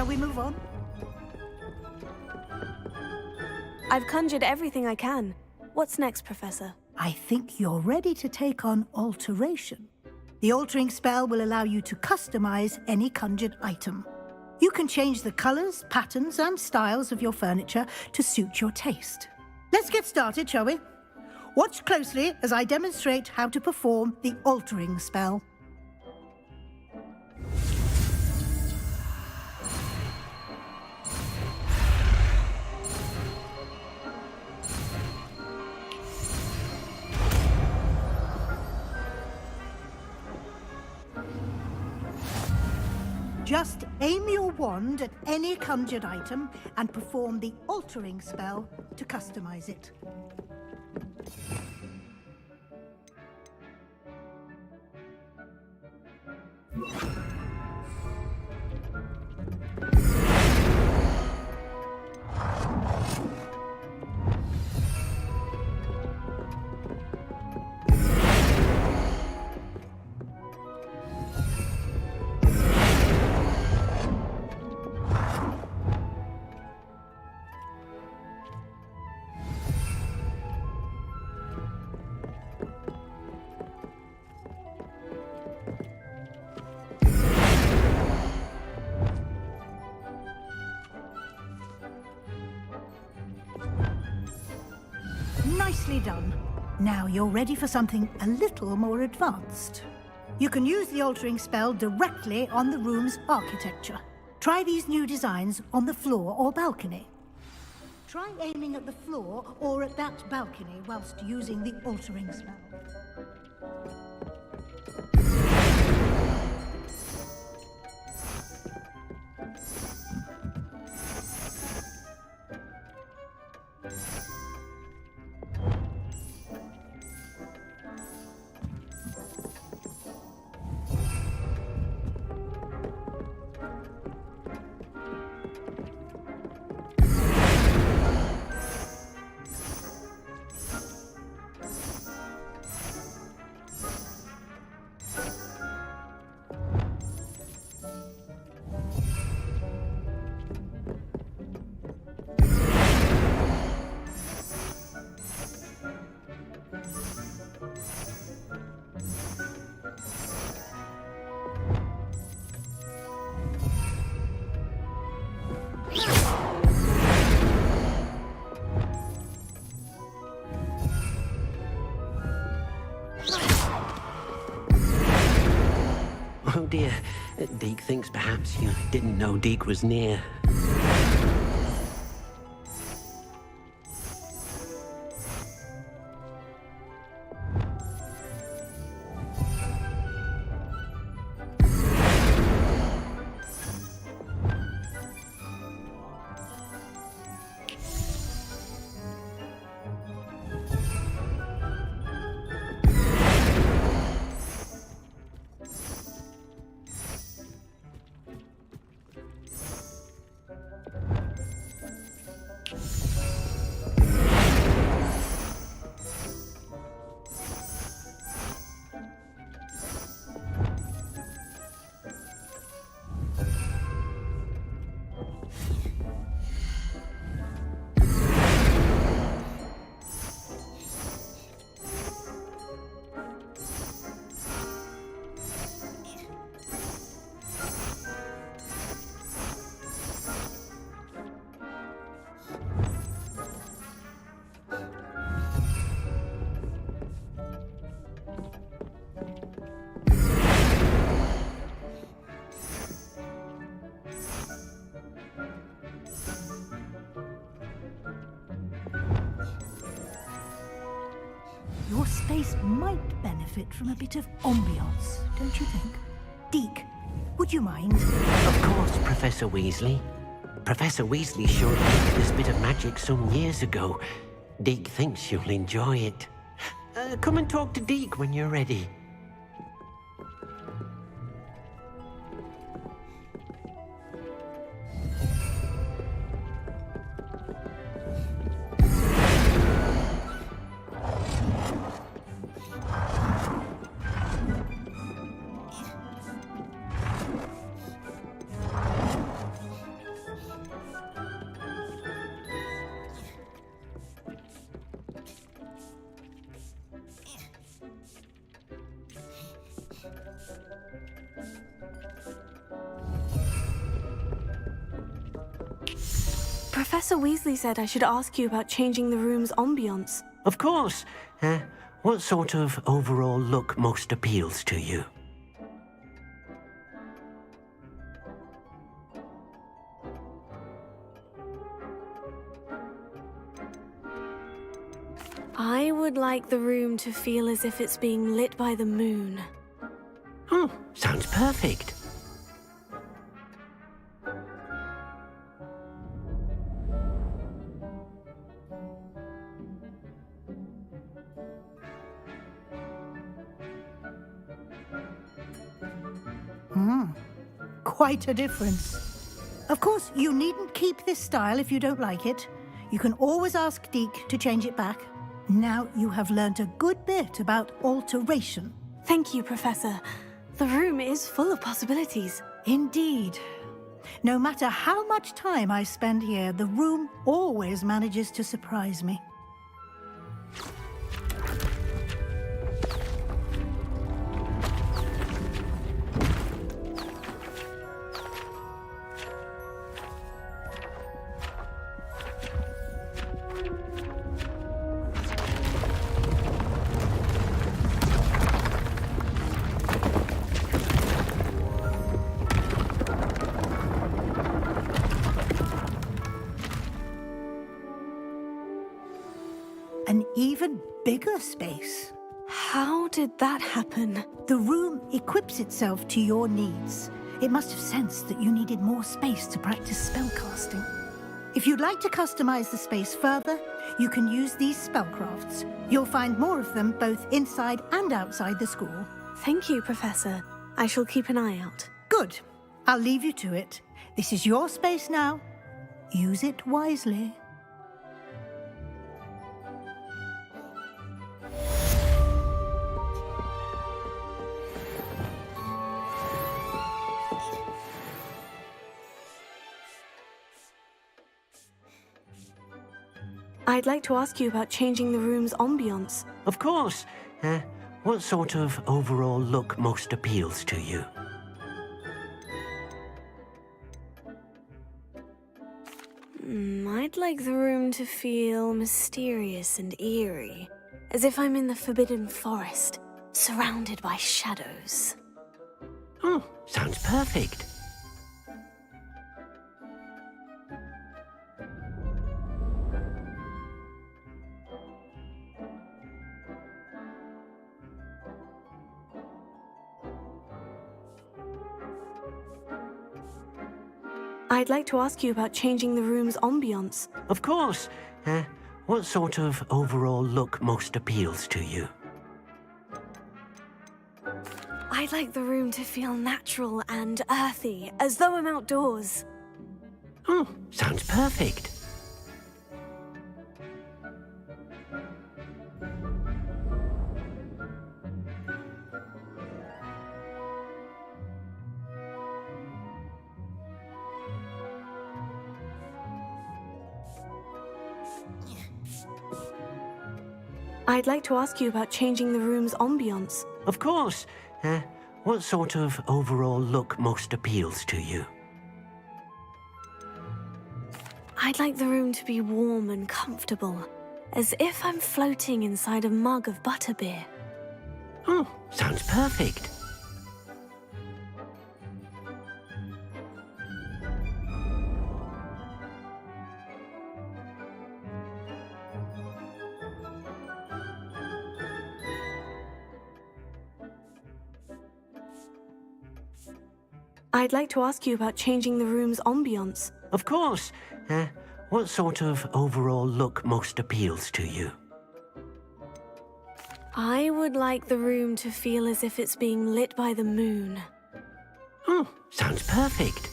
Shall we move on? I've conjured everything I can. What's next, Professor? I think you're ready to take on alteration. The altering spell will allow you to customize any conjured item. You can change the colors, patterns, and styles of your furniture to suit your taste. Let's get started, shall we? Watch closely as I demonstrate how to perform the altering spell. Just aim your wand at any conjured item and perform the altering spell to customize it. Nicely done. Now you're ready for something a little more advanced. You can use the altering spell directly on the room's architecture. Try these new designs on the floor or balcony. Try aiming at the floor or at that balcony whilst using the altering spell. Oh dear, Deke thinks perhaps you didn't know Deke was near. Your space might benefit from a bit of ambiance, don't you think? Deke, would you mind? Of course, Professor Weasley. Professor Weasley showed Deke this bit of magic some years ago. Deke thinks you'll enjoy it. Come and talk to Deke when you're ready. Professor Weasley said I should ask you about changing the room's ambience. Of course. What sort of overall look most appeals to you? I would like the room to feel as if it's being lit by the moon. Oh, sounds perfect. Quite a difference. Of course, you needn't keep this style if you don't like it. You can always ask Deke to change it back. Now you have learnt a good bit about alteration. Thank you, Professor. The room is full of possibilities. Indeed. No matter how much time I spend here, the room always manages to surprise me. An even bigger space. How did that happen? The room equips itself to your needs. It must have sensed that you needed more space to practice spellcasting. If you'd like to customize the space further, you can use these spellcrafts. You'll find more of them both inside and outside the school. Thank you, Professor. I shall keep an eye out. Good. I'll leave you to it. This is your space now. Use it wisely. I'd like to ask you about changing the room's ambience. Of course. What sort of overall look most appeals to you? I'd like the room to feel mysterious and eerie, as if I'm in the Forbidden Forest, surrounded by shadows. Oh, sounds perfect. I'd like to ask you about changing the room's ambience. Of course. What sort of overall look most appeals to you? I'd like the room to feel natural and earthy, as though I'm outdoors. Oh, sounds perfect. I'd like to ask you about changing the room's ambience. Of course. What sort of overall look most appeals to you? I'd like the room to be warm and comfortable, as if I'm floating inside a mug of butterbeer. Oh, sounds perfect. I'd like to ask you about changing the room's ambience. Of course. What sort of overall look most appeals to you? I would like the room to feel as if it's being lit by the moon. Oh, sounds perfect.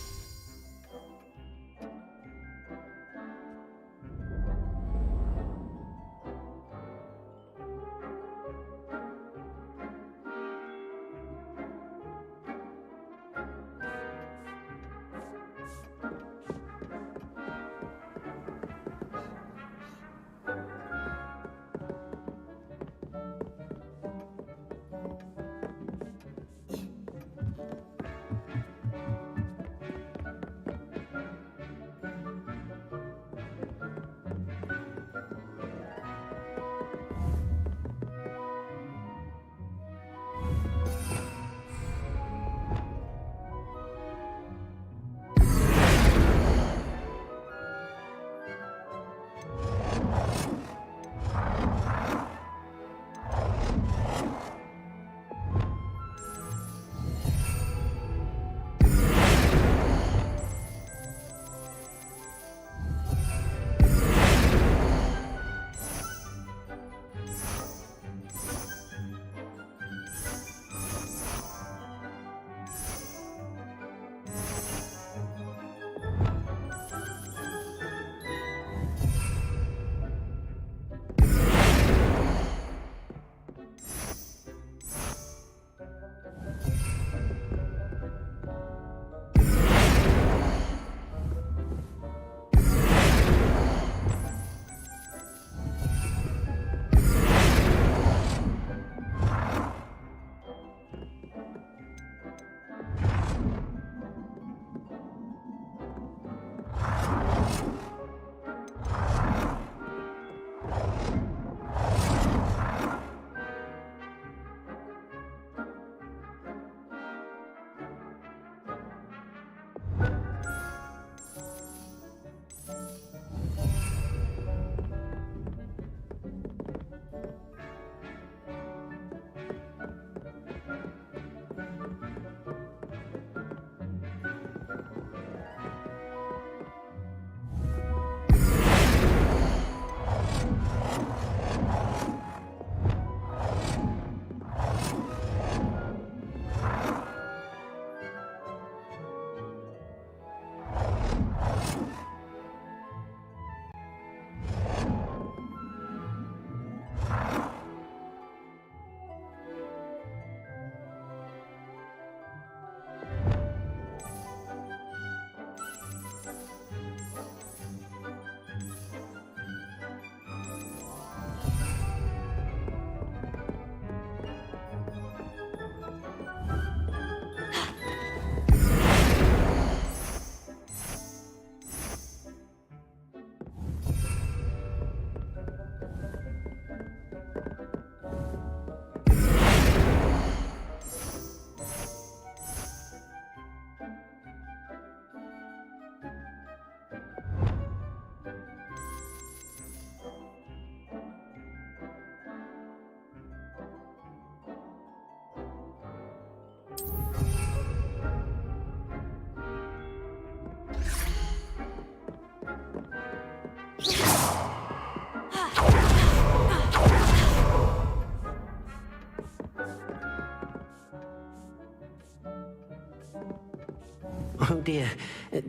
Oh dear.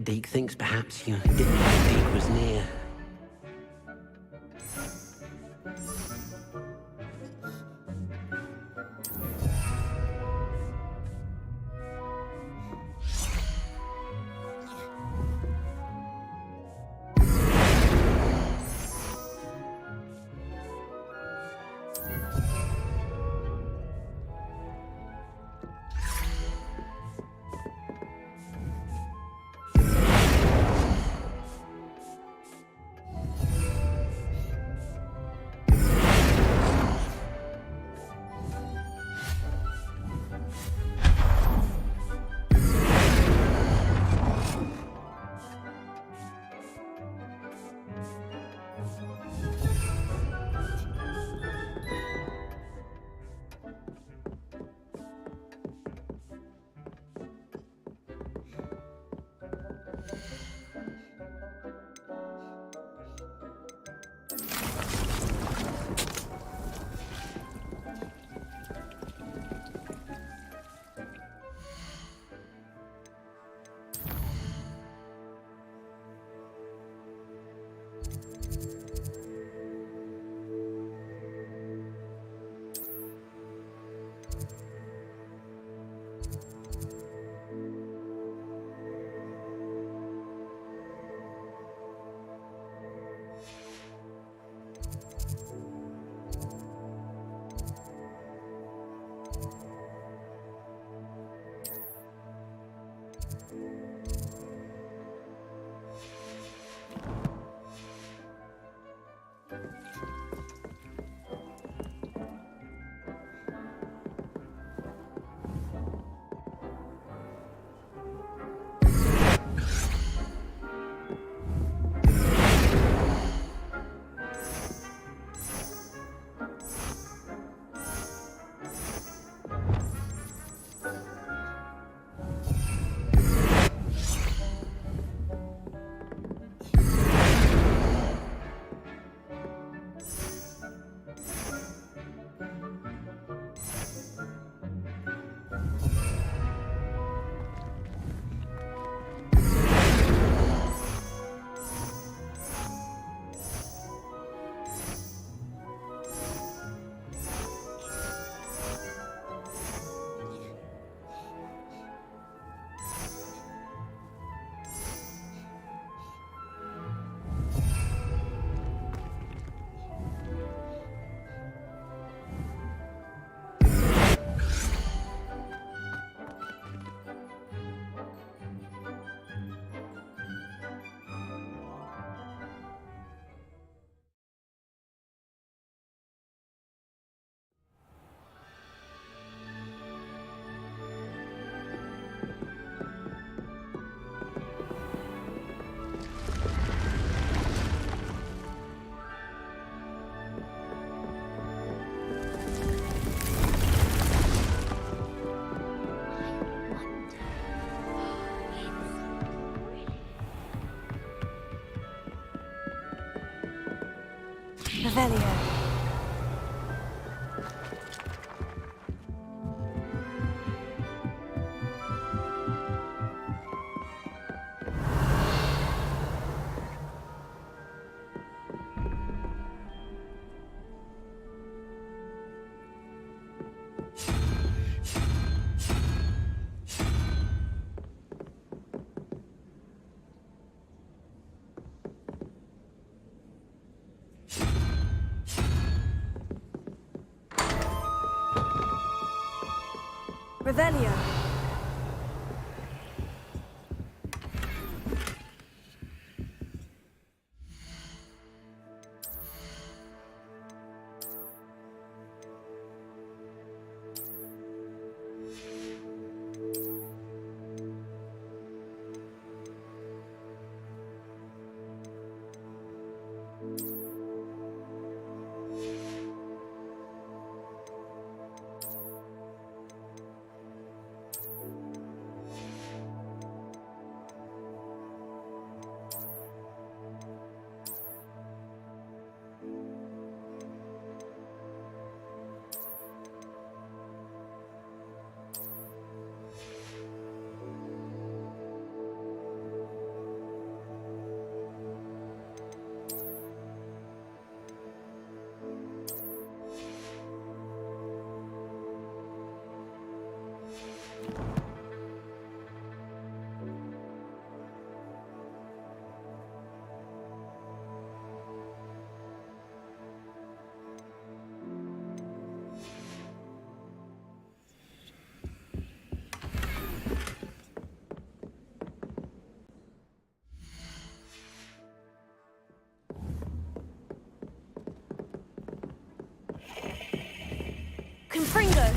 Deke thinks perhaps you didn't know Deke was near. Revelio. Revelio. Fringo!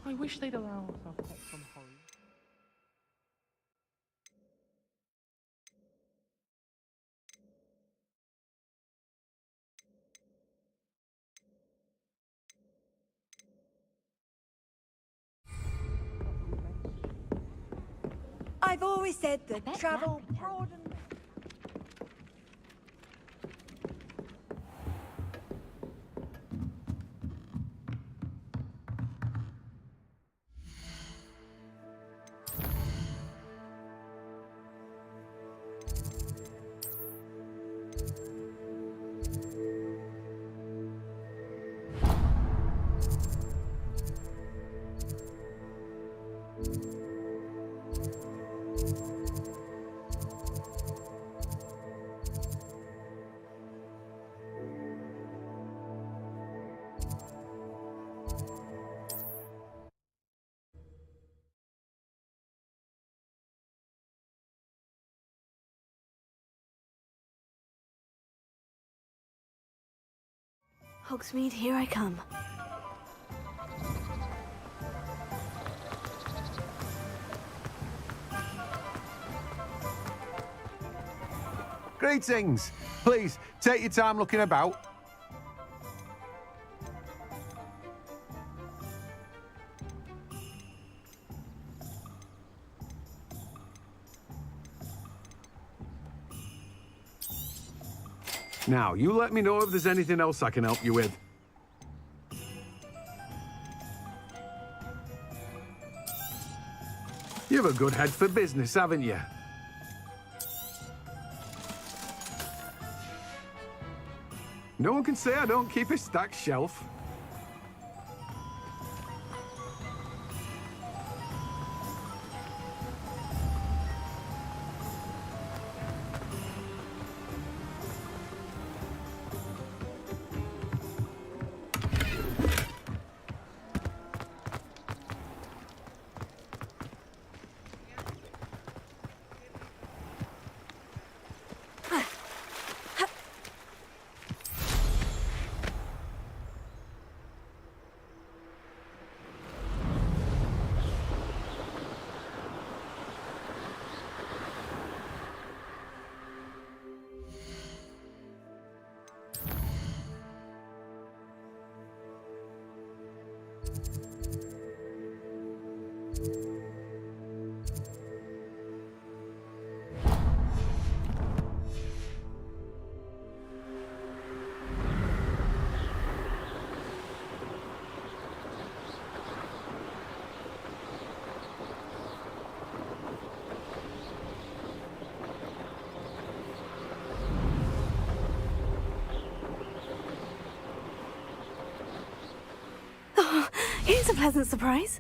I wish they'd allow us our pets from home. I've always said that travel broadens. Hogsmeade, here I come. Greetings. Please, take your time looking about. Now, you let me know if there's anything else I can help you with. You've a good head for business, haven't you? No one can say I don't keep a stacked shelf. Here's a pleasant surprise.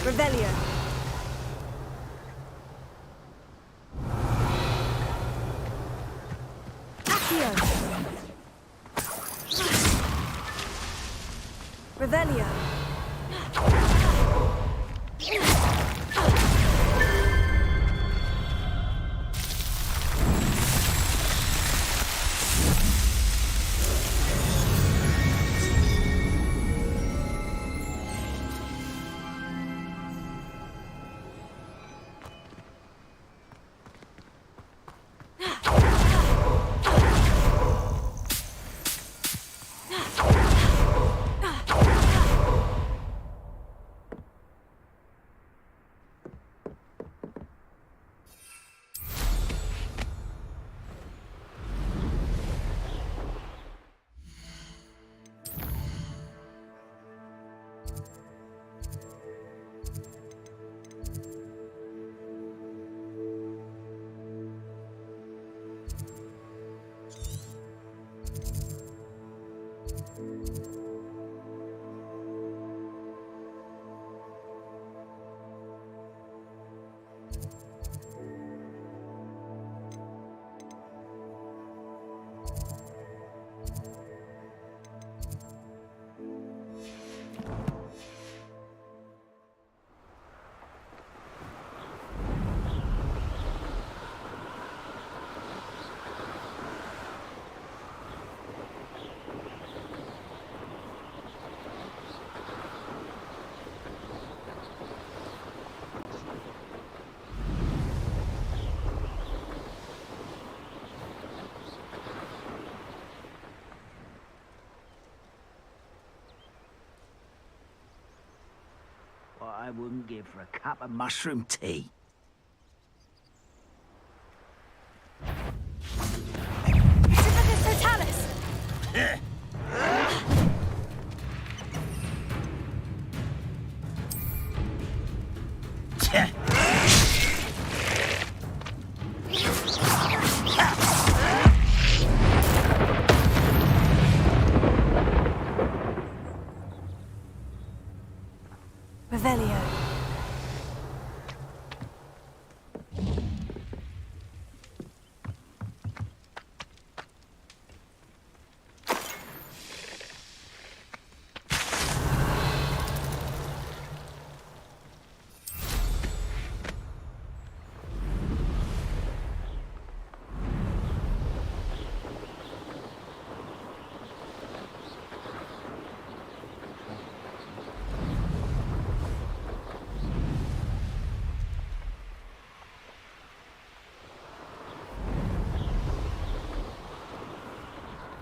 Revelio. Accio. Revelio. I wouldn't give for a cup of mushroom tea. Totalis! Revelio.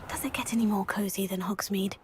Does it get any more cozy than Hogsmeade?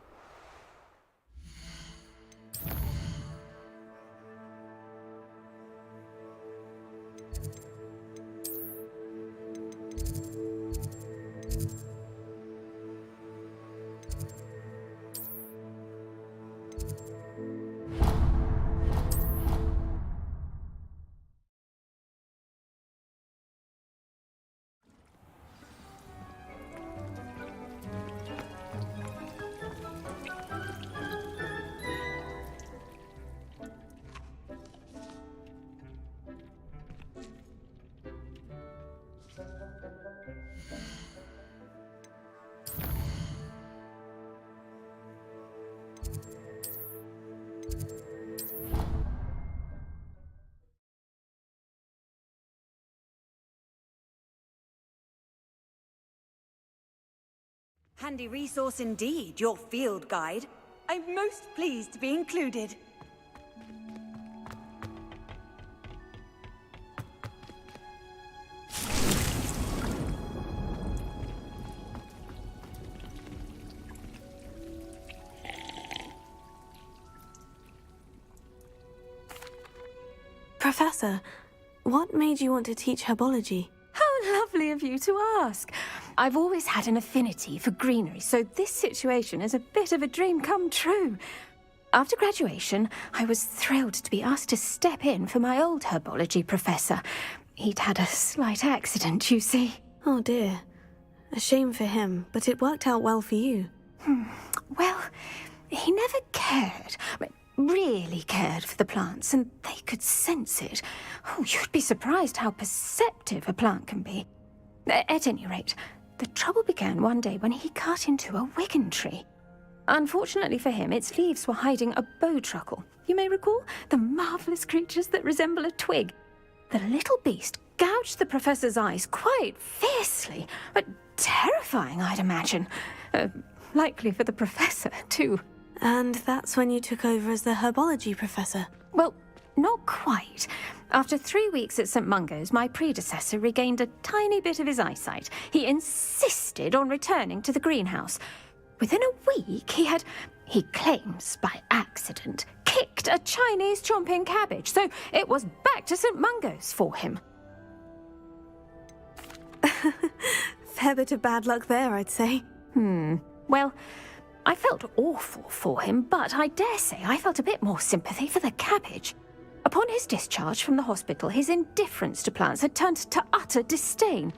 Handy resource indeed, your field guide. I'm most pleased to be included. Professor, what made you want to teach herbology? How lovely of you to ask. I've always had an affinity for greenery, so this situation is a bit of a dream come true. After graduation, I was thrilled to be asked to step in for my old herbology professor. He'd had a slight accident, you see. Oh dear. A shame for him, but it worked out well for you. Well, he never cared. Really cared for the plants, and they could sense it. Oh, you'd be surprised how perceptive a plant can be. At any rate, the trouble began one day when he cut into a wigan tree. Unfortunately for him, its leaves were hiding a bowtruckle. You may recall the marvellous creatures that resemble a twig. The little beast gouged the professor's eyes quite fiercely, but terrifying, I'd imagine. Likely for the professor, too. And that's when you took over as the herbology professor? Well, not quite. After 3 weeks at St. Mungo's, my predecessor regained a tiny bit of his eyesight. He insisted on returning to the greenhouse. Within a week, he claims by accident, kicked a Chinese chomping cabbage, so it was back to St. Mungo's for him. Fair bit of bad luck there, I'd say. Well, I felt awful for him, but I dare say I felt a bit more sympathy for the cabbage. Upon his discharge from the hospital, his indifference to plants had turned to utter disdain.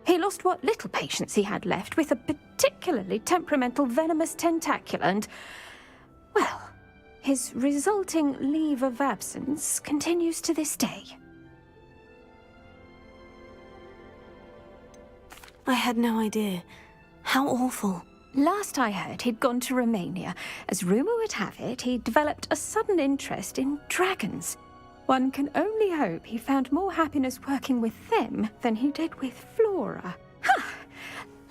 He lost what little patience he had left with a particularly temperamental venomous tentacula and, well, his resulting leave of absence continues to this day. I had no idea. How awful. Last I heard, he'd gone to Romania. As rumour would have it, he'd developed a sudden interest in dragons. One can only hope he found more happiness working with them than he did with Flora.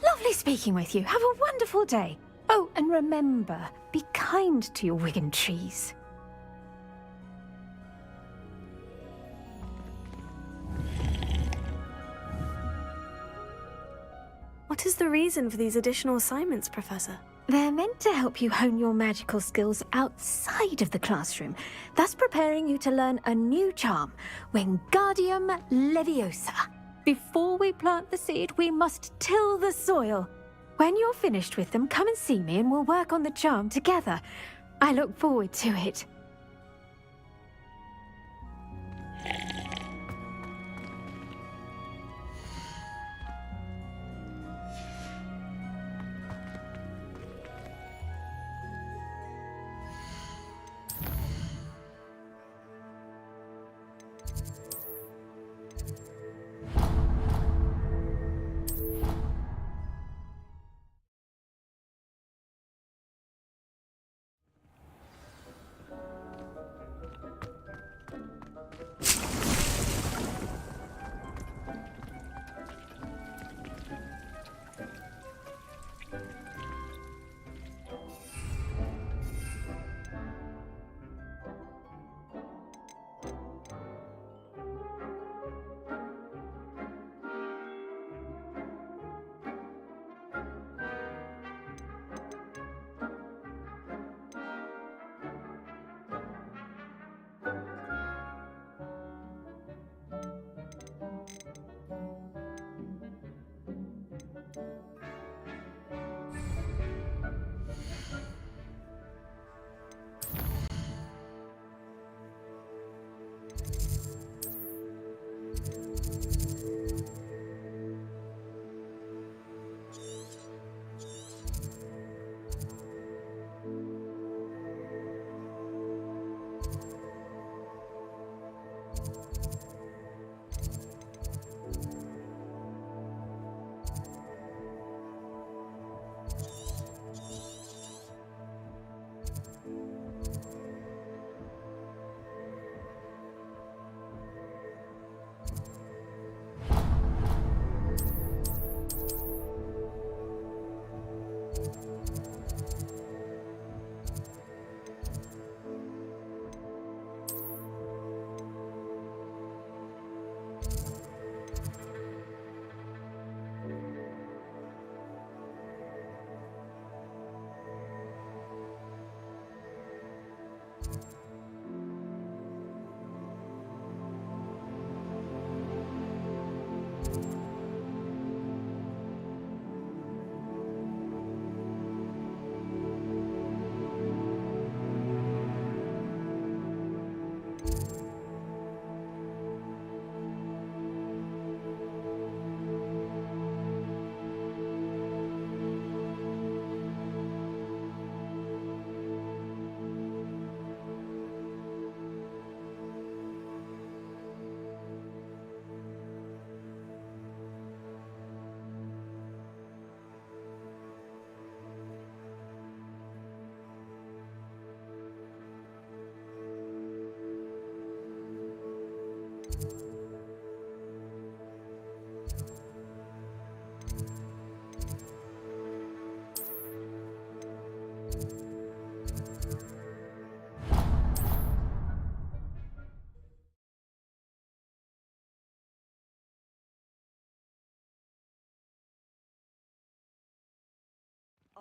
Lovely speaking with you. Have a wonderful day. Oh, and remember, be kind to your wigan trees. What is the reason for these additional assignments, Professor? They're meant to help you hone your magical skills outside of the classroom, thus preparing you to learn a new charm, Wingardium Leviosa. Before we plant the seed, we must till the soil. When you're finished with them, come and see me and we'll work on the charm together. I look forward to it.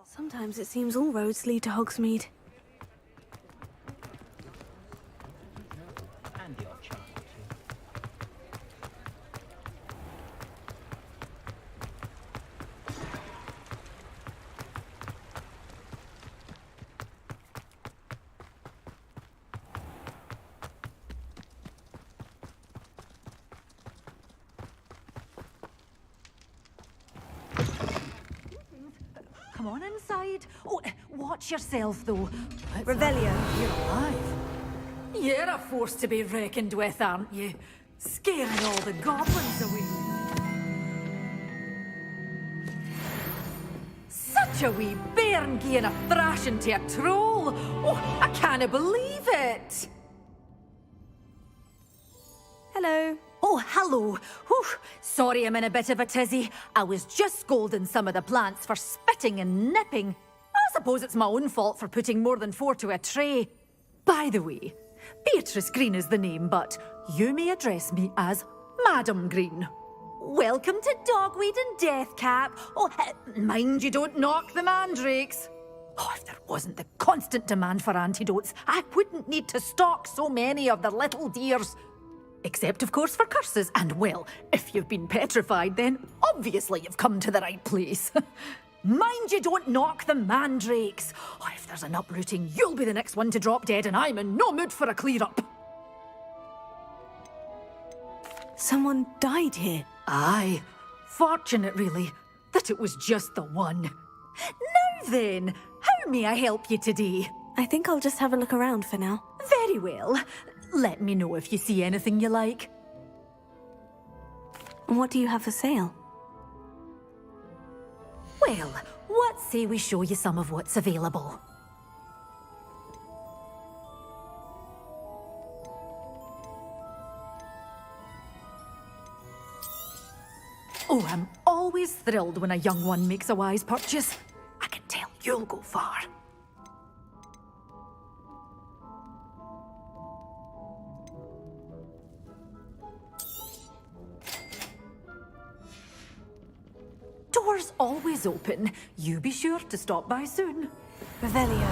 Sometimes it seems all roads lead to Hogsmeade. Come on inside. Oh, watch yourself, though. Revelio. You're alive. You're a force to be reckoned with, aren't you? Scaring all the goblins away. Such a wee bairn giving a thrashing to a troll. Oh, I can't believe it. Hello. Oh, hello. Whew. Sorry I'm in a bit of a tizzy. I was just scolding some of the plants for spitting and nipping. I suppose it's my own fault for putting more than 4 to a tray. By the way, Beatrice Green is the name, but you may address me as Madam Green. Welcome to Dogweed and Deathcap. Oh, mind you don't knock the mandrakes. Oh, if there wasn't the constant demand for antidotes, I wouldn't need to stock so many of the little dears. Except, of course, for curses. And, well, if you've been petrified, then obviously you've come to the right place. Mind you don't knock the mandrakes. Oh, if there's an uprooting, you'll be the next one to drop dead, and I'm in no mood for a clear-up. Someone died here. Aye. Fortunate, really, that it was just the one. Now then, how may I help you today? I think I'll just have a look around for now. Very well. Let me know if you see anything you like. What do you have for sale? Well, what say we show you some of what's available? Oh, I'm always thrilled when a young one makes a wise purchase. I can tell you'll go far. Doors always open. You be sure to stop by soon. Revelio.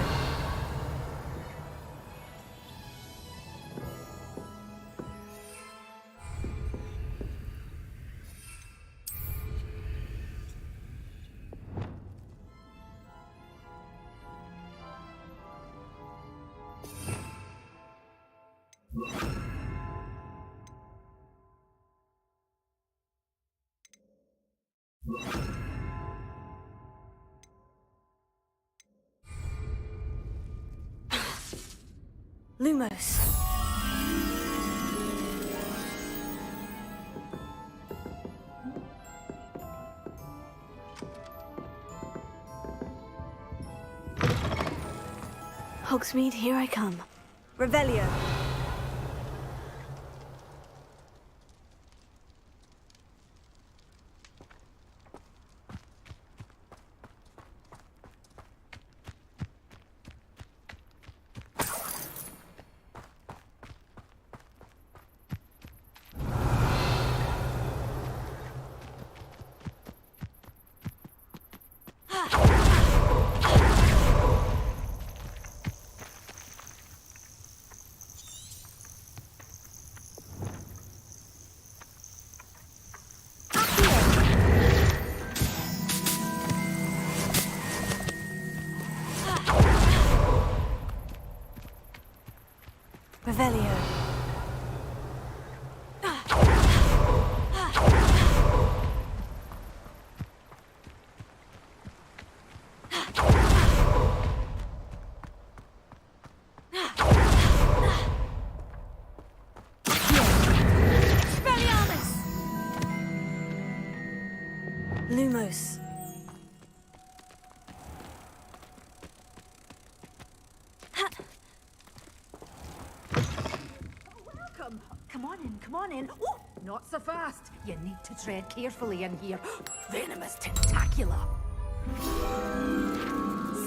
Lumos. Hogsmeade, here I come. Revelio. Revelio. Lumos. Welcome. Come on in, come on in. Oh, not so fast. You need to tread carefully in here. Venomous tentacula.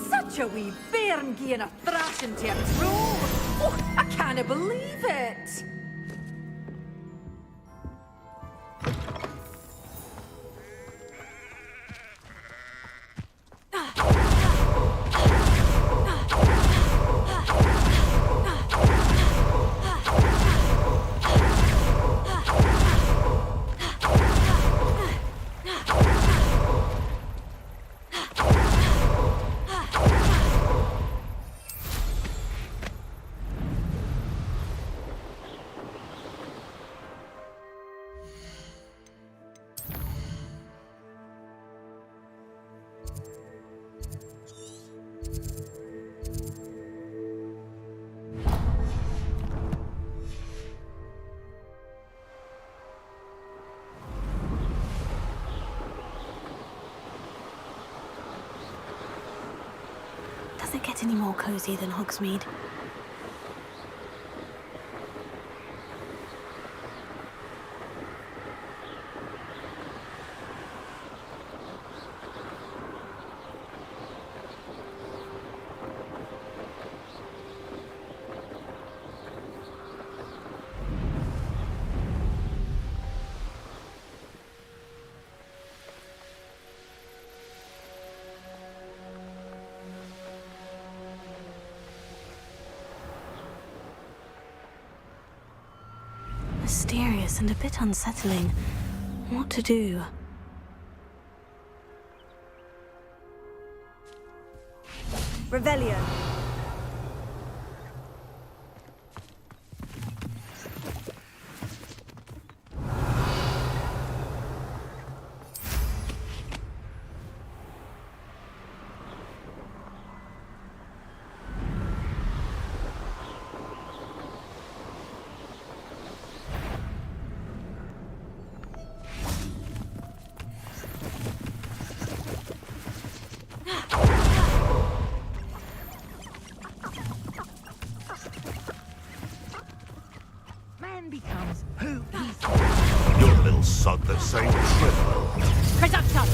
Such a wee bairn giving a thrashing to a troll. Oh, I can't believe it. Does it get any more cozy than Hogsmeade? Mysterious and a bit unsettling. What to do? Revelio. Man becomes who he You're a little sod that Saint Triple. Production!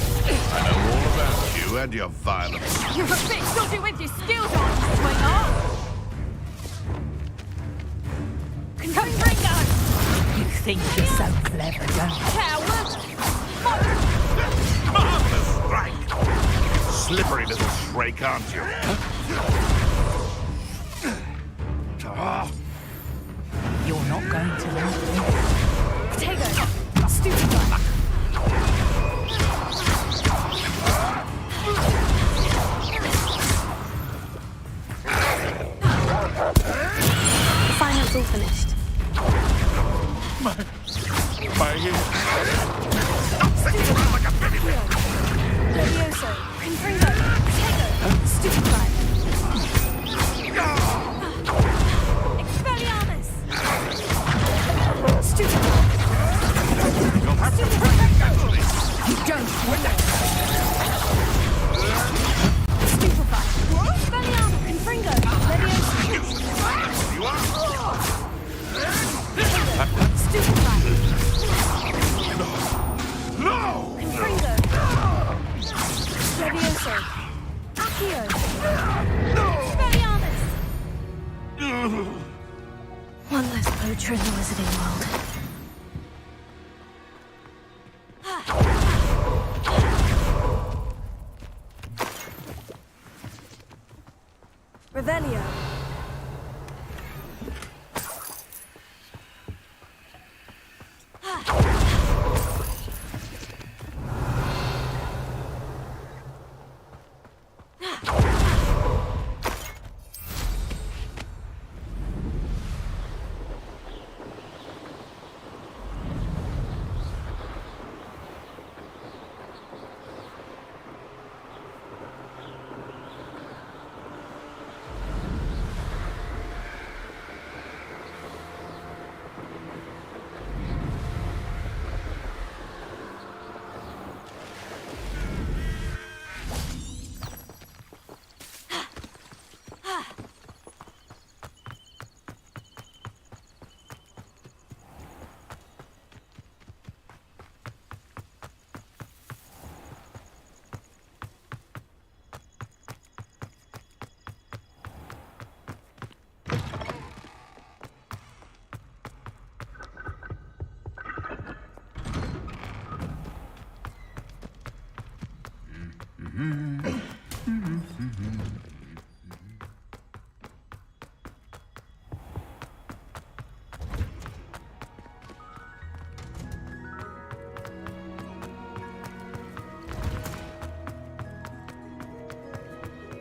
I know all about you and your violence. You're a bit dodgy with your skills on, sweetheart! Confringo! You think you're so clever, don't you? Coward! Marvelous strike! Slippery little shrike, aren't you? You're not going to like this. Potato! Stupid one! Finance all finished. My ears. Stop sitting around like a baby. Levioso, Confringo, Potato, Stupid Fly. Expelliarmus! Stupid Fly. You'll have to protect that police. You don't win it! Stupid Fly. Expelliarmus, Confringo, Levioso. You are. Stupid Fly. No! Confringo. Levioso. Accio. Expelliarmus. One less poacher in the wizarding world. Revelio.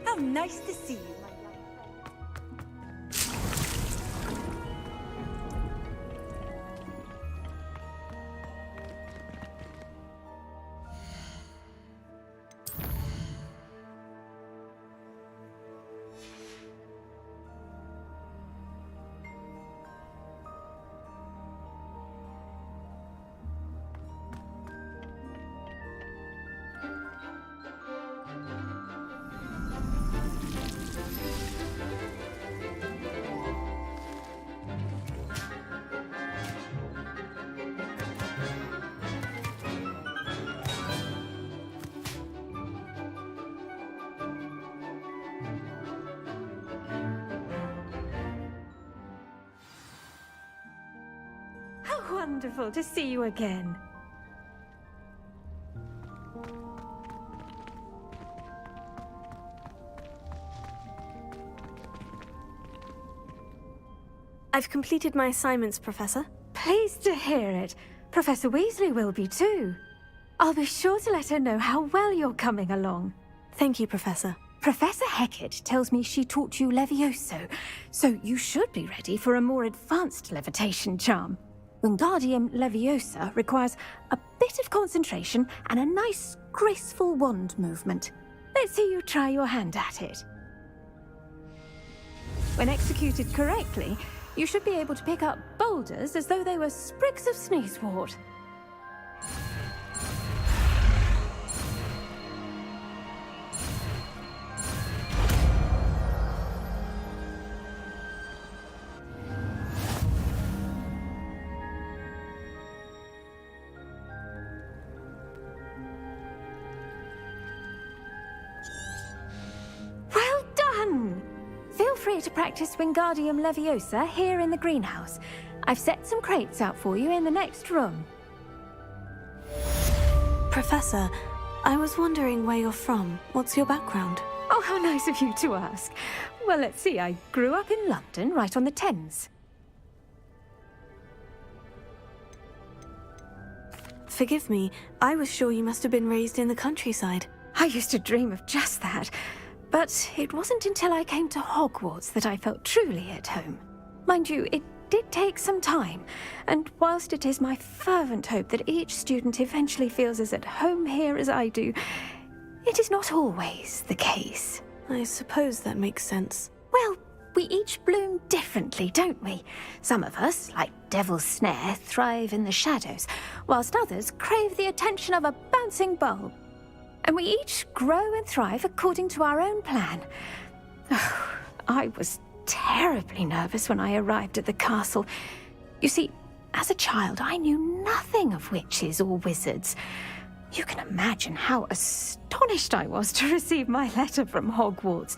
How nice to see you, my young friend. How wonderful to see you again. I've completed my assignments, Professor. pleased to hear it. Professor Weasley will be too. I'll be sure to let her know how well you're coming along. Thank you, Professor. Professor Hecat tells me she taught you Levioso, so you should be ready for a more advanced levitation charm. Wingardium Leviosa requires a bit of concentration and a nice, graceful wand movement. Let's see you try your hand at it. When executed correctly, you should be able to pick up boulders as though they were sprigs of sneezewort. Well done! Feel free to practice Wingardium Leviosa here in the greenhouse. I've set some crates out for you in the next room. Professor, I was wondering where you're from. What's your background? Oh, how nice of you to ask. Well, let's see. I grew up in London, right on the Thames. Forgive me, I was sure you must have been raised in the countryside. I used to dream of just that. But it wasn't until I came to Hogwarts that I felt truly at home. Mind you, it did take some time, and whilst it is my fervent hope that each student eventually feels as at home here as I do, it is not always the case. I suppose that makes sense. Well, we each bloom differently, don't we? Some of us, like Devil's Snare, thrive in the shadows, whilst others crave the attention of a bouncing bulb. And we each grow and thrive according to our own plan. Oh, I was terribly nervous when I arrived at the castle. You see, as a child, I knew nothing of witches or wizards. You can imagine how astonished I was to receive my letter from Hogwarts.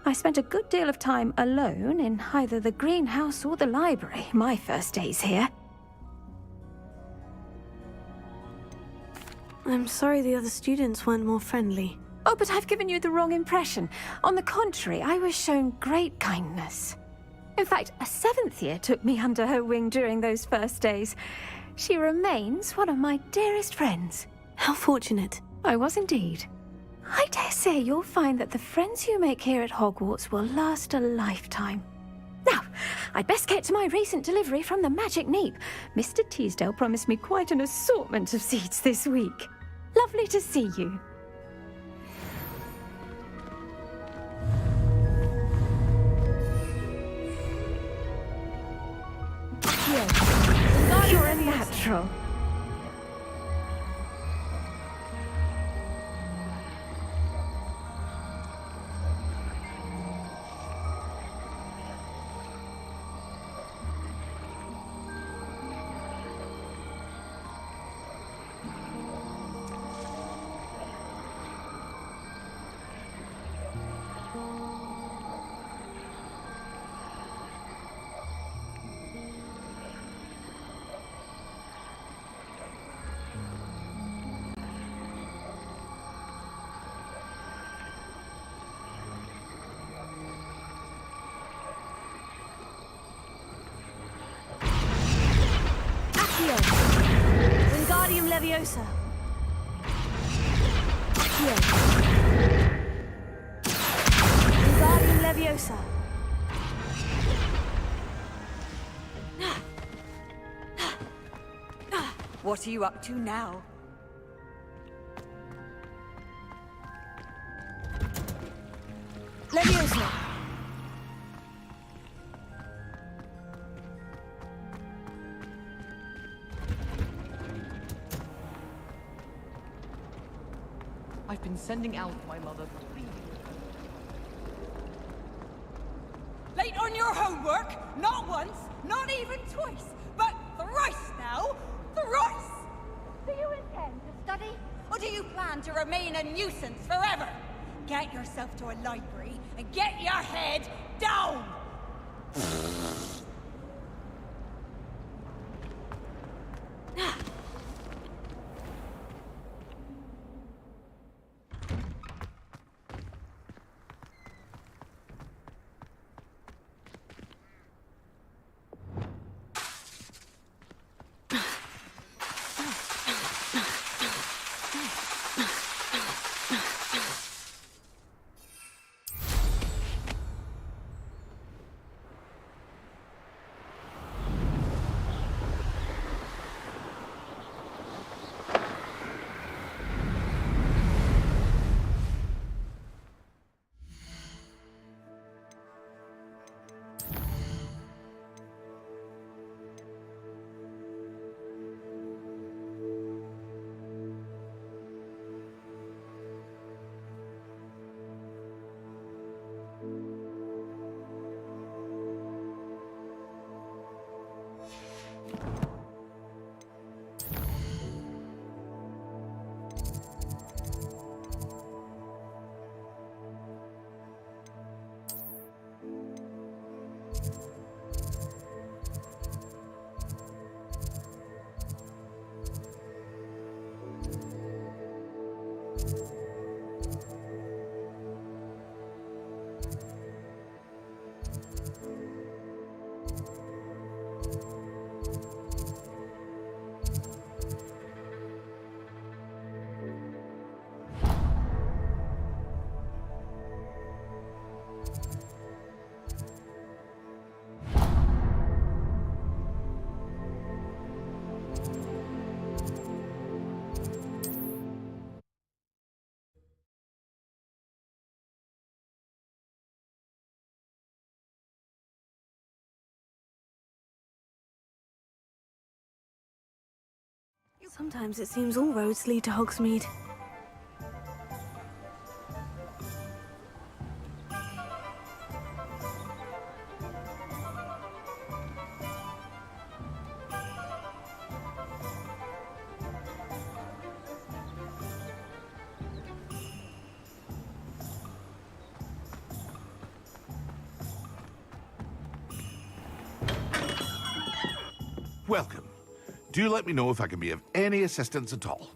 I spent a good deal of time alone in either the greenhouse or the library my first days here. I'm sorry the other students weren't more friendly. Oh, but I've given you the wrong impression. On the contrary, I was shown great kindness. In fact, a 7th year took me under her wing during those first days. She remains one of my dearest friends. How fortunate. I was indeed. I dare say you'll find that the friends you make here at Hogwarts will last a lifetime. Now, I'd best get to my recent delivery from the Magic Neep. Mr. Teasdale promised me quite an assortment of seeds this week. Lovely to see you. Yes, you're a natural. Wingardium Leviosa. Wingardium Leviosa. What are you up to now? Leviosa. I've been sending out my mother. Late on your homework? Not once, not even twice, but thrice now! Thrice! Do you intend to study, or do you plan to remain a nuisance forever? Get yourself to a library and get your head down! Sometimes it seems all roads lead to Hogsmeade. Welcome. Do let me know if I can be of any assistance at all.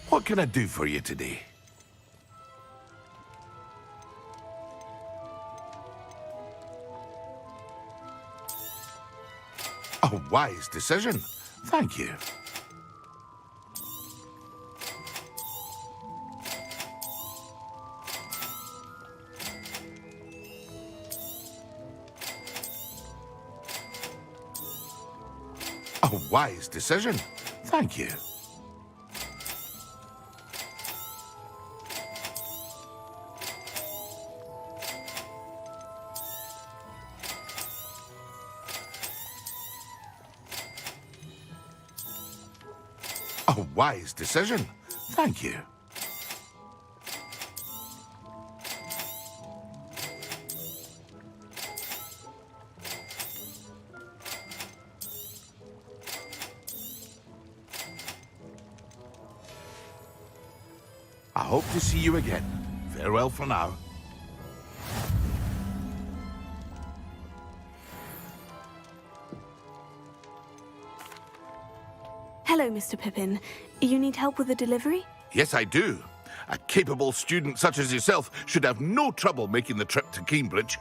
What can I do for you today? A wise decision. Thank you. A wise decision. Thank you. A wise decision. Thank you. I hope to see you again. Farewell for now. Hello, Mr. Pippin. You need help with a delivery? Yes, I do. A capable student such as yourself should have no trouble making the trip to Cambridge.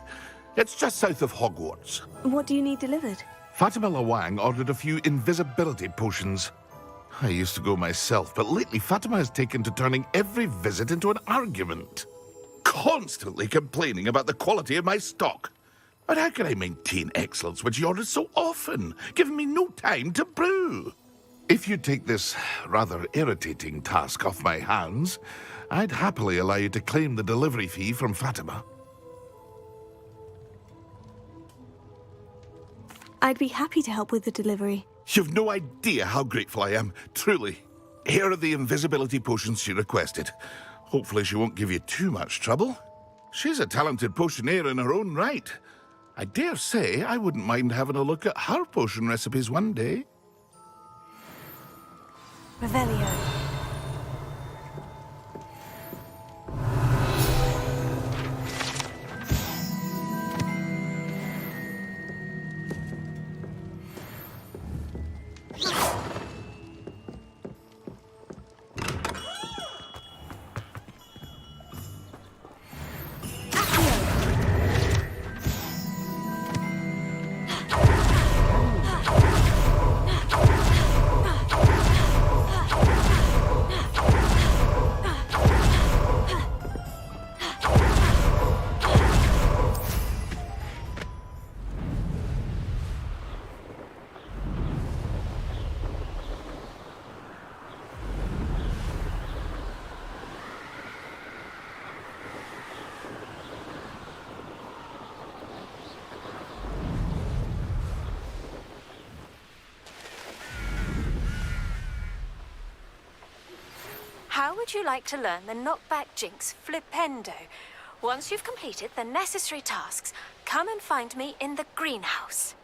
It's just south of Hogwarts. What do you need delivered? Fatima Lawang ordered a few invisibility potions. I used to go myself, but lately Fatima has taken to turning every visit into an argument. Constantly complaining about the quality of my stock. But how can I maintain excellence when she orders so often, giving me no time to brew? If you take this rather irritating task off my hands, I'd happily allow you to claim the delivery fee from Fatima. I'd be happy to help with the delivery. You've no idea how grateful I am, truly. Here are the invisibility potions she requested. Hopefully she won't give you too much trouble. She's a talented potioneer in her own right. I dare say I wouldn't mind having a look at her potion recipes one day. Revelio. how would you like to learn the knockback jinx flipendo? Once you've completed the necessary tasks, come and find me in the greenhouse.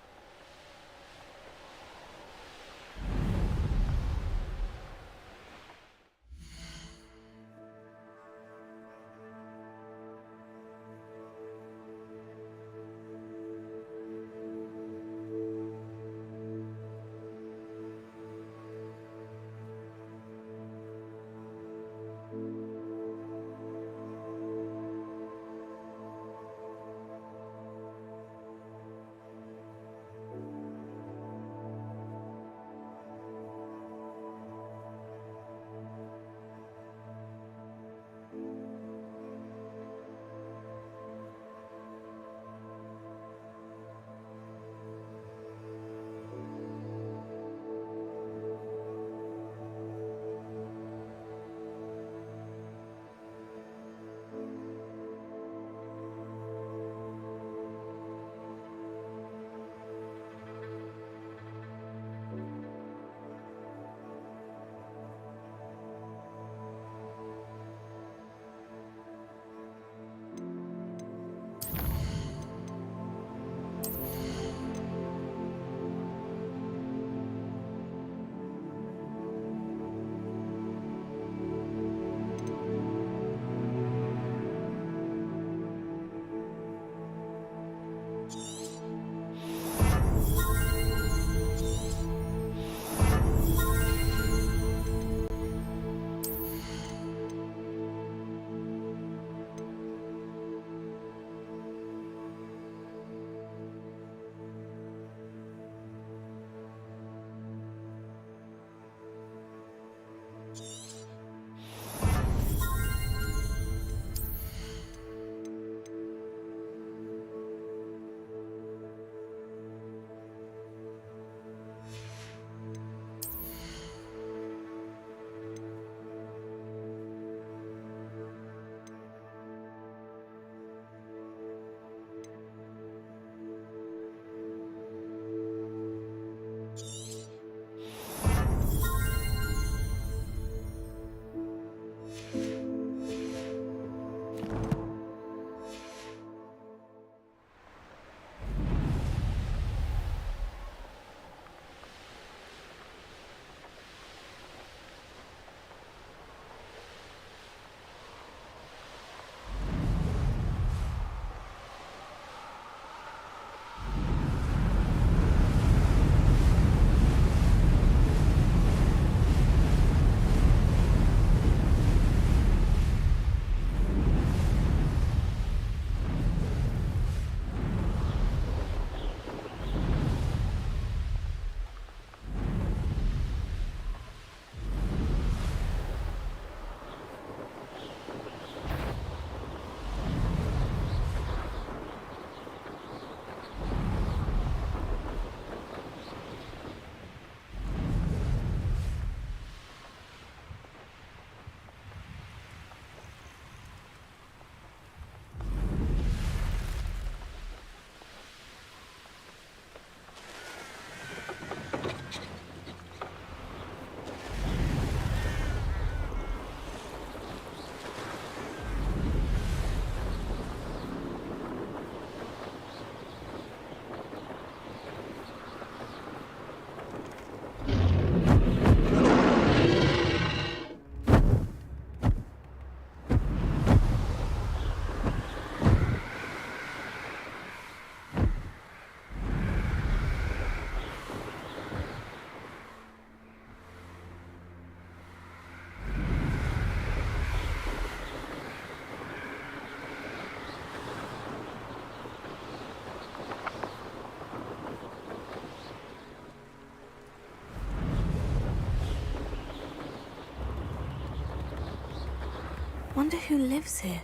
Wonder who lives here.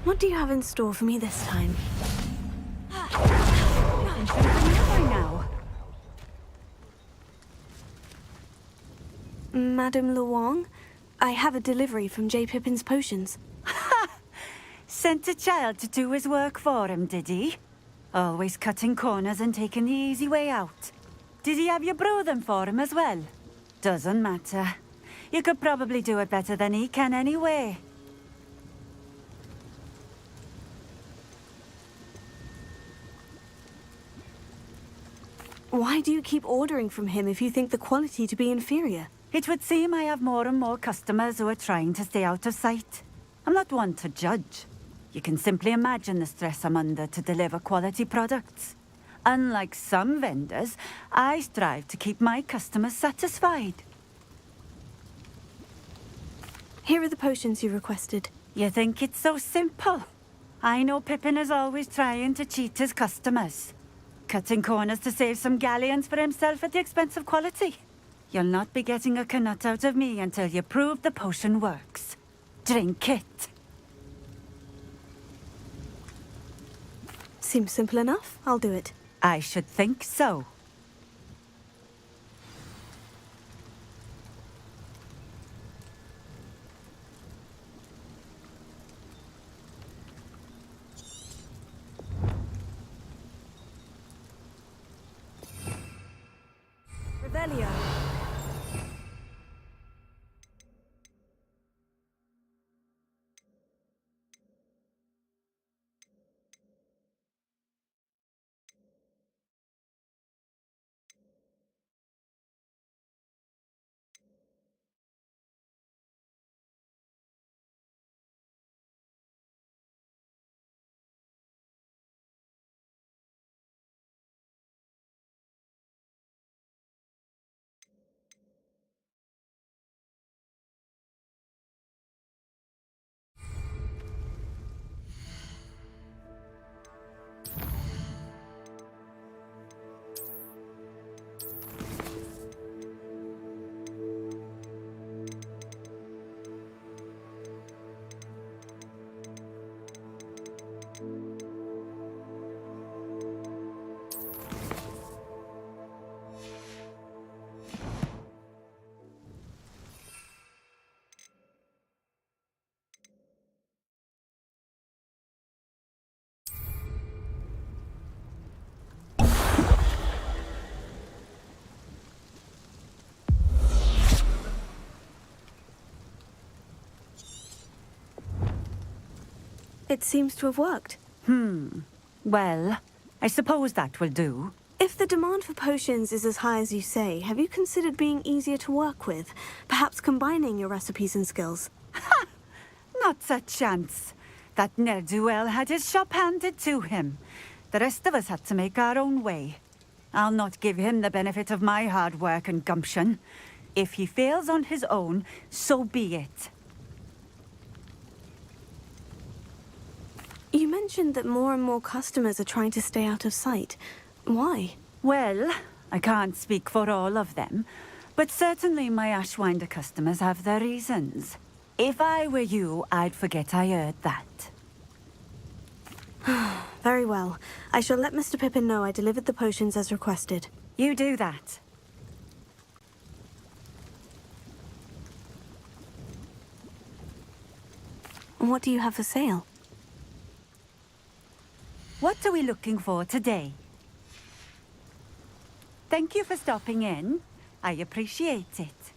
What do you have in store for me this time? Madame Luong, I have a delivery from J. Pippin's Potions. Sent a child to do his work for him, did he? Always cutting corners and taking the easy way out. Did he have you brew them for him as well? Doesn't matter. You could probably do it better than he can anyway. Why do you keep ordering from him if you think the quality to be inferior? It would seem I have more and more customers who are trying to stay out of sight. I'm not one to judge. You can simply imagine the stress I'm under to deliver quality products. Unlike some vendors, I strive to keep my customers satisfied. Here are the potions you requested. You think it's so simple? I know Pippin is always trying to cheat his customers. Cutting corners to save some galleons for himself at the expense of quality. You'll not be getting a canut out of me until you prove the potion works. Drink it. Seems simple enough. I'll do it. I should think so. Revelio. It seems to have worked. Well, I suppose that will do. If the demand for potions is as high as you say, have you considered being easier to work with? Perhaps combining your recipes and skills? Not a chance. That ne'er-do-well had his shop handed to him. The rest of us had to make our own way. I'll not give him the benefit of my hard work and gumption. If he fails on his own, so be it. You mentioned that more and more customers are trying to stay out of sight. Why? Well, I can't speak for all of them, but certainly my Ashwinder customers have their reasons. If I were you, I'd forget I heard that. Very well. I shall let Mr. Pippin know I delivered the potions as requested. You do that. What do you have for sale? What are we looking for today? Thank you for stopping in. I appreciate it.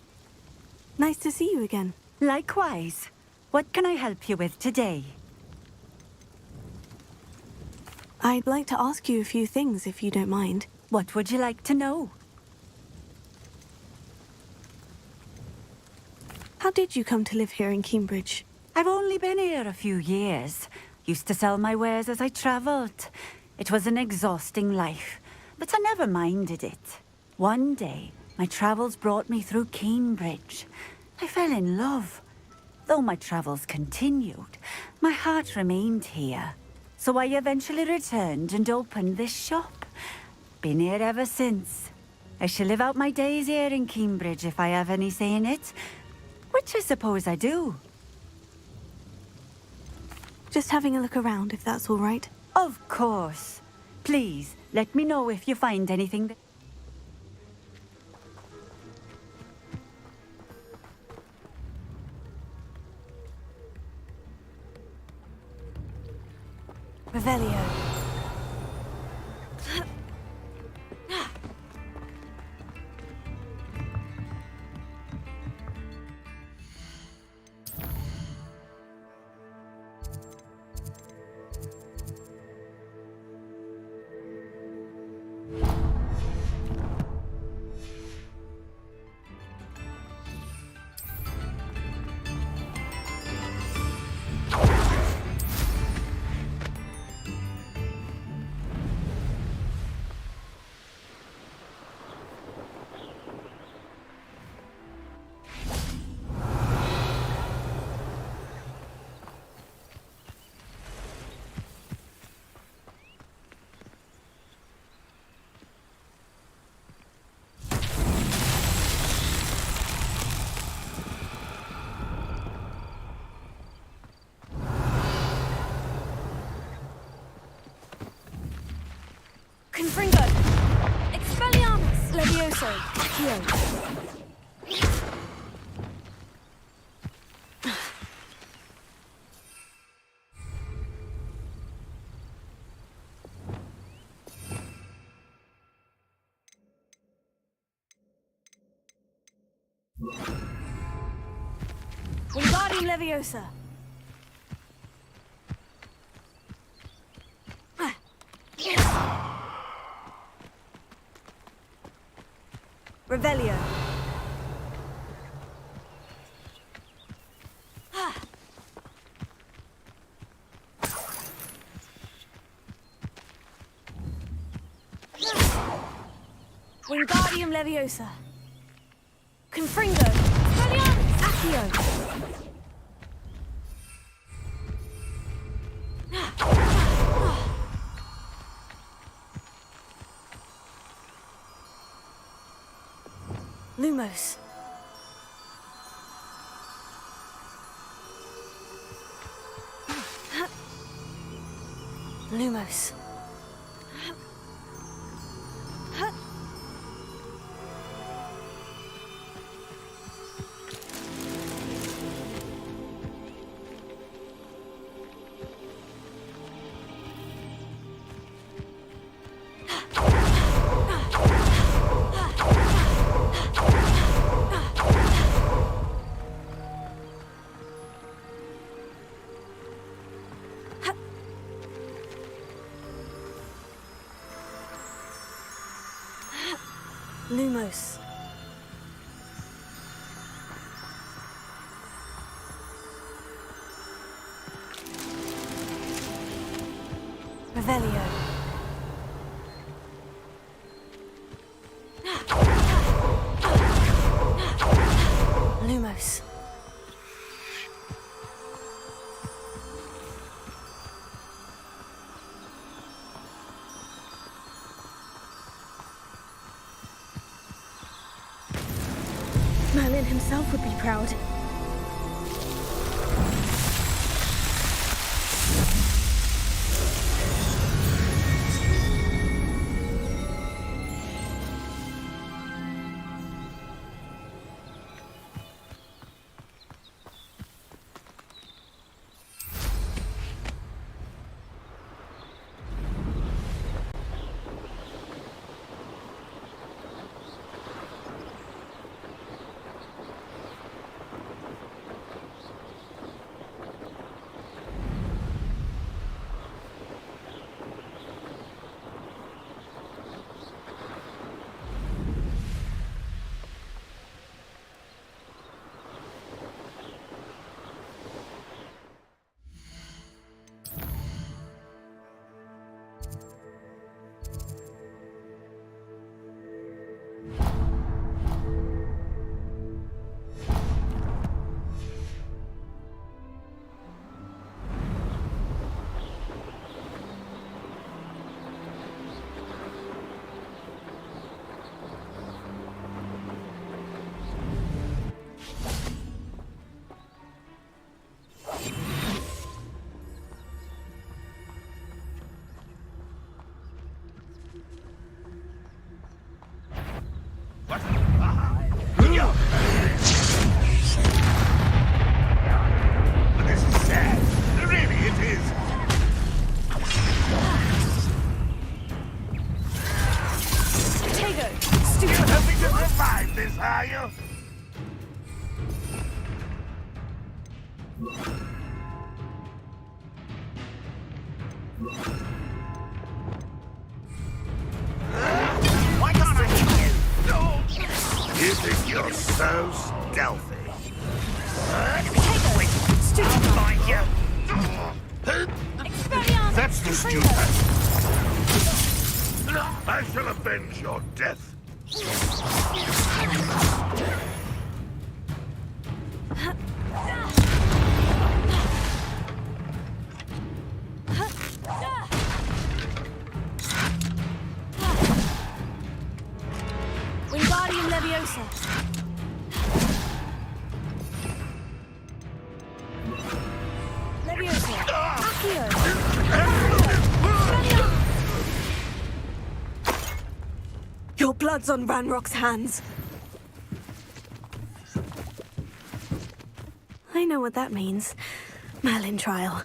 Nice to see you again. Likewise. What can I help you with today? I'd like to ask you a few things, if you don't mind. What would you like to know? How did you come to live here in Cambridge? I've only been here a few years. Used to sell my wares as I travelled. It was an exhausting life, but I never minded it. One day, my travels brought me through Cambridge. I fell in love. Though my travels continued, my heart remained here. So I eventually returned and opened this shop. Been here ever since. I shall live out my days here in Cambridge if I have any say in it, which I suppose I do. Just having a look around, if that's all right. Of course. Please, let me know if you find anything that... Revelio. Levioso. Accio. Wingardium Leviosa. Revelio. Wingardium Leviosa. Confringo. Accio. Lumos. Lumos. Lumos. Revelio. Lumos. Merlin himself would be proud. This is sad. Really, it is. Tego. You're hoping to revive this, are you? Why can't I hit you? No. You think you're so stealthy? I'll find you. That's the stupid. I shall avenge your death. Wingardium Leviosa. Leviosa. Accio. Your blood blood's on Ranrock's hands. I know what that means. Merlin trial.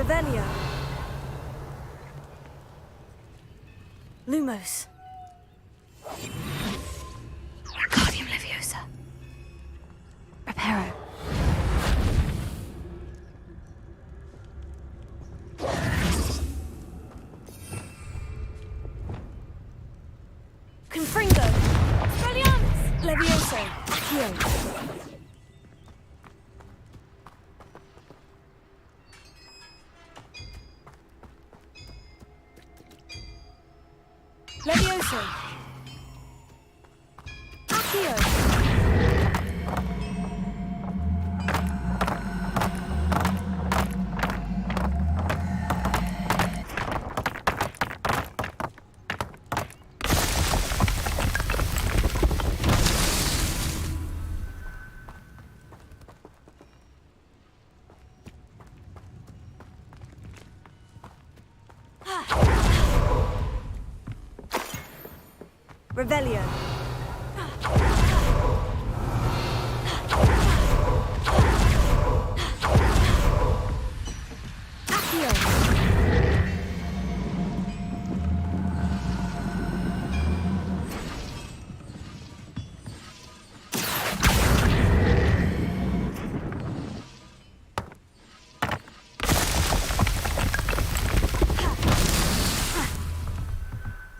Revelio. Lumos. Wingardium Leviosa. Reparo. Confringo. Expelliarmus. Levioso. Accio. Levioso. Accio. Revelio. Accio.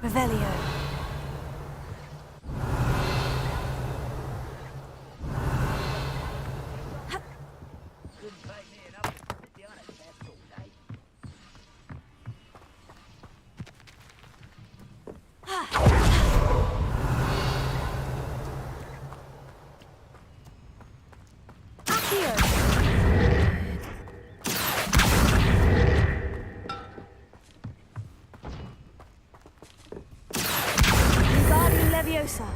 Revelio. Wingardium Leviosa.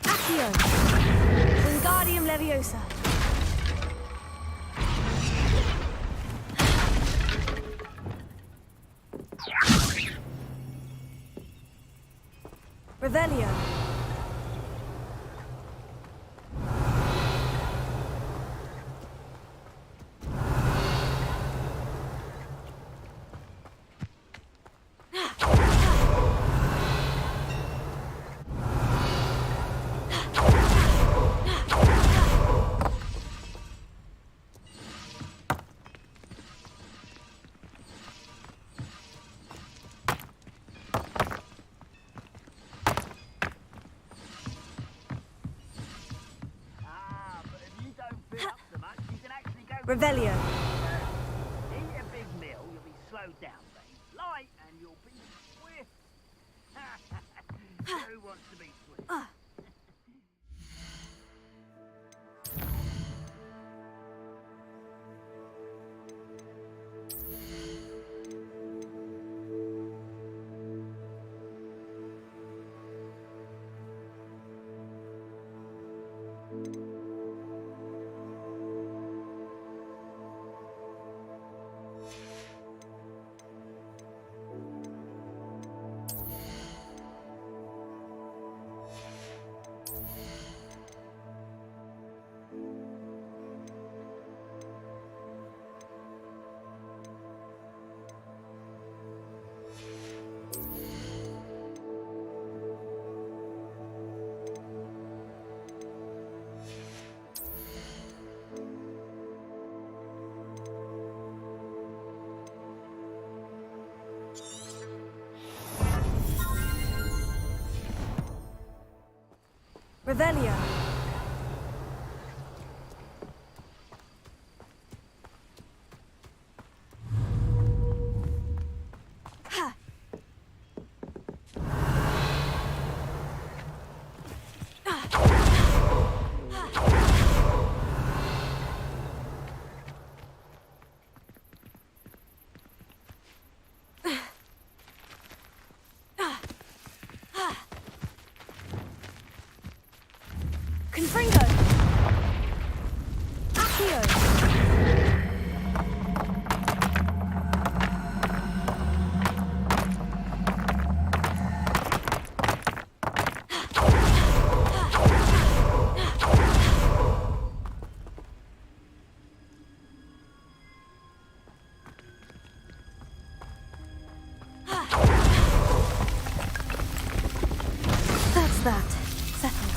Accio. Wingardium Leviosa. Revelio. Revelio. Eat a big meal, you'll be slowed down, babe. Light, and you'll be swift. Who wants to be swift? Revelio. Confringo! Accio! That's that. Settled.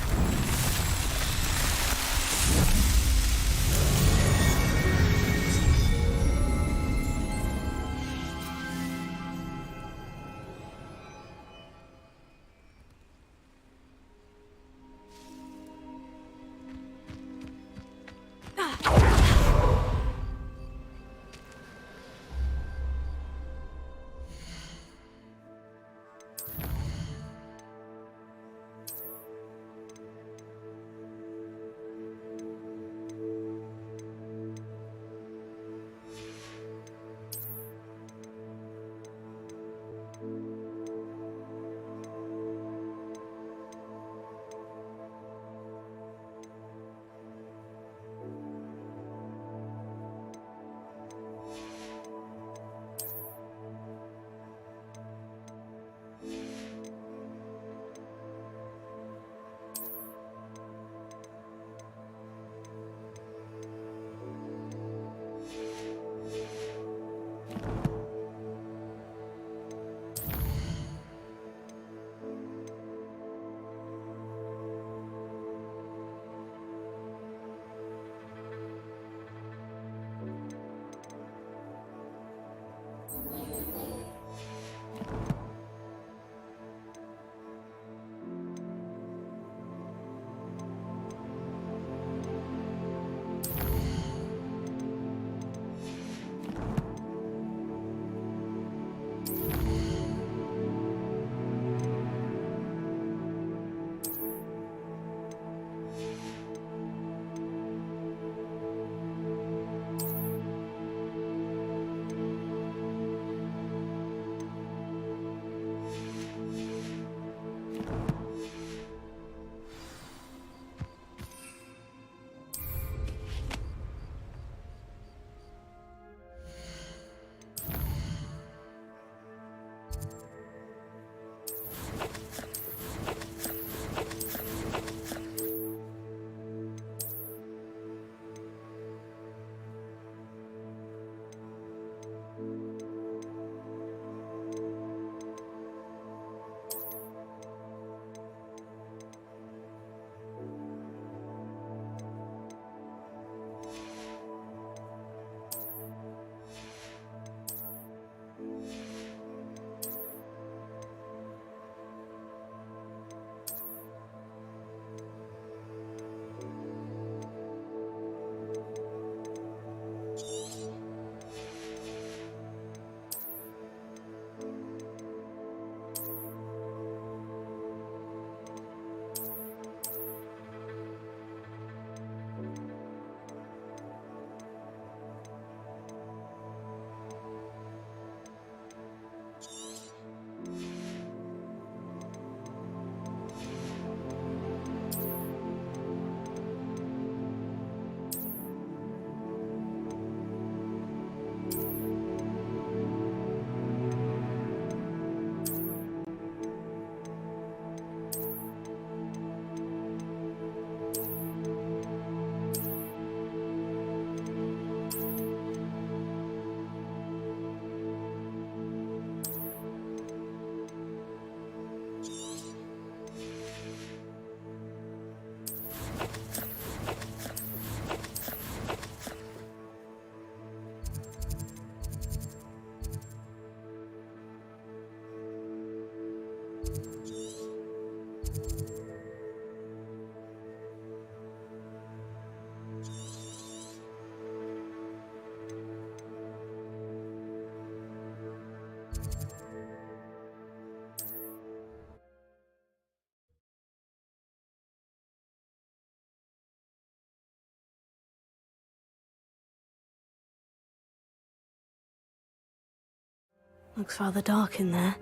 Looks rather dark in there.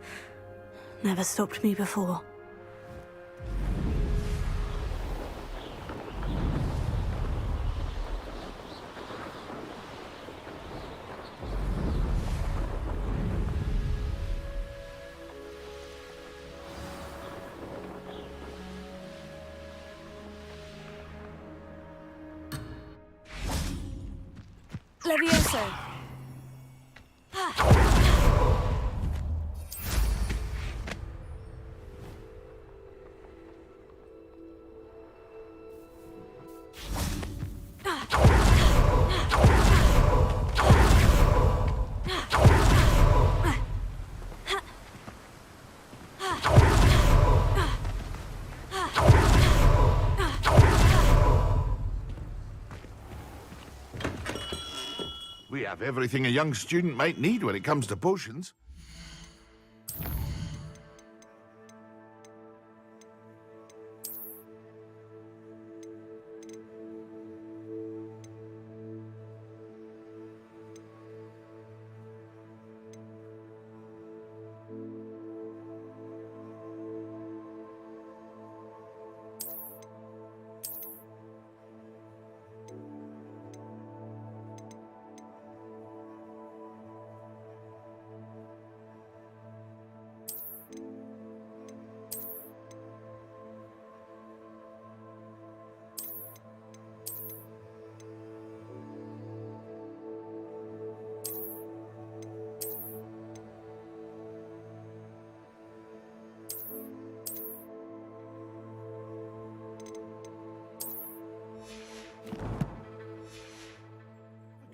Never stopped me before. Levioso! We have everything a young student might need when it comes to potions.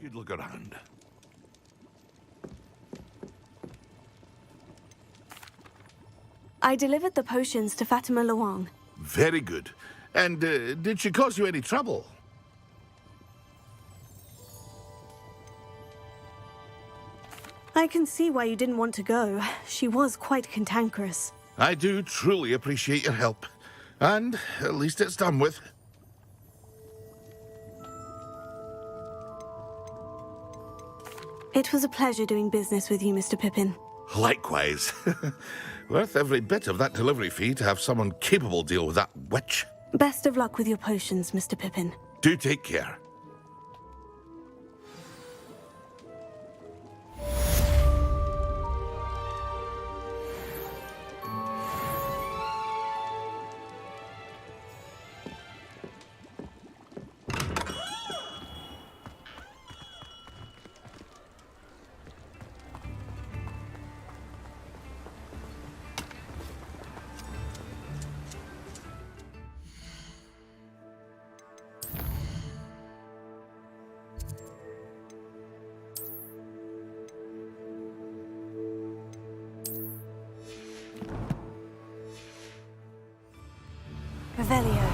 Good look around. I delivered the potions to Fatima Luang. Very good. And did she cause you any trouble? I can see why you didn't want to go. She was quite cantankerous. I do truly appreciate your help. And at least it's done with. It was a pleasure doing business with you, Mr. Pippin. Likewise. Worth every bit of that delivery fee to have someone capable deal with that witch. Best of luck with your potions, Mr. Pippin. Do take care. Revelio.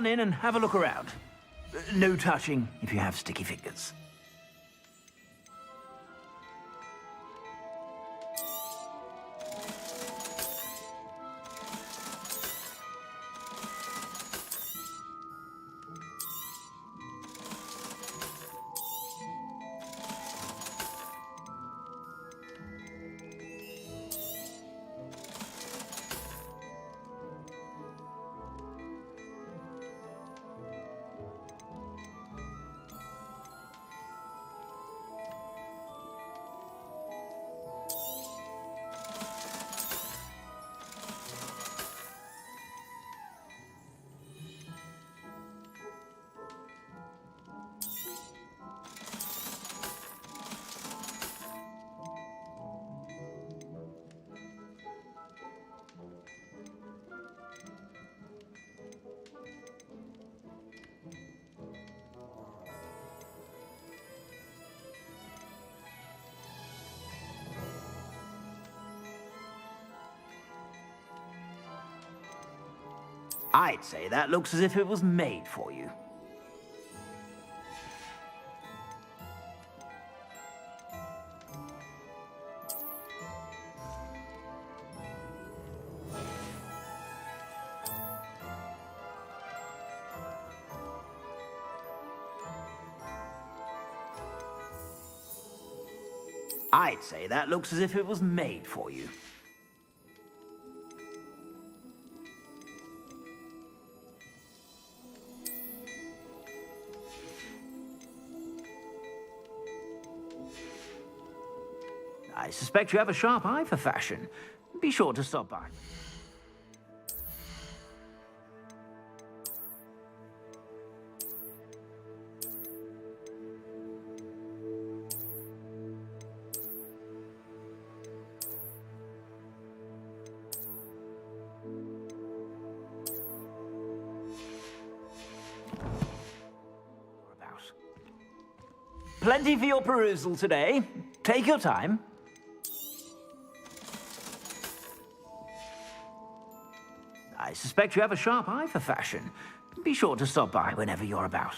on in and have a look around. No touching if you have sticky fingers. I'd say that looks as if it was made for you. I'd say that looks as if it was made for you. I suspect you have a sharp eye for fashion. Be sure to stop by. Plenty for your perusal today. Take your time. I suspect you have a sharp eye for fashion. Be sure to stop by whenever you're about.